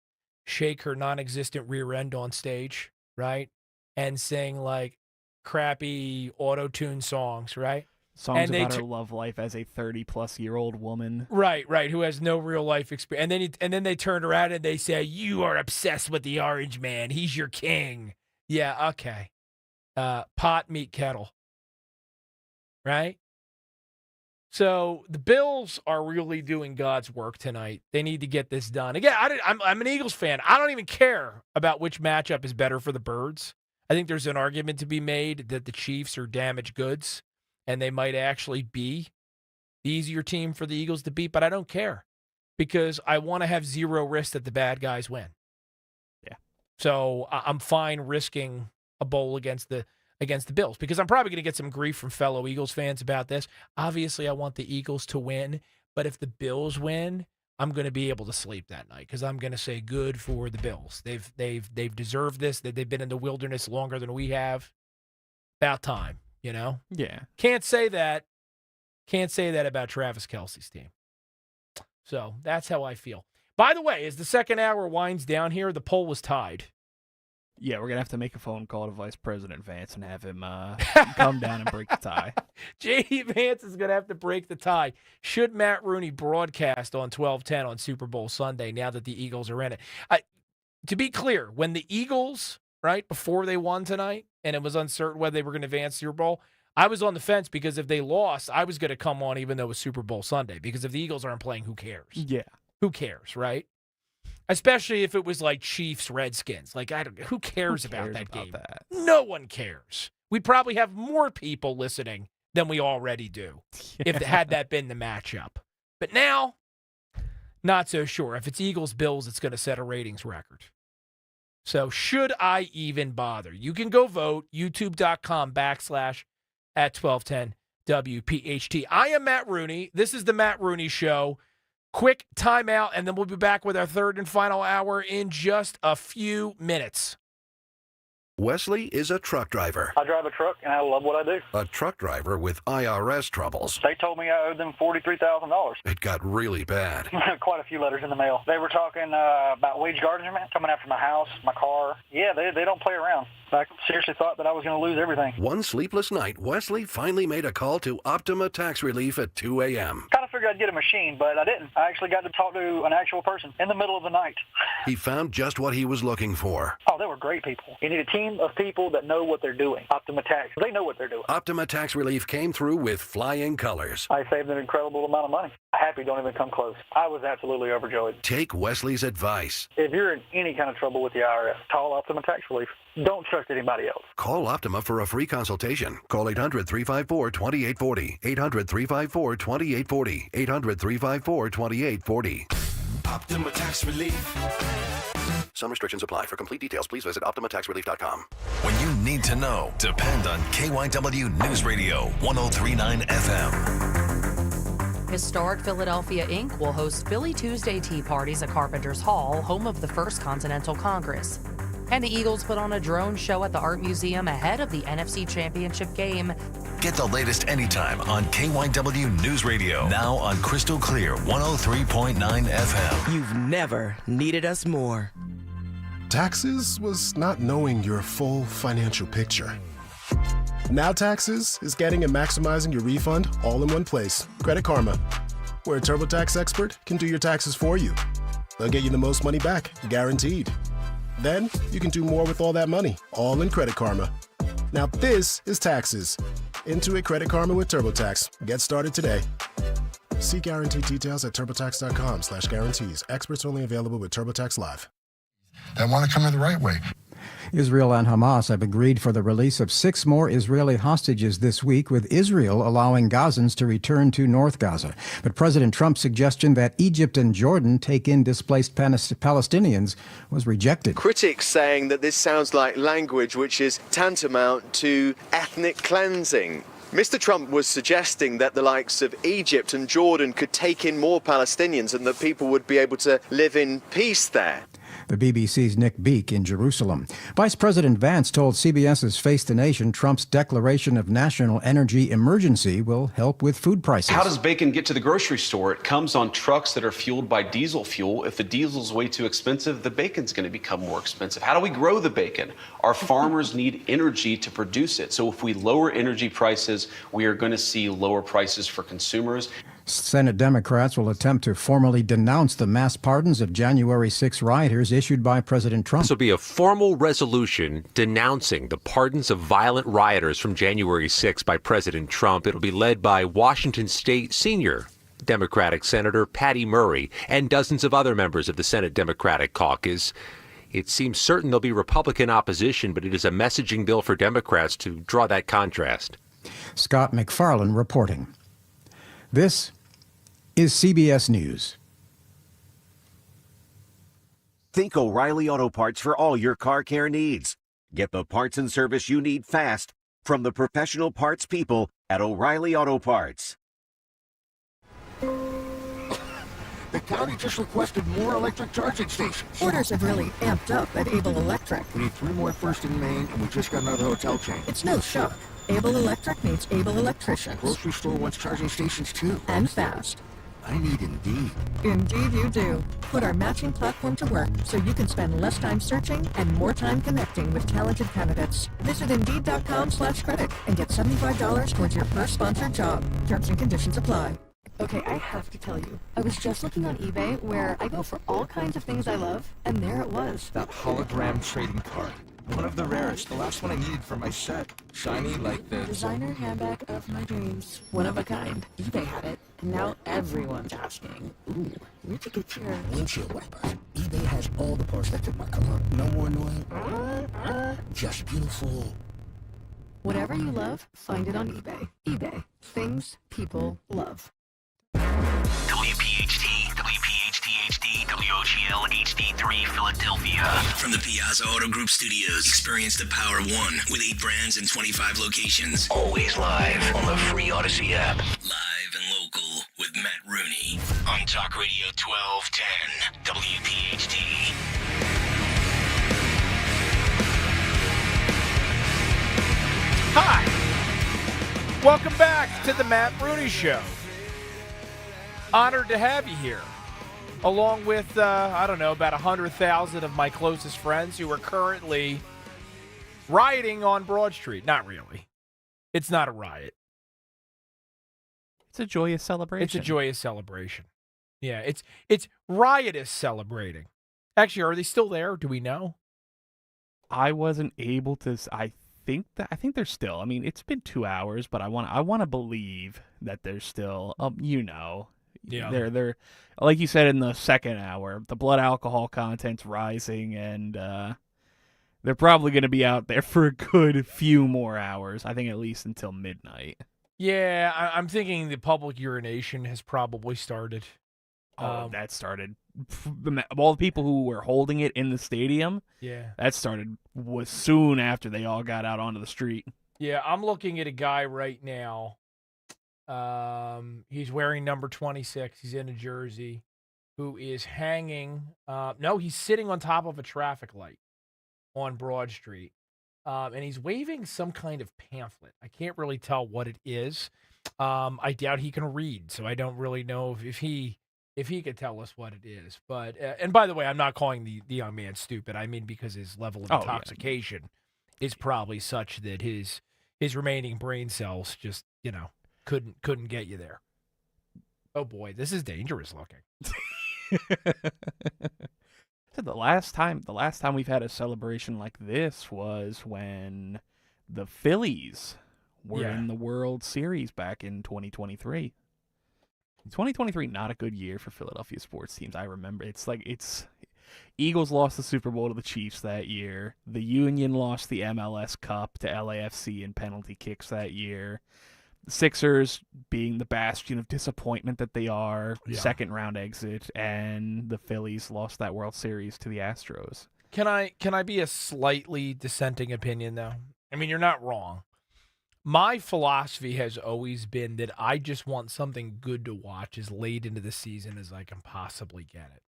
shake her non-existent rear end on stage, right? and sing like crappy auto-tune songs, right? Songs about her love life as a 30-plus-year-old woman. Right, who has no real life experience. And then they turn around and they say, "You are obsessed with the orange man. He's your king." Yeah, okay. Pot, meet kettle. Right? So the Bills are really doing God's work tonight. They need to get this done. Again, I'm an Eagles fan. I don't even care about which matchup is better for the Birds. I think there's an argument to be made that the Chiefs are damaged goods, and they might actually be the easier team for the Eagles to beat, but I don't care because I want to have zero risk that the bad guys win. Yeah. So I'm fine risking a bowl against the Bills because I'm probably going to get some grief from fellow Eagles fans about this. Obviously, I want the Eagles to win, but if the Bills win, I'm going to be able to sleep that night because I'm going to say good for the Bills. They've deserved this. They've been in the wilderness longer than we have. About time, you know? Yeah. Can't say that about Travis Kelce's team. So that's how I feel. By the way, as the second hour winds down here, the poll was tied. Yeah, we're going to have to make a phone call to Vice President Vance and have him come down and break the tie. J.D. Vance is going to have to break the tie. Should Matt Rooney broadcast on 12:10 on Super Bowl Sunday now that the Eagles are in it? To be clear, when the Eagles, right, before they won tonight, and it was uncertain whether they were going to advance Super Bowl, I was on the fence because if they lost, I was going to come on even though it was Super Bowl Sunday because if the Eagles aren't playing, who cares? Yeah. Who cares, right? Especially if it was like Chiefs-Redskins. Like, who cares about that game? No one cares. We'd probably have more people listening than we already do if had that been the matchup. But now, not so sure. If it's Eagles-Bills, it's going to set a ratings record. So should I even bother? You can go vote, youtube.com/@1210WPHT. I am Matt Rooney. This is the Matt Rooney Show. Quick timeout, and then we'll be back with our third and final hour in just a few minutes. Wesley is a truck driver. I drive a truck, and I love what I do. A truck driver with IRS troubles. They told me I owed them $43,000. It got really bad. Quite a few letters in the mail. They were talking about wage garnishment, coming after my house, my car. Yeah, they don't play around. I seriously thought that I was going to lose everything. One sleepless night, Wesley finally made a call to Optima Tax Relief at 2 a.m. Kind of figured I'd get a machine, but I didn't. I actually got to talk to an actual person in the middle of the night. He found just what he was looking for. Oh, they were great people. You need a team of people that know what they're doing. Optima Tax, they know what they're doing. Optima Tax Relief came through with flying colors. I saved an incredible amount of money. Happy don't even come close. I was absolutely overjoyed. Take Wesley's advice. If you're in any kind of trouble with the IRS, call Optima Tax Relief. Don't trust anybody else. Call Optima for a free consultation. Call 800-354-2840. 800-354-2840. 800-354-2840. Optima Tax Relief. Some restrictions apply. For complete details, please visit OptimaTaxRelief.com. When you need to know, depend on KYW News Radio 103.9 FM. Historic Philadelphia Inc. will host Philly Tuesday tea parties at Carpenter's Hall, home of the First Continental Congress. And the Eagles put on a drone show at the Art Museum ahead of the NFC Championship game. Get the latest anytime on KYW News Radio. Now on Crystal Clear 103.9 FM. You've never needed us more. Taxes was not knowing your full financial picture. Now Taxes is getting and maximizing your refund all in one place. Credit Karma, where a TurboTax expert can do your taxes for you. They'll get you the most money back, guaranteed. Then you can do more with all that money, all in Credit Karma. Now this is Taxes. Intuit Credit Karma with TurboTax. Get started today. See guarantee details at turbotax.com/guarantees. Experts only available with TurboTax Live. They want to come in the right way. Israel and Hamas have agreed for the release of 6 more Israeli hostages this week, with Israel allowing Gazans to return to North Gaza. But President Trump's suggestion that Egypt and Jordan take in displaced Palestinians was rejected. Critics saying that this sounds like language which is tantamount to ethnic cleansing. Mr. Trump was suggesting that the likes of Egypt and Jordan could take in more Palestinians and that people would be able to live in peace there. The BBC's Nick Beake in Jerusalem. Vice President Vance told CBS's Face the Nation Trump's declaration of national energy emergency will help with food prices. How does bacon get to the grocery store? It comes on trucks that are fueled by diesel fuel. If the diesel's way too expensive, the bacon's going to become more expensive. How do we grow the bacon? Our farmers need energy to produce it. So if we lower energy prices, we are going to see lower prices for consumers. Senate Democrats will attempt to formally denounce the mass pardons of January 6 rioters issued by President Trump. This will be a formal resolution denouncing the pardons of violent rioters from January 6 by President Trump. It'll be led by Washington State senior Democratic Senator Patty Murray and dozens of other members of the Senate Democratic caucus. It seems certain there'll be Republican opposition, but it is a messaging bill for Democrats to draw that contrast. Scott McFarland reporting. This is CBS News. Think O'Reilly Auto Parts for all your car care needs. Get the parts and service you need fast from the professional parts people at O'Reilly Auto Parts. The county just requested more electric charging stations. Orders have really amped up at Able Electric. We need 3 more first in Maine, and we just got another hotel chain. It's no shock. Able Electric needs able electricians. Grocery store wants charging stations too. And fast. I need Indeed. Indeed you do. Put our matching platform to work so you can spend less time searching and more time connecting with talented candidates. Visit Indeed.com/credit and get $75 towards your first sponsored job. Terms and conditions apply. Okay, I have to tell you. I was just looking on eBay where I go for all kinds of things I love, and there it was. That hologram trading card. One of the rarest. The last one I needed for my set. Shiny like the designer handbag of my dreams. One of a kind. eBay had it, and now everyone's asking. Ooh, where'd you get your windshield wipers? eBay has all the parts that fit my car. No more annoying. Just beautiful. Whatever you love, find it on eBay. eBay. Things people love. WPHT, WPHT-HD, WOGL HD3 Philadelphia. From the Piazza Auto Group Studios, experience the power of one with 8 brands and 25 locations. Always live on the free Odyssey app. Live and local with Matt Rooney on Talk Radio 1210 WPHT. Hi. Welcome back to the Matt Rooney Show. Honored to have you here, along with, about 100,000 of my closest friends who are currently rioting on Broad Street. Not really. It's not a riot. It's a joyous celebration. It's a joyous celebration. Yeah, it's riotous celebrating. Actually, are they still there? Do we know? I wasn't able to. I think they're still. I mean, it's been 2 hours, but I want to believe that they're still. Yeah. They're like you said in the second hour, the blood alcohol content's rising, and they're probably going to be out there for a good few more hours. I think at least until midnight. Yeah, I'm thinking the public urination has probably started. That started. All the people who were holding it in the stadium, yeah, that started was soon after they all got out onto the street. Yeah, I'm looking at a guy right now. He's wearing number 26. He's in a jersey. Who is hanging? No, he's sitting on top of a traffic light on Broad Street, and he's waving some kind of pamphlet. I can't really tell what it is. I doubt he can read, so I don't really know if he could tell us what it is. But and by the way, I'm not calling the young man stupid. I mean because his level of intoxication is probably such that his remaining brain cells just couldn't get you there. Oh boy, this is dangerous looking. So the last time we've had a celebration like this was when the Phillies were in the World Series back in 2023. 2023, not a good year for Philadelphia sports teams. I remember it's Eagles lost the Super Bowl to the Chiefs that year. The Union lost the MLS Cup to LAFC in penalty kicks that year. The Sixers, being the bastion of disappointment that they are, second round exit, and the Phillies lost that World Series to the Astros. Can I be a slightly dissenting opinion though? I mean, you're not wrong. My philosophy has always been that I just want something good to watch as late into the season as I can possibly get it.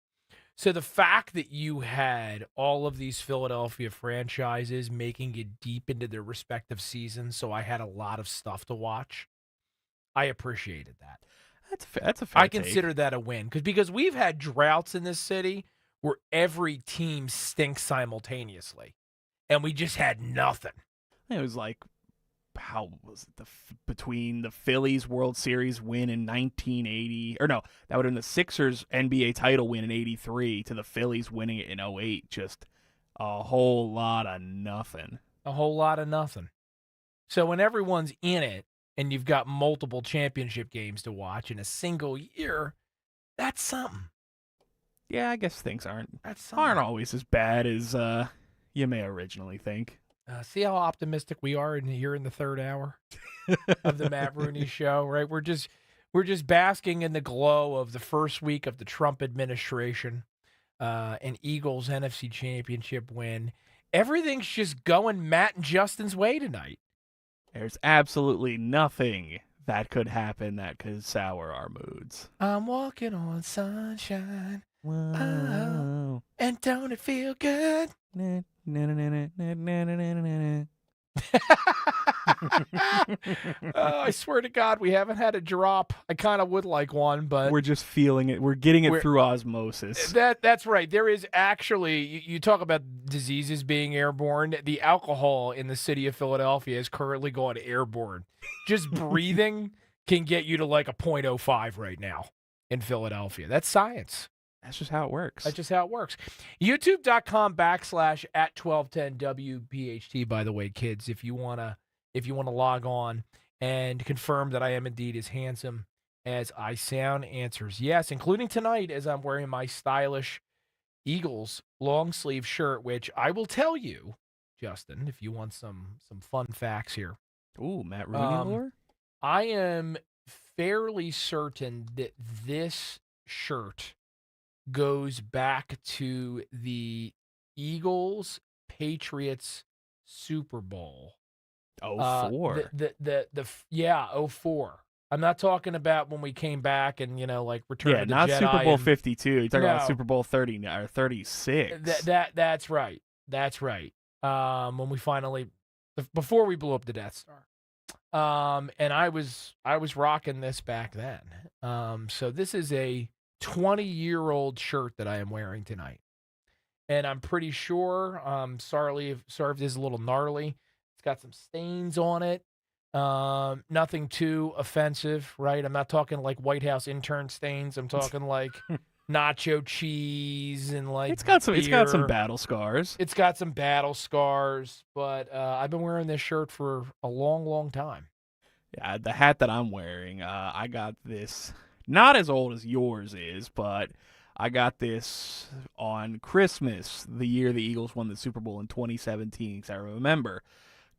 So the fact that you had all of these Philadelphia franchises making it deep into their respective seasons, so I had a lot of stuff to watch, I appreciated that. That's a fair I take. consider that a win because we've had droughts in this city where every team stinks simultaneously, and we just had nothing. It was like, how was it between the Phillies World Series win in 1980, or no, that would have been the Sixers NBA title win in 83 to the Phillies winning it in 08. Just a whole lot of nothing. A whole lot of nothing. So when everyone's in it and you've got multiple championship games to watch in a single year, that's something. Yeah, I guess things aren't something. aren't always as bad as you may originally think. See how optimistic we are here in the third hour of the Matt Rooney Show, right? We're just basking in the glow of the first week of the Trump administration, and Eagles NFC Championship win. Everything's just going Matt and Justin's way tonight. There's absolutely nothing that could happen that could sour our moods. I'm walking on sunshine. Whoa. Oh, and don't it feel good? I swear to God, we haven't had a drop. I kind of would like one, but we're just feeling it. We're getting it through osmosis. That's right. There is actually, you talk about diseases being airborne. The alcohol in the city of Philadelphia is currently going airborne. Just breathing can get you to like a 0.05 right now in Philadelphia. That's science. That's just how it works. That's just how it works. YouTube.com/@1210WPHT, by the way, kids, if you wanna log on and confirm that I am indeed as handsome as I sound, answers yes, including tonight as I'm wearing my stylish Eagles long sleeve shirt, which I will tell you, Justin, if you want some fun facts here. Ooh, Matt Rooney lore? I am fairly certain that this shirt goes back to the Eagles-Patriots Super Bowl. 04. 04. I'm not talking about when we came back and, like, Return of the not Jedi. Super Bowl 52. You're talking about No. Super Bowl 30 or 36. That's right. That's right. When we finally, before we blew up the Death Star. And I was rocking this back then. So this is a 20-year-old shirt that I am wearing tonight. And I'm pretty sure, sorry if this is a little gnarly. It's got some stains on it. Nothing too offensive, right? I'm not talking like White House intern stains. I'm talking like nacho cheese and like It's got some beer. battle scars. It's got some battle scars, but I've been wearing this shirt for a long, long time. Yeah, the hat that I'm wearing, I got this not as old as yours is, but I got this on Christmas, the year the Eagles won the Super Bowl in 2017. Because I remember,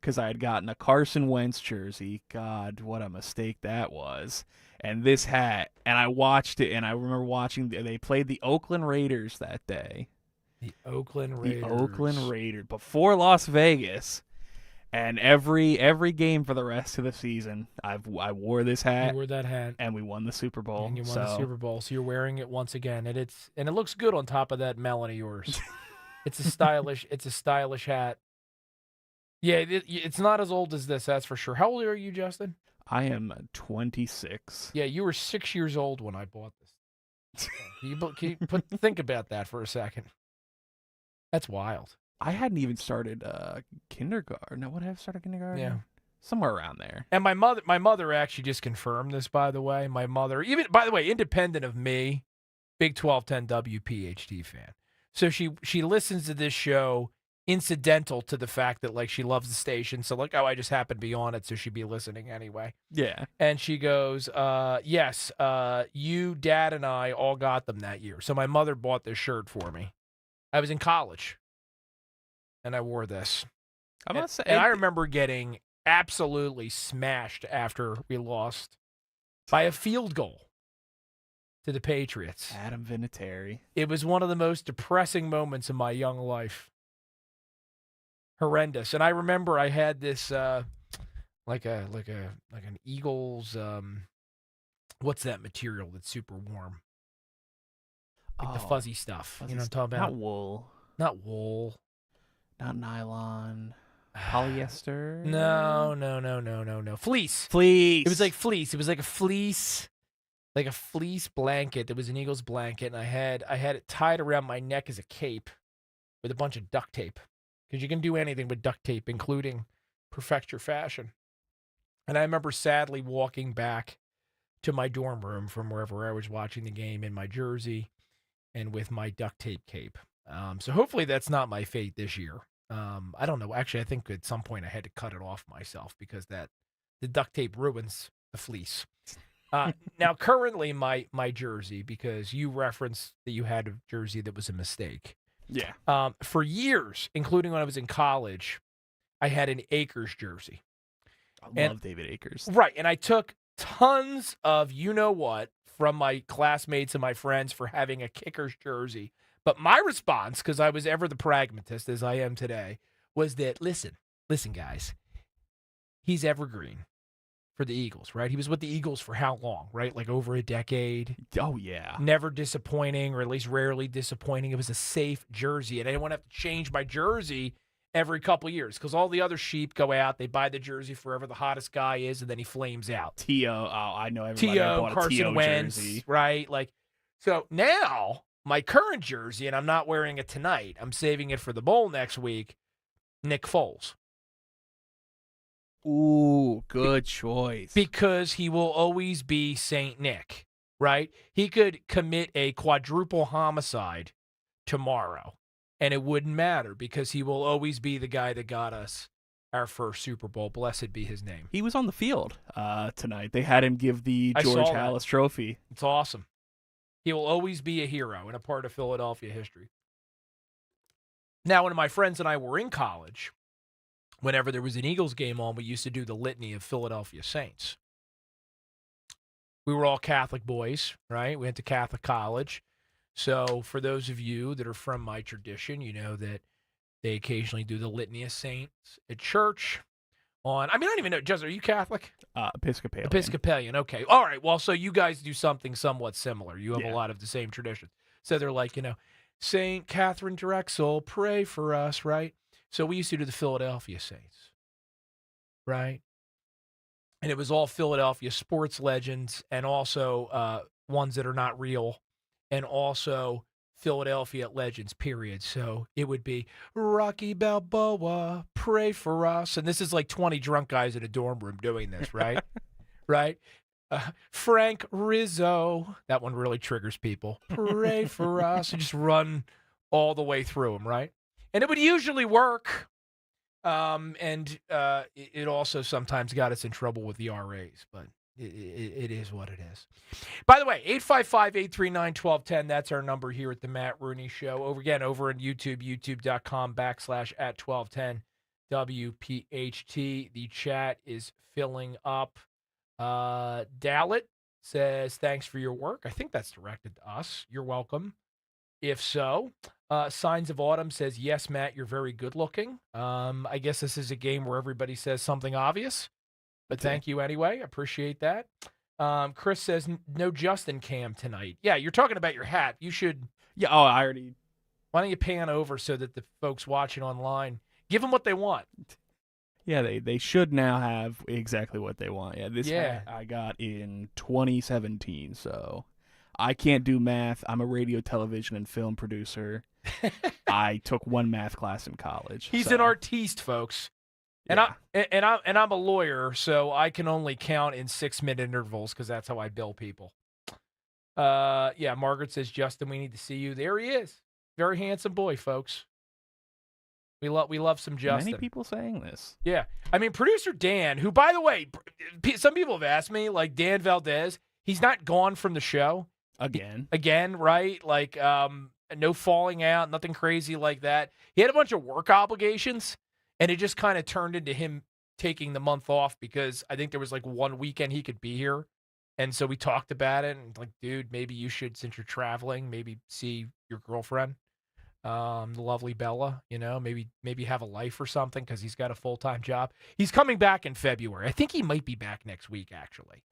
because I had gotten a Carson Wentz jersey. God, what a mistake that was. And this hat, and I watched it, and I remember watching, they played the Oakland Raiders that day. The Oakland Raiders. The Oakland Raiders, before Las Vegas. And every game for the rest of the season, I wore this hat. You wore that hat, and we won the Super Bowl. And you won the Super Bowl, so you're wearing it once again, and it looks good on top of that melon of yours. It's a stylish hat. Yeah, it's not as old as this, that's for sure. How old are you, Justin? I am 26. Yeah, you were 6 years old when I bought this. Think about that for a second. That's wild. I hadn't even started kindergarten. No, what have I started kindergarten? Yeah. Somewhere around there. And my mother actually just confirmed this, by the way. My mother, even, by the way, independent of me, big 1210 WPHT fan. So she listens to this show incidental to the fact that, like, she loves the station. So, like, I just happened to be on it, so she'd be listening anyway. Yeah. And she goes, yes, you, Dad, and I all got them that year. So my mother bought this shirt for me. I was in college. And I wore this. I must say, and I remember getting absolutely smashed after we lost by a field goal to the Patriots. Adam Vinatieri. It was one of the most depressing moments in my young life. Horrendous. And I remember I had this like an Eagles what's that material that's super warm? Like the fuzzy stuff. Fuzzy You know what I'm talking Not about? wool. Not wool. Not nylon. Polyester. No. Fleece. Fleece. It was like fleece. It was like a fleece blanket. It was an Eagles blanket, and I had it tied around my neck as a cape with a bunch of duct tape, because you can do anything with duct tape, including perfect your fashion. And I remember sadly walking back to my dorm room from wherever I was watching the game in my jersey and with my duct tape cape. So hopefully that's not my fate this year. I don't know. Actually, I think at some point I had to cut it off myself because the duct tape ruins the fleece. Now, currently my jersey, because you referenced that you had a jersey that was a mistake. Yeah. For years, including when I was in college, I had an Akers jersey. I love David Akers. Right. And I took tons of you-know-what from my classmates and my friends for having a Kickers jersey. But my response, because I was ever the pragmatist, as I am today, was that, listen, guys, he's evergreen for the Eagles, right? He was with the Eagles for how long, right? Like over a decade. Oh, yeah. Never disappointing, or at least rarely disappointing. It was a safe jersey, and I didn't want to have to change my jersey every couple years, because all the other sheep go out, they buy the jersey for whoever the hottest guy is, and then he flames out. T.O. Oh, I know everybody. I bought a Carson T.O. Wentz, jersey. right? Like, so now my current jersey, and I'm not wearing it tonight, I'm saving it for the bowl next week, Nick Foles. Ooh, good choice. Because he will always be Saint Nick, right? He could commit a quadruple homicide tomorrow, and it wouldn't matter because he will always be the guy that got us our first Super Bowl. Blessed be his name. He was on the field tonight. They had him give the George Halas Trophy. It's awesome. He will always be a hero and a part of Philadelphia history. Now, when my friends and I were in college, whenever there was an Eagles game on, we used to do the litany of Philadelphia Saints. We were all Catholic boys, right? We went to Catholic college. So for those of you that are from my tradition, you know that they occasionally do the litany of saints at church. I don't even know, Jez, are you Catholic? Episcopalian. Episcopalian, okay. All right, well, so you guys do something somewhat similar. You have a lot of the same traditions. So they're like, St. Catherine Drexel, pray for us, right? So we used to do the Philadelphia Saints, right? And it was all Philadelphia sports legends, and also ones that are not real, and also Philadelphia legends, period. So it would be Rocky Balboa, pray for us. And this is like 20 drunk guys in a dorm room doing this, right? Right? Frank Rizzo. That one really triggers people. Pray for us. And just run all the way through them, right? And it would usually work. It also sometimes got us in trouble with the RAs, but it is what it is. By the way, 855-839-1210. That's our number here at the Matt Rooney Show. Over on YouTube, youtube.com/@1210 WPHT. The chat is filling up. Dalit says, thanks for your work. I think that's directed to us. You're welcome. If so, Signs of Autumn says, yes, Matt, you're very good looking. I guess this is a game where everybody says something obvious, but thank you anyway. Appreciate that. Chris says, no Justin Cam tonight. Yeah, you're talking about your hat. You should. Yeah, I already. Why don't you pan over so that the folks watching online, give them what they want. Yeah, they should now have exactly what they want. Yeah, this hat I got in 2017, so I can't do math. I'm a radio, television, and film producer. I took one math class in college. He's an artiste, folks. And Yeah. I'm a lawyer, so I can only count in 6-minute intervals because that's how I bill people. Margaret says, Justin, we need to see you. There he is. Very handsome boy, folks. We love some Justin. Many people saying this. Yeah. I mean, producer Dan, who, by the way, some people have asked me, like Dan Valdez, he's not gone from the show. Again, right? Like, no falling out, nothing crazy like that. He had a bunch of work obligations, and it just kind of turned into him taking the month off because I think there was like one weekend he could be here. And so we talked about it, and like, dude, maybe you should, since you're traveling, maybe see your girlfriend. The lovely Bella, maybe have a life or something because he's got a full-time job. He's coming back in February. I think he might be back next week, actually.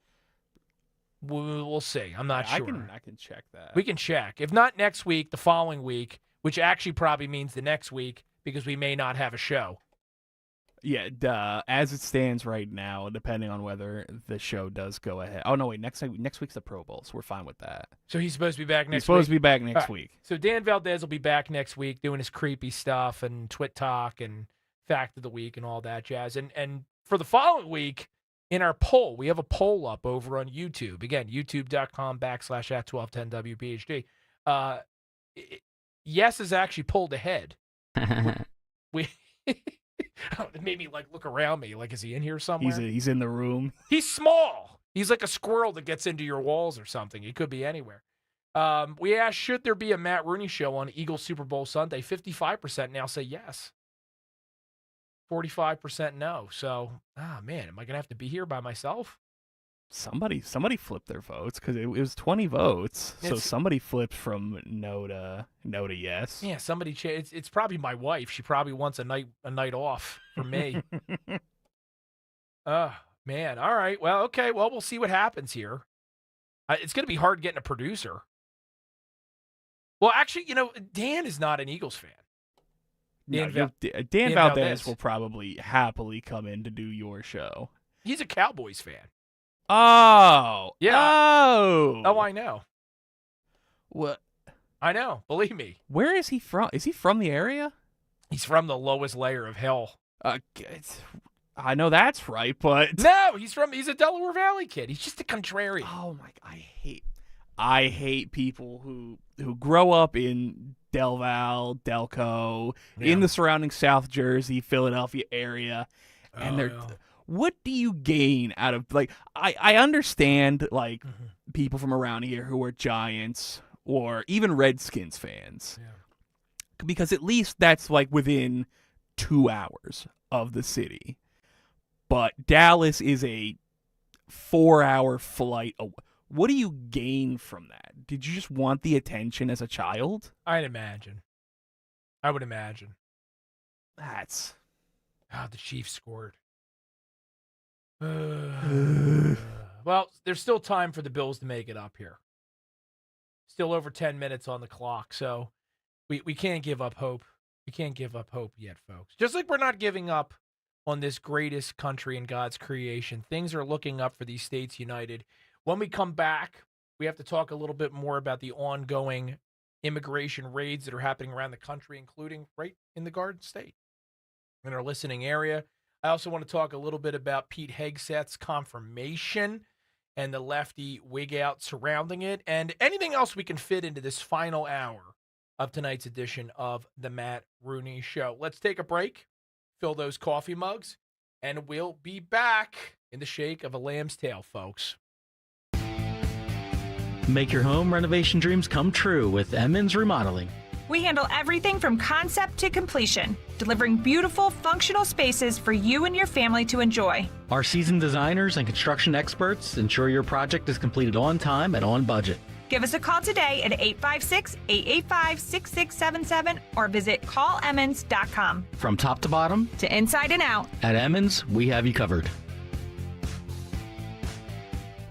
We'll see. I'm not sure. I can check that. We can check. If not next week, the following week, which actually probably means the next week because we may not have a show. Yeah, as it stands right now, depending on whether the show does go ahead. Oh, no, wait. Next week's the Pro Bowl, so we're fine with that. So he's supposed to be back next week? He's supposed to be back next week. So Dan Valdez will be back next week doing his creepy stuff and Twit Talk and Fact of the Week and all that jazz. And for the following week, in our poll, we have a poll up over on YouTube. Again, youtube.com/@1210WPHT. Yes has actually pulled ahead. we It made me look around me. Is he in here somewhere? He's in the room. He's small. He's like a squirrel that gets into your walls or something. He could be anywhere. We asked, should there be a Matt Rooney show on Eagles Super Bowl Sunday? 55% now say yes. 45% no. So, man, am I going to have to be here by myself? Somebody flipped their votes because it was 20 votes. So somebody flipped from no to yes. Yeah, somebody it's probably my wife. She probably wants a night off for me. Oh, man. All right. Well, okay. Well, we'll see what happens here. It's going to be hard getting a producer. Well, actually, Dan is not an Eagles fan. Dan Valdez will probably happily come in to do your show. He's a Cowboys fan. Oh. Yeah. Oh, I know. What? I know. Believe me. Where is he from? Is he from the area? He's from the lowest layer of hell. I know that's right, but no, he's a Delaware Valley kid. He's just a contrarian. Oh my! I hate people who grow up in Del Val, Delco, in the surrounding South Jersey, Philadelphia area, and they're. What do you gain out of I understand people from around here who are Giants or even Redskins fans. Yeah. Because at least that's within 2 hours of the city. But Dallas is a 4-hour flight away. What do you gain from that? Did you just want the attention as a child? I would imagine. That's the Chiefs scored. Well, there's still time for the Bills to make it up here. Still over 10 minutes on the clock, so we can't give up hope. We can't give up hope yet, folks. Just like we're not giving up on this greatest country in God's creation. Things are looking up for these states united. When we come back, we have to talk a little bit more about the ongoing immigration raids that are happening around the country, including right in the Garden State, in our listening area. I also want to talk a little bit about Pete Hegseth's confirmation and the lefty wig out surrounding it, and anything else we can fit into this final hour of tonight's edition of the Matt Rooney Show. Let's take a break, fill those coffee mugs, and we'll be back in the shake of a lamb's tail, folks. Make your home renovation dreams come true with Emmons Remodeling. We handle everything from concept to completion, delivering beautiful, functional spaces for you and your family to enjoy. Our seasoned designers and construction experts ensure your project is completed on time and on budget. Give us a call today at 856-885-6677 or visit callemmons.com. From top to bottom, to inside and out, at Emmons, we have you covered.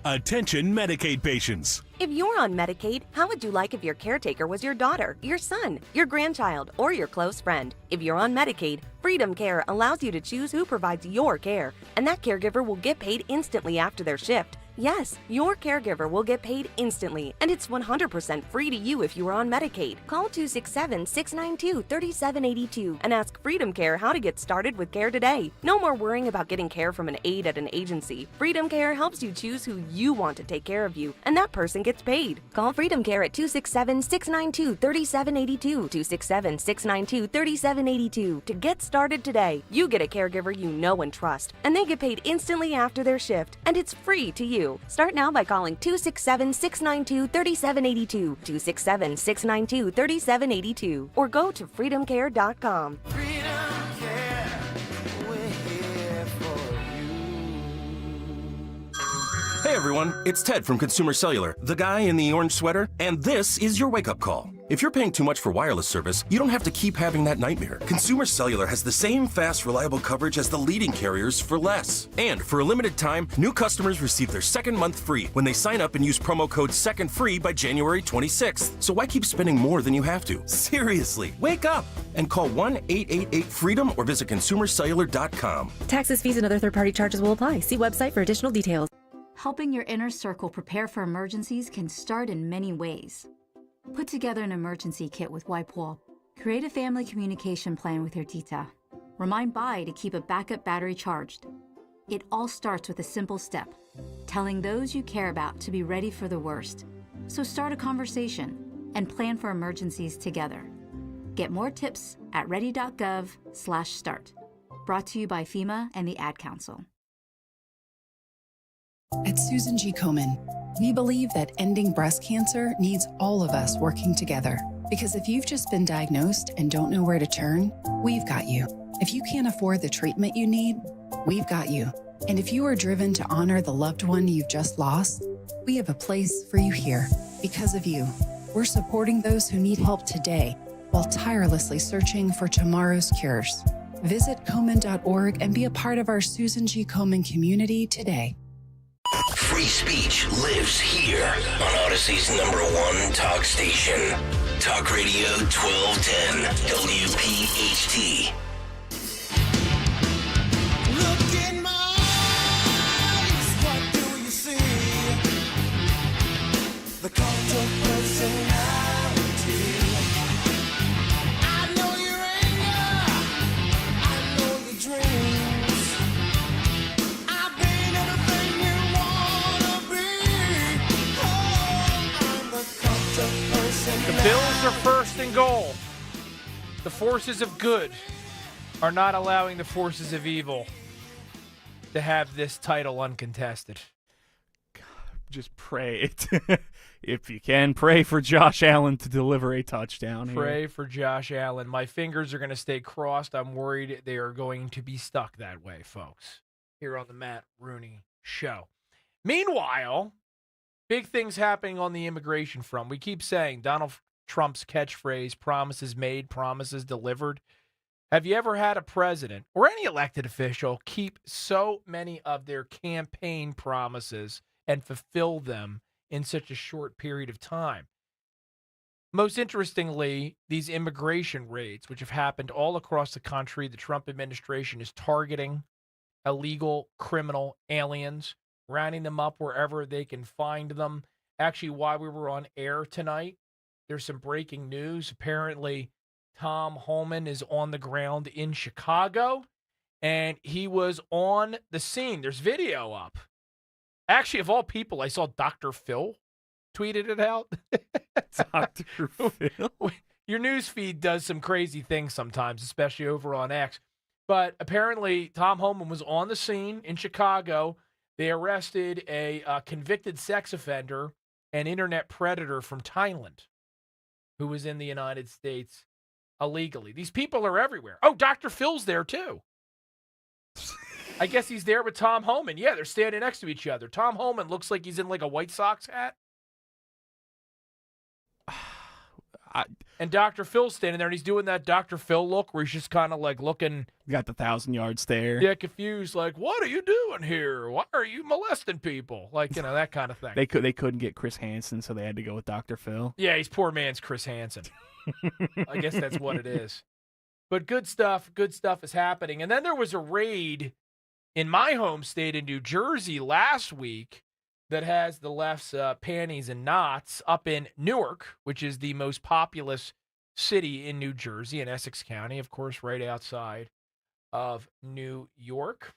Attention Medicaid patients. If you're on Medicaid, how would you like if your caretaker was your daughter, your son, your grandchild, or your close friend? If you're on Medicaid, Freedom Care allows you to choose who provides your care, and that caregiver will get paid instantly after their shift. Yes, your caregiver will get paid instantly, and it's 100% free to you if you are on Medicaid. Call 267-692-3782 and ask Freedom Care how to get started with care today. No more worrying about getting care from an aide at an agency. Freedom Care helps you choose who you want to take care of you, and that person gets paid. Call Freedom Care at 267-692-3782, 267-692-3782 to get started today. You get a caregiver you know and trust, and they get paid instantly after their shift, and it's free to you. Start now by calling 267-692-3782, 267-692-3782, or go to freedomcare.com. Hey everyone, it's Ted from Consumer Cellular, the guy in the orange sweater, and this is your wake-up call. If you're paying too much for wireless service, you don't have to keep having that nightmare. Consumer Cellular has the same fast, reliable coverage as the leading carriers for less. And for a limited time, new customers receive their second month free when they sign up and use promo code SECONDFREE by January 26th. So why keep spending more than you have to? Seriously, wake up and call 1-888-FREEDOM or visit consumercellular.com. Taxes, fees, and other third-party charges will apply. See website for additional details. Helping your inner circle prepare for emergencies can start in many ways. Put together an emergency kit with WIPOL. Create a family communication plan with your tita. Remind Bai to keep a backup battery charged. It all starts with a simple step, telling those you care about to be ready for the worst. So start a conversation and plan for emergencies together. Get more tips at ready.gov/start. Brought to you by FEMA and the Ad Council. At Susan G. Komen, we believe that ending breast cancer needs all of us working together. Because if you've just been diagnosed and don't know where to turn, we've got you. If you can't afford the treatment you need, we've got you. And if you are driven to honor the loved one you've just lost, we have a place for you here. Because of you, we're supporting those who need help today while tirelessly searching for tomorrow's cures. Visit Komen.org and be a part of our Susan G. Komen community today. Free speech lives here on Odyssey's #1 talk station. Talk Radio 1210 WPHT. Look in my eyes, what do you see? The cult of personality. I know your anger, I know your dreams. I've been everything you wanna be. Oh, I'm the cult of personality. The Bills are first and goal. The forces of good are not allowing the forces of evil to have this title uncontested. Just pray it. If you can, pray for Josh Allen to deliver a touchdown. Pray here. for Josh Allen. My fingers are going to stay crossed. I'm worried they are going to be stuck that way, folks, here on the Matt Rooney Show. Meanwhile, big things happening on the immigration front. We keep saying Donald Trump's catchphrase, promises made, promises delivered. Have you ever had a president or any elected official keep so many of their campaign promises and fulfill them in such a short period of time? Most interestingly, these immigration raids, which have happened all across the country, the Trump administration is targeting illegal criminal aliens, rounding them up wherever they can find them. Actually, while we were on air tonight, there's some breaking news. Apparently, Tom Homan is on the ground in Chicago, and he was on the scene. There's video up. Actually, of all people, I saw Dr. Phil tweeted it out. Dr. Phil? Your news feed does some crazy things sometimes, especially over on X. But apparently, Tom Homan was on the scene in Chicago. They arrested a convicted sex offender, an internet predator from Thailand, who was in the United States illegally. These people are everywhere. Oh, Dr. Phil's there, too. I guess he's there with Tom Homan. Yeah, they're standing next to each other. Tom Homan looks like he's in like a White Sox hat. And Dr. Phil's standing there, and he's doing that Dr. Phil look where he's just kind of like looking. You got the 1,000-yard stare. Yeah, confused. Like, what are you doing here? Why are you molesting people? Like, you know, that kind of thing. They couldn't get Chris Hansen, so they had to go with Dr. Phil. Yeah, he's poor man's Chris Hansen. I guess that's what it is. But good stuff is happening. And then there was a raid in my home state in New Jersey last week that has the left's panties in knots up in Newark, which is the most populous city in New Jersey, in Essex County, of course, right outside of New York.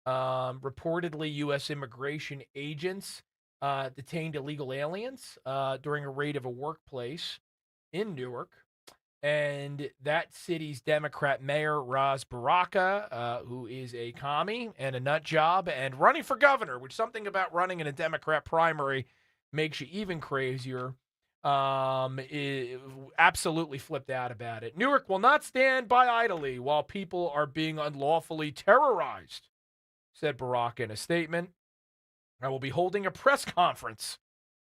Reportedly, U.S. immigration agents detained illegal aliens during a raid of a workplace in Newark. And that city's Democrat mayor, Ras Baraka, who is a commie and a nut job and running for governor, which something about running in a Democrat primary makes you even crazier, absolutely flipped out about it. Newark will not stand by idly while people are being unlawfully terrorized, said Baraka in a statement. I will be holding a press conference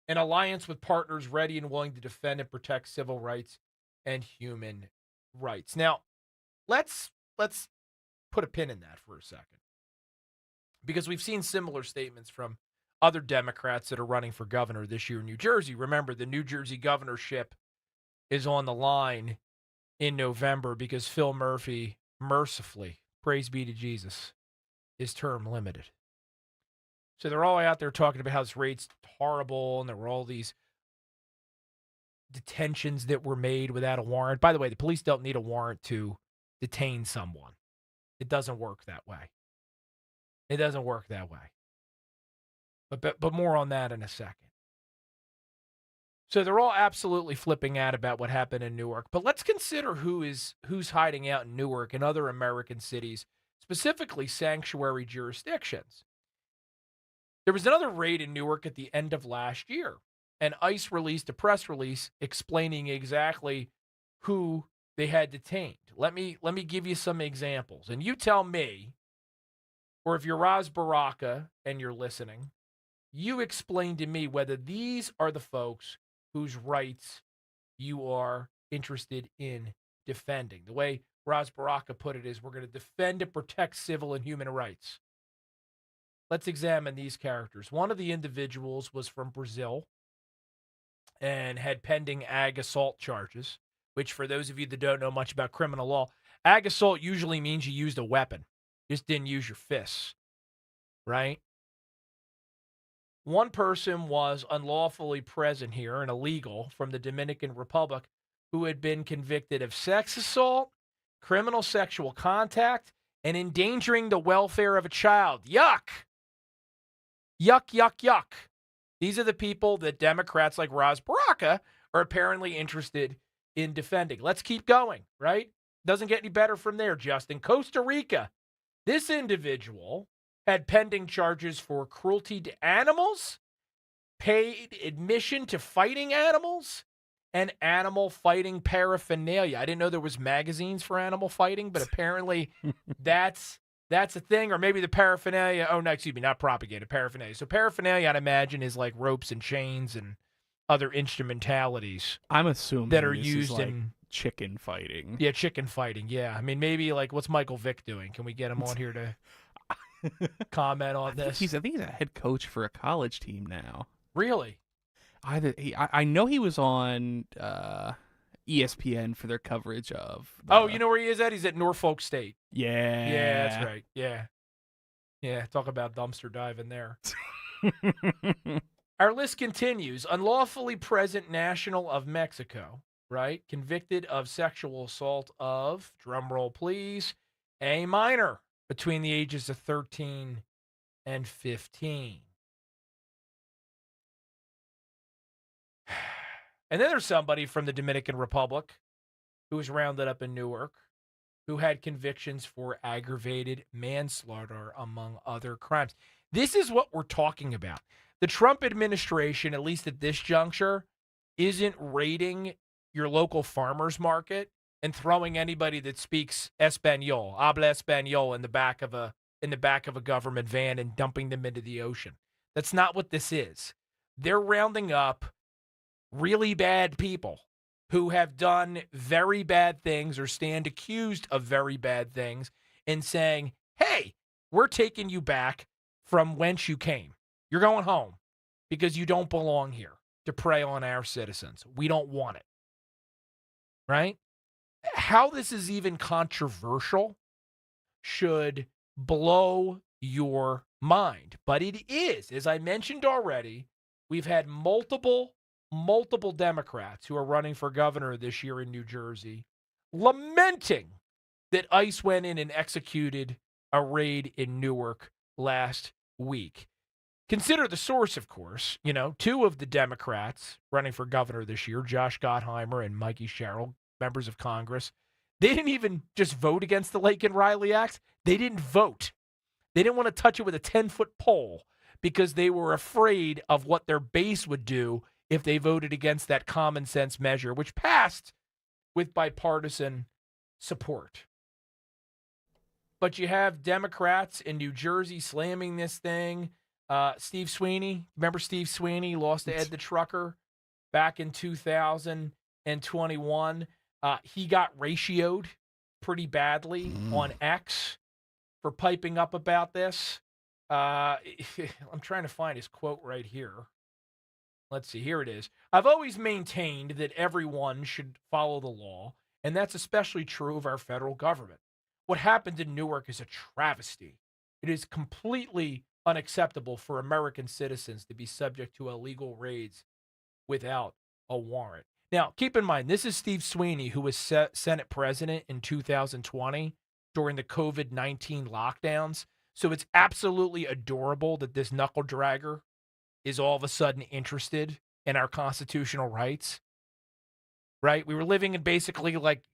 in alliance with partners ready and willing to defend and protect civil rights and human rights. Now, let's put a pin in that for a second, because we've seen similar statements from other Democrats that are running for governor this year in New Jersey. Remember, the New Jersey governorship is on the line in November because Phil Murphy, mercifully, praise be to Jesus, is term limited. So they're all out there talking about how this rate's horrible, and there were all these detentions that were made without a warrant. By the way, the police don't need a warrant to detain someone. It doesn't work that way. It doesn't work that way. But more on that in a second. So they're all absolutely flipping out about what happened in Newark. But let's consider who's hiding out in Newark and other American cities, specifically sanctuary jurisdictions. There was another raid in Newark at the end of last year, and ICE released a press release explaining exactly who they had detained. Let me give you some examples, and you tell me, or if you're Raz Baraka and you're listening, you explain to me whether these are the folks whose rights you are interested in defending. The way Raz Baraka put it is, we're going to defend and protect civil and human rights. Let's examine these characters. One of the individuals was from Brazil and had pending ag assault charges, which, for those of you that don't know much about criminal law, ag assault usually means you used a weapon. You just didn't use your fists, right? One person was unlawfully present here and illegal from the Dominican Republic, who had been convicted of sex assault, criminal sexual contact, and endangering the welfare of a child. Yuck! Yuck, yuck, yuck. These are the people that Democrats like Raz Baraka are apparently interested in defending. Let's keep going, right? Doesn't get any better from there, Justin. Costa Rica. This individual had pending charges for cruelty to animals, paid admission to fighting animals, and animal fighting paraphernalia. I didn't know there was magazines for animal fighting, but apparently that's a thing. Or maybe the paraphernalia. Oh, no, excuse me, not propaganda, paraphernalia. So paraphernalia, I'd imagine, is like ropes and chains and other instrumentalities. I'm assuming that are this used is like in chicken fighting. Yeah, chicken fighting. Yeah, I mean, maybe like, what's Michael Vick doing? Can we get him on here to comment on this? I think he's a head coach for a college team now. Really? I know he was on ESPN for their coverage of. Oh, you know where he is at? He's at Norfolk State. Yeah. Yeah, that's right. Yeah. Yeah, talk about dumpster diving there. Our list continues. Unlawfully present national of Mexico, right? Convicted of sexual assault of, drumroll please, a minor between the ages of 13 and 15. And then there's somebody from the Dominican Republic who was rounded up in Newark who had convictions for aggravated manslaughter, among other crimes. This is what we're talking about. The Trump administration, at least at this juncture, isn't raiding your local farmer's market and throwing anybody that speaks Espanol, habla Espanol, in the back of a government van and dumping them into the ocean. That's not what this is. They're rounding up really bad people who have done very bad things or stand accused of very bad things and saying, hey, we're taking you back from whence you came. You're going home because you don't belong here to prey on our citizens. We don't want it. Right? How this is even controversial should blow your mind. But it is. As I mentioned already, we've had multiple Democrats who are running for governor this year in New Jersey lamenting that ICE went in and executed a raid in Newark last week. Consider the source, of course. You know, two of the Democrats running for governor this year, Josh Gottheimer and Mikey Sherrill, members of Congress, they didn't even just vote against the Laken Riley Act. They didn't vote. They didn't want to touch it with a 10-foot pole because they were afraid of what their base would do if they voted against that common sense measure, which passed with bipartisan support. But you have Democrats in New Jersey slamming this thing. Steve Sweeney, remember Steve Sweeney lost to Ed the Trucker back in 2021. He got ratioed pretty badly on X for piping up about this. I'm trying to find his quote right here. Let's see. Here it is. I've always maintained that everyone should follow the law, and that's especially true of our federal government. What happened in Newark is a travesty. It is completely unacceptable for American citizens to be subject to illegal raids without a warrant. Now, keep in mind, this is Steve Sweeney, who was Senate president in 2020 during the COVID-19 lockdowns. So it's absolutely adorable that this knuckle dragger is all of a sudden interested in our constitutional rights, right? We were living in basically like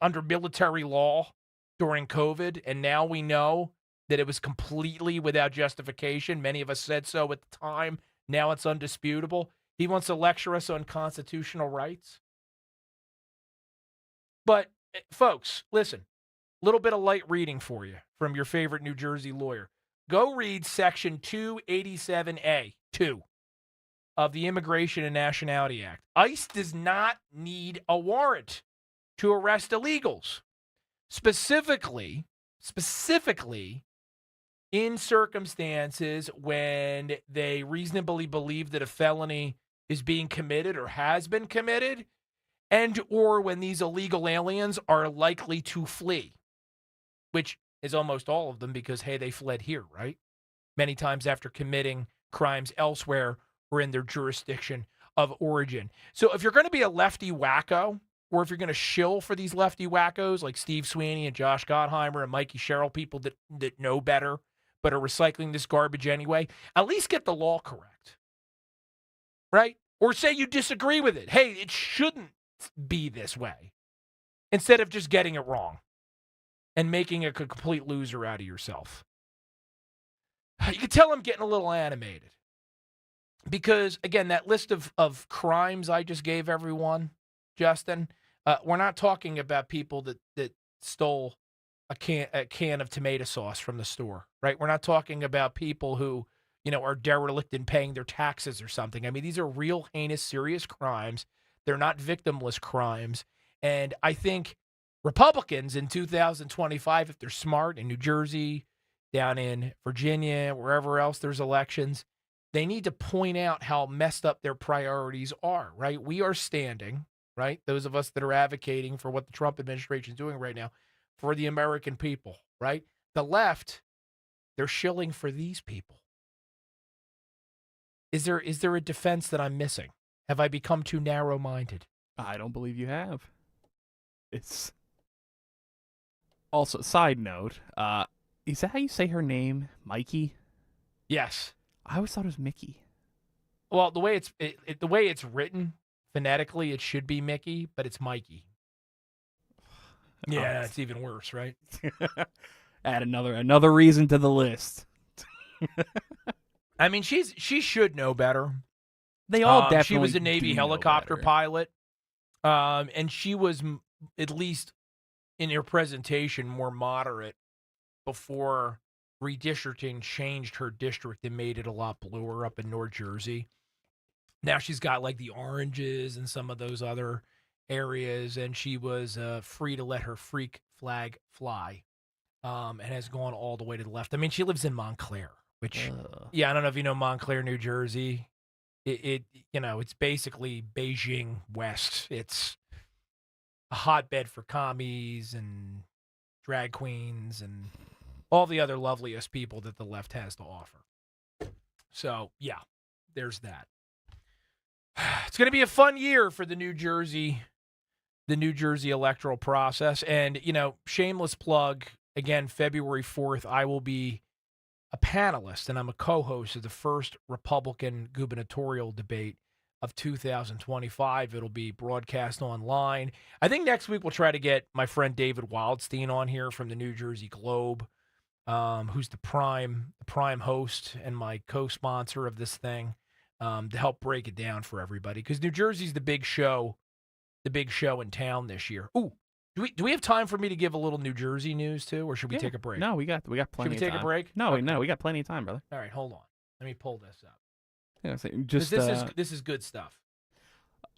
under military law during COVID, and now we know that it was completely without justification. Many of us said so at the time. Now it's undisputable. He wants to lecture us on constitutional rights. But, folks, listen, a little bit of light reading for you from your favorite New Jersey lawyer. Go read Section 287A, 2 of the Immigration and Nationality Act. ICE does not need a warrant to arrest illegals. Specifically, in circumstances when they reasonably believe that a felony is being committed or has been committed, and or when these illegal aliens are likely to flee, which is almost all of them because, hey, they fled here, right? Many times after committing crimes elsewhere or in their jurisdiction of origin. So if you're going to be a lefty wacko, or if you're going to shill for these lefty wackos like Steve Sweeney and Josh Gottheimer and Mikey Sherrill, people that know better but are recycling this garbage anyway, at least get the law correct, right? Or say you disagree with it. Hey, it shouldn't be this way, instead of just getting it wrong and making a complete loser out of yourself. You can tell I'm getting a little animated because, again, that list of crimes I just gave everyone, Justin, we're not talking about people that stole a can of tomato sauce from the store, right? We're not talking about people who, are derelict in paying their taxes or something. I mean, these are real heinous, serious crimes. They're not victimless crimes. And I think Republicans in 2025, if they're smart, in New Jersey, down in Virginia, wherever else there's elections, they need to point out how messed up their priorities are, right? We are standing, right? Those of us that are advocating for what the Trump administration is doing right now for the American people, right? The left, they're shilling for these people. Is there a defense that I'm missing? Have I become too narrow-minded? I don't believe you have. It's also, side note, is that how you say her name, Mikey? Yes. I always thought it was Mickey. Well, the way it's written phonetically, it should be Mickey, but it's Mikey. Yeah, it's even worse, right? Add another reason to the list. I mean, she should know better. They all definitely. She was a Navy helicopter pilot, and she was at least in her presentation more moderate before redistricting changed her district and made it a lot bluer up in North Jersey. Now she's got like the oranges and some of those other areas, and she was free to let her freak flag fly, and has gone all the way to the left. I mean, she lives in Montclair, which, I don't know if you know Montclair, New Jersey. It's basically Beijing West. It's a hotbed for commies and drag queens and all the other loveliest people that the left has to offer. So, yeah, there's that. It's going to be a fun year for the New Jersey electoral process. And, shameless plug, again, February 4th, I will be a panelist and I'm a co-host of the first Republican gubernatorial debate of 2025. It'll be broadcast online. I think next week we'll try to get my friend David Wildstein on here from the New Jersey Globe, who's the prime host and my co-sponsor of this thing, to help break it down for everybody. Because New Jersey's the big show in town this year. Ooh, do we have time for me to give a little New Jersey news too, or should we take a break? No, we got plenty of time. Should we take a break? No, Okay. no, we got plenty of time, brother. All right, hold on. Let me pull this up. Yeah, so This is good stuff.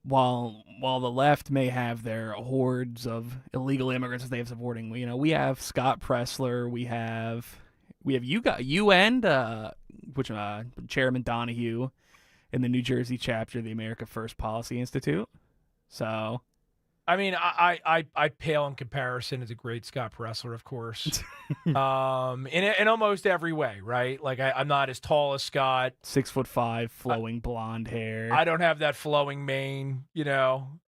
While the left may have their hordes of illegal immigrants that they have supporting, we have Scott Pressler, we have you and Chairman Donahue in the New Jersey chapter of the America First Policy Institute. So, I mean, I pale in comparison to the great Scott Pressler, of course. in almost every way, right? Like I'm not as tall as Scott. 6'5", flowing blonde hair. I don't have that flowing mane,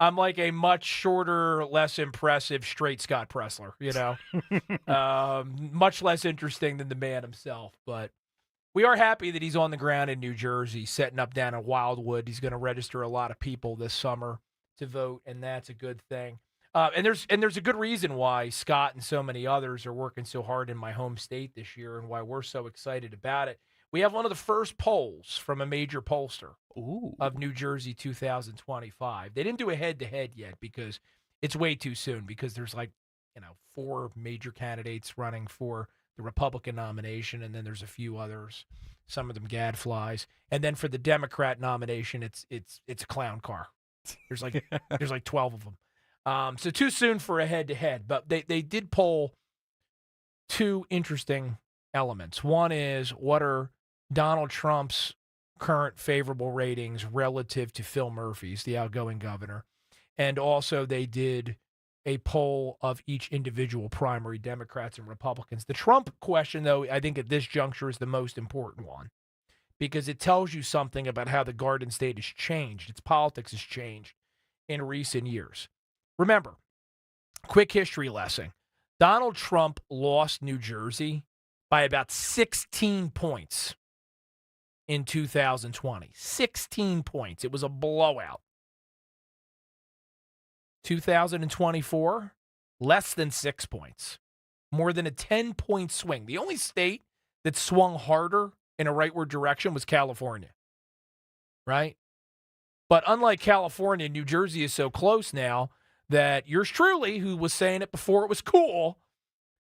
I'm like a much shorter, less impressive straight Scott Pressler, much less interesting than the man himself. But we are happy that he's on the ground in New Jersey, setting up down in Wildwood. He's going to register a lot of people this summer to vote, and that's a good thing. And there's a good reason why Scott and so many others are working so hard in my home state this year, and why we're so excited about it. We have one of the first polls from a major pollster of New Jersey 2025. They didn't do a head-to-head yet because it's way too soon, because there's 4 major candidates running for the Republican nomination, and then there's a few others, some of them gadflies. And then for the Democrat nomination, it's a clown car. There's like 12 of them. So too soon for a head-to-head. But they did poll 2 interesting elements. One is, what are Donald Trump's current favorable ratings relative to Phil Murphy's, the outgoing governor? And also they did a poll of each individual primary, Democrats and Republicans. The Trump question, though, I think at this juncture is the most important one, because it tells you something about how the Garden State has changed. Its politics has changed in recent years. Remember, quick history lesson. Donald Trump lost New Jersey by about 16 points in 2020. 16 points. It was a blowout. 2024, less than 6 points. More than a 10-point swing. The only state that swung harder in a rightward direction was California, right? But unlike California, New Jersey is so close now that yours truly, who was saying it before it was cool,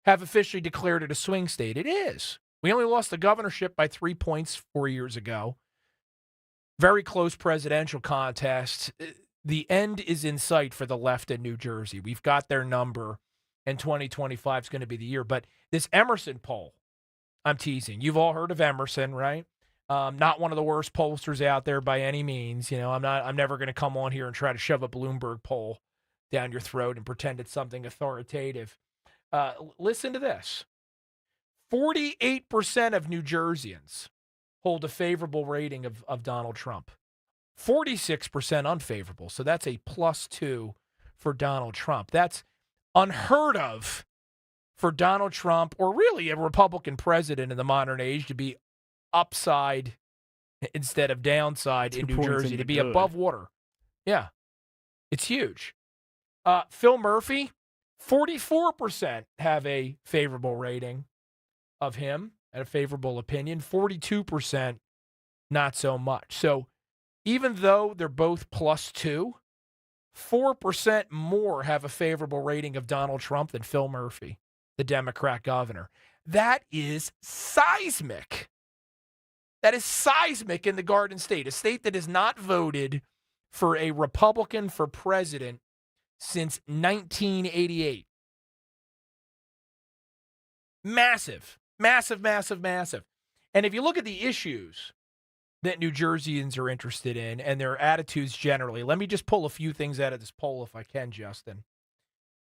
have officially declared it a swing state. It is. We only lost the governorship by 3 points 4 years ago. Very close presidential contest. The end is in sight for the left in New Jersey. We've got their number, and 2025 is going to be the year. But this Emerson poll, I'm teasing. You've all heard of Emerson, right? Not one of the worst pollsters out there by any means. I'm never going to come on here and try to shove a Bloomberg poll down your throat and pretend it's something authoritative. Listen to this. 48% of New Jerseyans hold a favorable rating of Donald Trump. 46% unfavorable. So that's a +2 for Donald Trump. That's unheard of for Donald Trump, or really a Republican president in the modern age, to be upside instead of downside in New Jersey, to be above water. Yeah, it's huge. Phil Murphy, 44% have a favorable rating of him and a favorable opinion. 42% not so much. So even though they're both +2, 4% more have a favorable rating of Donald Trump than Phil Murphy, the Democrat governor. That is seismic. That is seismic in the Garden State, a state that has not voted for a Republican for president since 1988. Massive, massive, massive, massive. And if you look at the issues that New Jerseyans are interested in and their attitudes generally, let me just pull a few things out of this poll, if I can, Justin,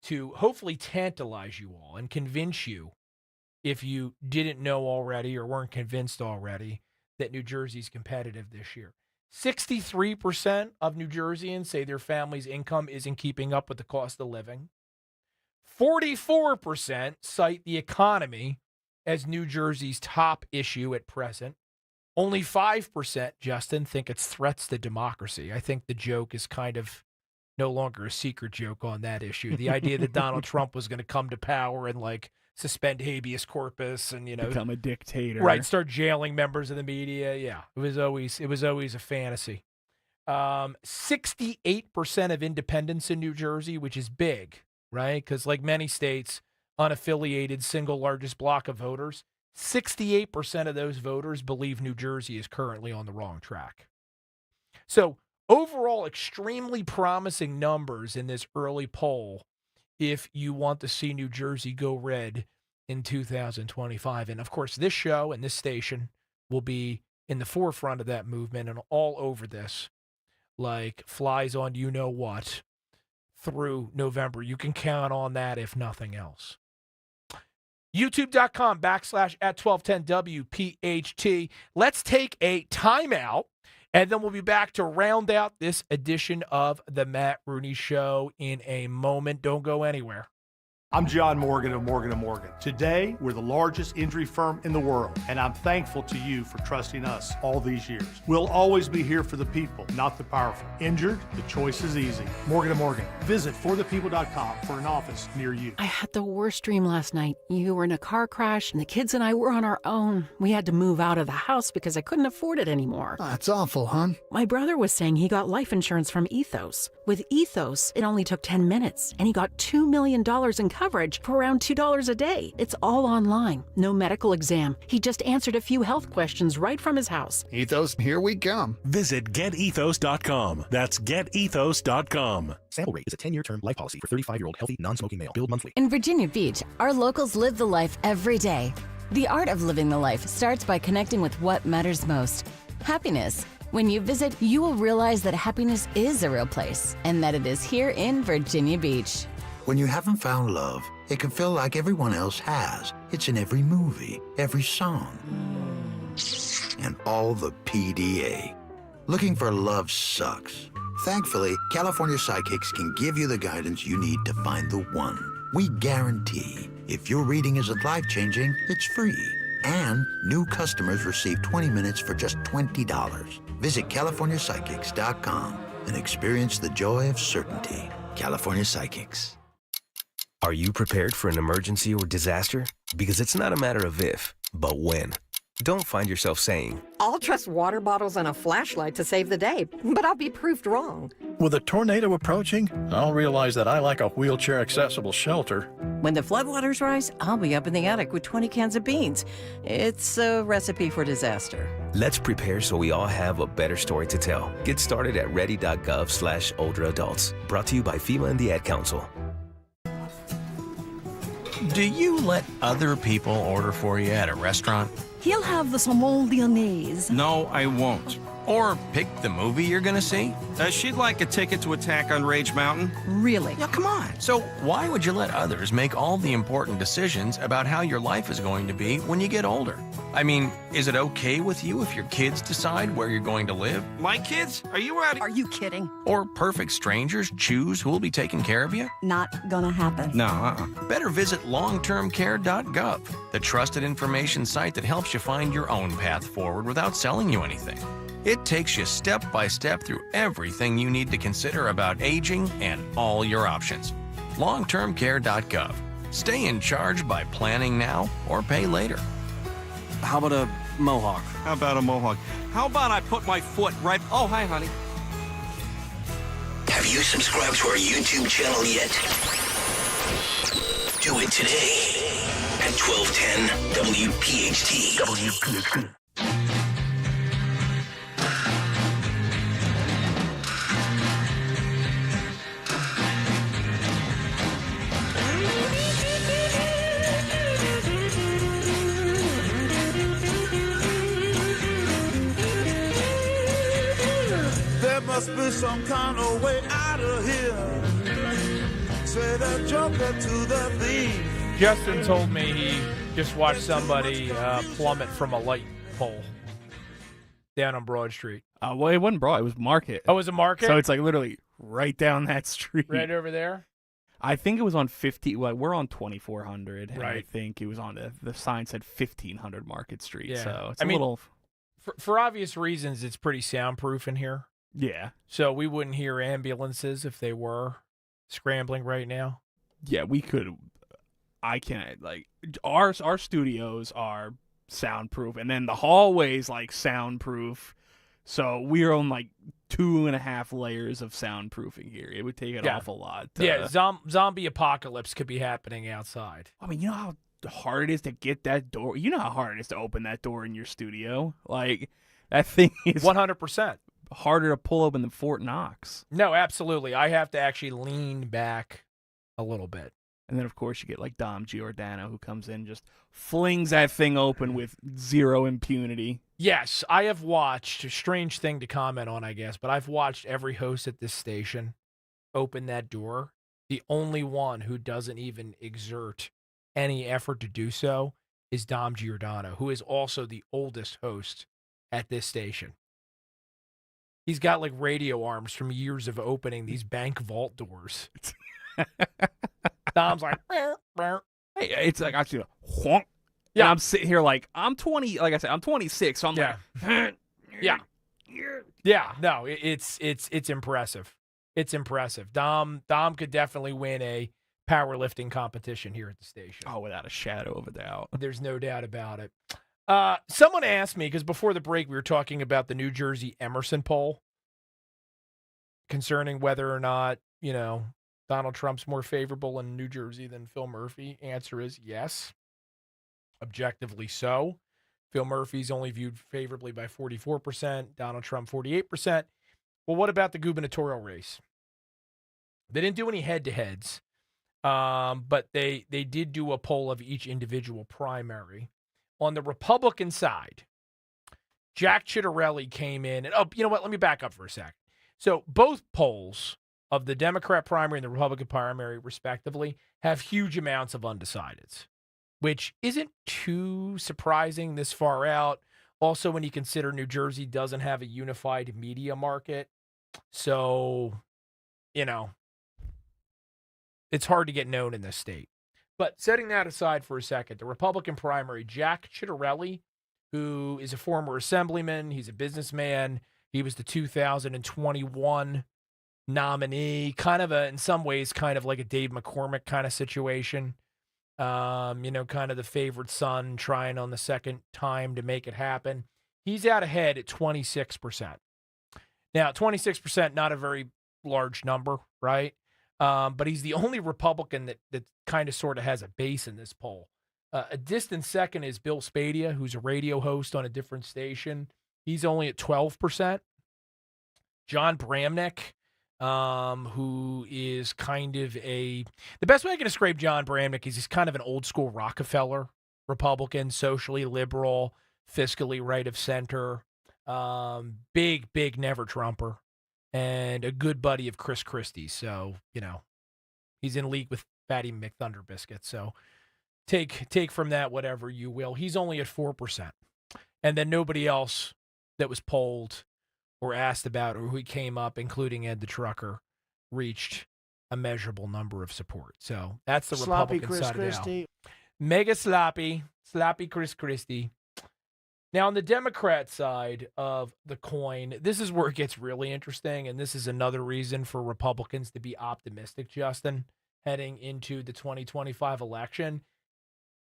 to hopefully tantalize you all and convince you, if you didn't know already or weren't convinced already, that New Jersey's competitive this year. 63% of New Jerseyans say their family's income isn't keeping up with the cost of living. 44% cite the economy as New Jersey's top issue at present. Only 5%, Justin, think it's threats to democracy. I think the joke is kind of no longer a secret joke on that issue. The idea that Donald Trump was going to come to power and suspend habeas corpus and become a dictator, right? Start jailing members of the media. Yeah, it was always a fantasy. 68% of independents in New Jersey, which is big, right? Because like many states, unaffiliated, single largest block of voters. 68% of those voters believe New Jersey is currently on the wrong track. So overall, extremely promising numbers in this early poll if you want to see New Jersey go red in 2025. And of course, this show and this station will be in the forefront of that movement and all over this like flies on you-know-what through November. You can count on that if nothing else. YouTube.com/@1210WPHT. Let's take a timeout, and then we'll be back to round out this edition of the Matt Rooney Show in a moment. Don't go anywhere. I'm John Morgan of Morgan & Morgan. Today, we're the largest injury firm in the world, and I'm thankful to you for trusting us all these years. We'll always be here for the people, not the powerful. Injured? The choice is easy. Morgan & Morgan. Visit forthepeople.com for an office near you. I had the worst dream last night. You were in a car crash, and the kids and I were on our own. We had to move out of the house because I couldn't afford it anymore. That's awful, hon. My brother was saying he got life insurance from Ethos. With Ethos, it only took 10 minutes, and he got $2 million in coverage for around $2 a day. It's all online. No medical exam. He just answered a few health questions right from his house. Ethos, here we come. Visit getethos.com. That's getethos.com. Sample rate is a 10-year term life policy for 35-year-old healthy, non-smoking male. Billed monthly. In Virginia Beach, our locals live the life every day. The art of living the life starts by connecting with what matters most. Happiness. When you visit, you will realize that happiness is a real place and that it is here in Virginia Beach. When you haven't found love, it can feel like everyone else has. It's in every movie, every song, and all the PDA. Looking for love sucks. Thankfully, California Psychics can give you the guidance you need to find the one. We guarantee if your reading isn't life-changing, it's free. And new customers receive 20 minutes for just $20. Visit CaliforniaPsychics.com and experience the joy of certainty. California Psychics. Are you prepared for an emergency or disaster? Because it's not a matter of if, but when. Don't find yourself saying, I'll trust water bottles and a flashlight to save the day, but I'll be proved wrong. With a tornado approaching, I'll realize that I lack a wheelchair-accessible shelter. When the floodwaters rise, I'll be up in the attic with 20 cans of beans. It's a recipe for disaster. let's prepare so we all have a better story to tell. Get started at ready.gov/older adults. Brought to you by FEMA and the Ad Council. Do you let other people order for you at a restaurant? He'll have the saumon lyonnaise. No, I won't. Or pick the movie you're gonna see? She'd like a ticket to Attack on Rage Mountain. Really? Yeah, come on. So why would you let others make all the important decisions about how your life is going to be when you get older? I mean, is it okay with you if your kids decide where you're going to live? My kids? Are you out? Are you kidding? Or perfect strangers choose who will be taking care of you? Not gonna happen. No, Better visit longtermcare.gov, the trusted information site that helps you find your own path forward without selling you anything. It takes you step by step through everything you need to consider about aging and all your options. Longtermcare.gov. Stay in charge by planning now or pay later. How about a mohawk? How about a mohawk? How about I put my foot right... Oh, hi, honey. Have you subscribed to our YouTube channel yet? Do it today at 1210 WPHT. WPHT. Must be some kind of way out of here. Say the joker to the thief. Justin told me he just watched somebody plummet from a light pole down on Broad Street. Well, it wasn't Broad. It was Market. Oh, it was a Market? So it's like literally right down that street. Right over there? I think it was on 50. Well, we're on 2400. And Right. I think it was on the sign said 1500 Market Street. Yeah. So it's I a mean, little. For obvious reasons, it's pretty soundproof in here. Yeah. So we wouldn't hear ambulances if they were scrambling right now. Yeah, we could. I can't like our studios are soundproof, and then the hallways like soundproof. So we're on like 2.5 layers of soundproofing here. It would take an awful lot. Yeah, zombie apocalypse could be happening outside. I mean, you know how hard it is to get that door. You know how hard it is to open that door in your studio. Like, that thing is 100%. harder to pull open than Fort Knox. No, absolutely. I have to actually lean back a little bit. And then, of course, you get like Dom Giordano, who comes in, just flings that thing open with zero impunity. Yes, I have watched, a strange thing to comment on, I guess, but I've watched every host at this station open that door. The only one who doesn't even exert any effort to do so is Dom Giordano, who is also the oldest host at this station. He's got like radio arms from years of opening these bank vault doors. Dom's like, hey, it's like actually, honk. Yeah, and I'm sitting here like I'm 20. Like I said, I'm 26, so I'm like, yeah. No, it's impressive. It's impressive. Dom could definitely win a powerlifting competition here at the station. Oh, without a shadow of a doubt. There's no doubt about it. Someone asked me, because before the break we were talking about the New Jersey Emerson poll concerning whether or not, Donald Trump's more favorable in New Jersey than Phil Murphy. Answer is yes. Objectively so. Phil Murphy's only viewed favorably by 44%, Donald Trump 48%. Well, what about the gubernatorial race? They didn't do any head-to-heads, but they did do a poll of each individual primary. On the Republican side, Jack Ciattarelli came in, and you know what? Let me back up for a sec. So both polls of the Democrat primary and the Republican primary, respectively, have huge amounts of undecideds, which isn't too surprising this far out. Also, when you consider New Jersey doesn't have a unified media market, so, it's hard to get known in this state. But setting that aside for a second, the Republican primary, Jack Ciattarelli, who is a former assemblyman, he's a businessman, he was the 2021 nominee, in some ways, kind of like a Dave McCormick kind of situation. Kind of the favorite son trying on the second time to make it happen. He's out ahead at 26%. Now, 26%, not a very large number, right? But he's the only Republican that kind of sort of has a base in this poll. A distant second is Bill Spadia, who's a radio host on a different station. He's only at 12%. John Bramnick, who is kind of the best way I can describe John Bramnick is he's kind of an old school Rockefeller Republican, socially liberal, fiscally right of center, big never Trumper, and a good buddy of Chris Christie. So, he's in league with Fatty McThunder Biscuit. So take from that whatever you will. He's only at 4%. And then nobody else that was polled or asked about or who came up, including Ed the Trucker, reached a measurable number of support. So that's the Sloppy Republican Chris side Christie. of the aisle. Mega sloppy Chris Christie. Now, on the Democrat side of the coin, this is where it gets really interesting, and this is another reason for Republicans to be optimistic, Justin, heading into the 2025 election.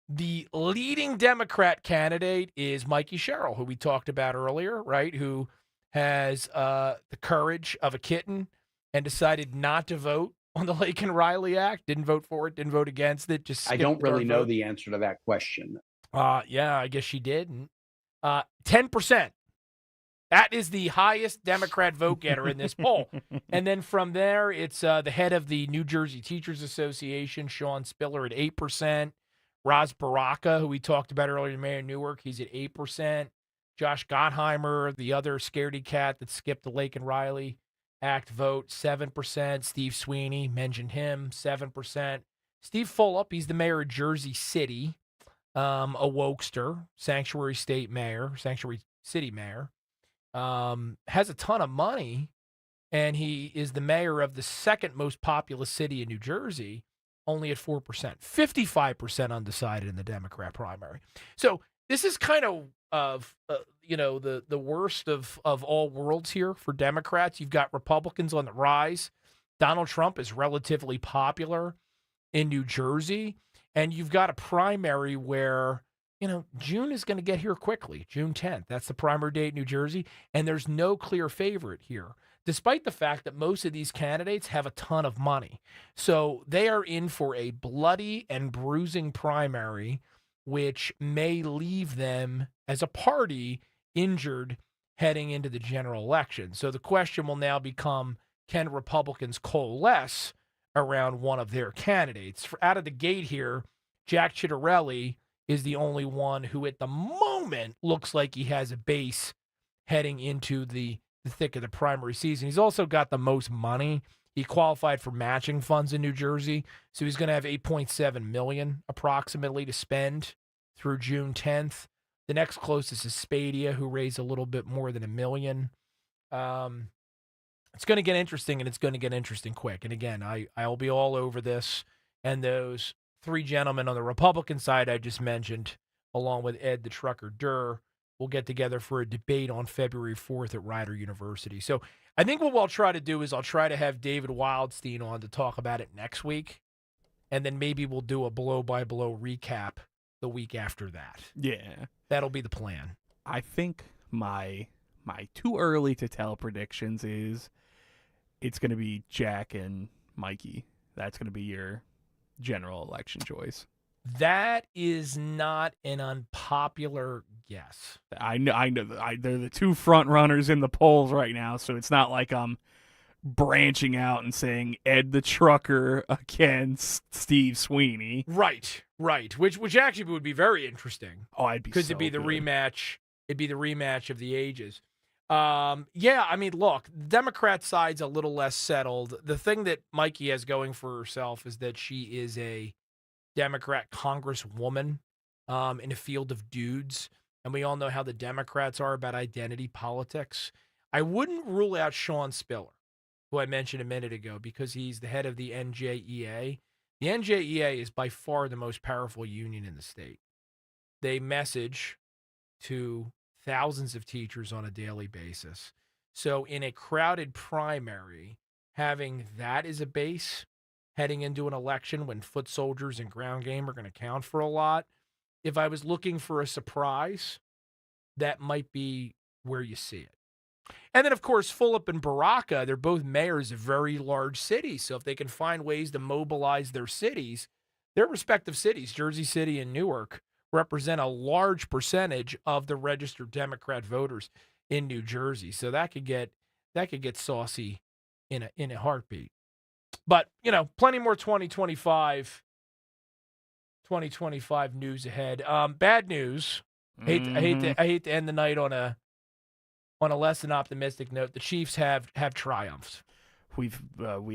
The leading Democrat candidate is Mikey Sherrill, who we talked about earlier, right, who has the courage of a kitten and decided not to vote on the Lake and Riley Act, didn't vote for it, didn't vote against it. Just I don't really know the answer to that question. Yeah, I guess she did. 10%. That is the highest Democrat vote getter in this poll. And then from there, it's the head of the New Jersey Teachers Association, Sean Spiller, at 8%. Raz Baraka, who we talked about earlier, Mayor of Newark, he's at 8%. Josh Gottheimer, the other scaredy cat that skipped the Lake and Riley Act vote, 7%. Steve Sweeney, mentioned him, 7%. Steve Fulop, he's the mayor of Jersey City, a wokester, sanctuary city mayor, has a ton of money, and he is the mayor of the second most populous city in New Jersey, only at 4%. 55% undecided in the Democrat primary. So this is kind of the worst of all worlds here for Democrats. You've got Republicans on the rise. Donald Trump is relatively popular in New Jersey. And you've got a primary where June is going to get here quickly, June 10th. That's the primary date in New Jersey, and there's no clear favorite here, despite the fact that most of these candidates have a ton of money. So they are in for a bloody and bruising primary, which may leave them as a party injured heading into the general election. So the question will now become, can Republicans coalesce around one of their candidates? Out of the gate here, Jack Ciattarelli is the only one who at the moment looks like he has a base heading into the thick of the primary season. He's also got the most money. He qualified for matching funds in New Jersey, so he's going to have $8.7 million approximately to spend through June 10th. The next closest is Spadia, who raised a little bit more than $1 million. It's going to get interesting, and it's going to get interesting quick. And again, I'll be all over this. And those three gentlemen on the Republican side I just mentioned, along with Ed the Trucker Durr, will get together for a debate on February 4th at Rider University. So I think what we'll try to do is I'll try to have David Wildstein on to talk about it next week, and then maybe we'll do a blow-by-blow recap the week after that. Yeah. That'll be the plan. I think my too early to tell predictions is it's going to be Jack and Mikey. That's going to be your general election choice. That is not an unpopular guess. I know. They're the two front runners in the polls right now, so it's not like I'm branching out and saying Ed the Trucker against Steve Sweeney. Right. Which actually would be very interesting. Oh, I'd be because so it'd be the good. rematch. It'd be the rematch of the ages. Yeah, I mean, look, Democrat side's a little less settled. The thing that Mikey has going for herself is that she is a Democrat congresswoman in a field of dudes. And we all know how the Democrats are about identity politics. I wouldn't rule out Sean Spiller, who I mentioned a minute ago, because he's the head of the NJEA. The NJEA is by far the most powerful union in the state. They message to thousands of teachers on a daily basis. So in a crowded primary, having that as a base heading into an election when foot soldiers and ground game are going to count for a lot, if I was looking for a surprise, that might be where you see it. And then, of course, Fulop and Baraka, they're both mayors of very large cities. So if they can find ways to mobilize their cities, their respective cities, Jersey City and Newark, represent a large percentage of the registered Democrat voters in New Jersey. So that could get saucy in a heartbeat. But, plenty more 2025 news ahead. Bad news. I hate to end the night on a less than optimistic note. The Chiefs have triumphed. We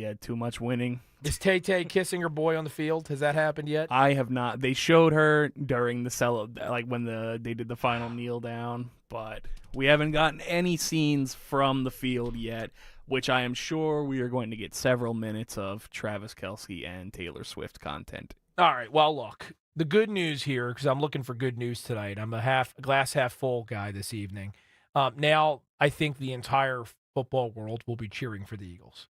had too much winning. Is Tay-Tay kissing her boy on the field? Has that happened yet? I have not. They showed her during the when they did the final kneel down, but we haven't gotten any scenes from the field yet, which I am sure we are going to get several minutes of Travis Kelce and Taylor Swift content. All right. Well, look, the good news here, because I'm looking for good news tonight. I'm a glass half full guy this evening. Now I think the entire football world will be cheering for the Eagles.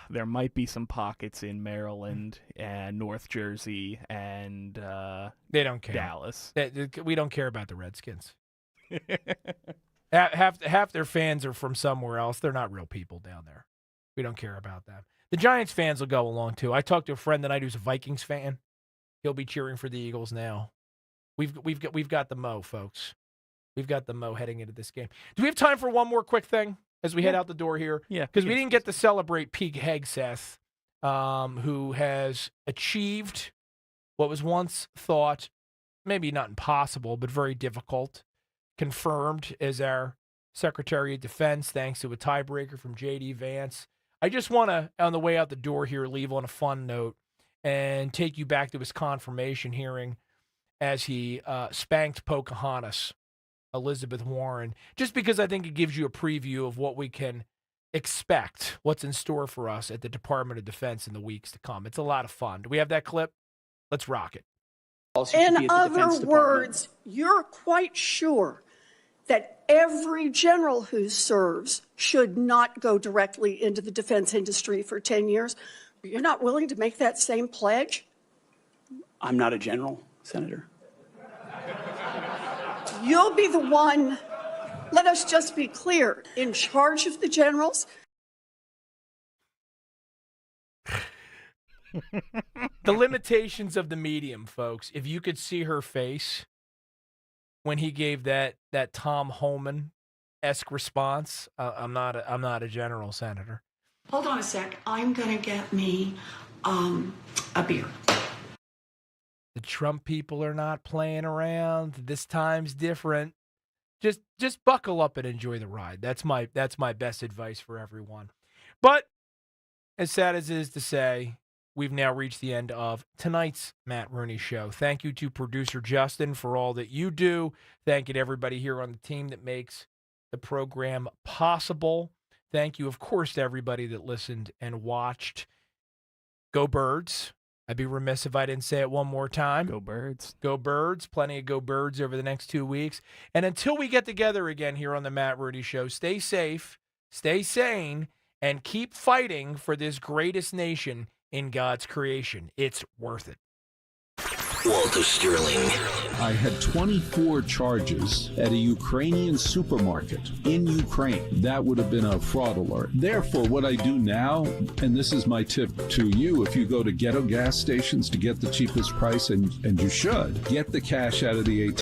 There might be some pockets in Maryland and North Jersey and they don't care. Dallas. We don't care about the Redskins. Half their fans are from somewhere else. They're not real people down there. We don't care about them. The Giants fans will go along too. I talked to a friend tonight who's a Vikings fan. He'll be cheering for the Eagles now. We've got the Mo, folks. We've got the Mo heading into this game. Do we have time for one more quick thing as we head out the door here? Yeah. Because we didn't get to celebrate Pete Hegseth, who has achieved what was once thought maybe not impossible, but very difficult, confirmed as our Secretary of Defense, thanks to a tiebreaker from J.D. Vance. I just want to, on the way out the door here, leave on a fun note and take you back to his confirmation hearing as he spanked Pocahontas, Elizabeth Warren, just because I think it gives you a preview of what we can expect, what's in store for us at the Department of Defense in the weeks to come. It's a lot of fun. Do we have that clip? Let's rock it. In other words, you're quite sure that every general who serves should not go directly into the defense industry for 10 years. You're not willing to make that same pledge? I'm not a general, Senator. You'll be the one, let us just be clear, in charge of the generals. The limitations of the medium, folks. If you could see her face when he gave that Tom Homan-esque response, I'm not a general, Senator. Hold on a sec. I'm going to get me a beer. The Trump people are not playing around. This time's different. Just buckle up and enjoy the ride. That's my best advice for everyone. But as sad as it is to say, we've now reached the end of tonight's Matt Rooney Show. Thank you to producer Justin for all that you do. Thank you to everybody here on the team that makes the program possible. Thank you, of course, to everybody that listened and watched. Go Birds. I'd be remiss if I didn't say it one more time. Go Birds. Go Birds. Plenty of Go Birds over the next 2 weeks. And until we get together again here on the Matt Rooney Show, stay safe, stay sane, and keep fighting for this greatest nation in God's creation. It's worth it. Walter Sterling. I had 24 charges at a Ukrainian supermarket in Ukraine. That would have been a fraud alert. Therefore, what I do now, and this is my tip to you, if you go to ghetto gas stations to get the cheapest price, and you should, get the cash out of the ATM.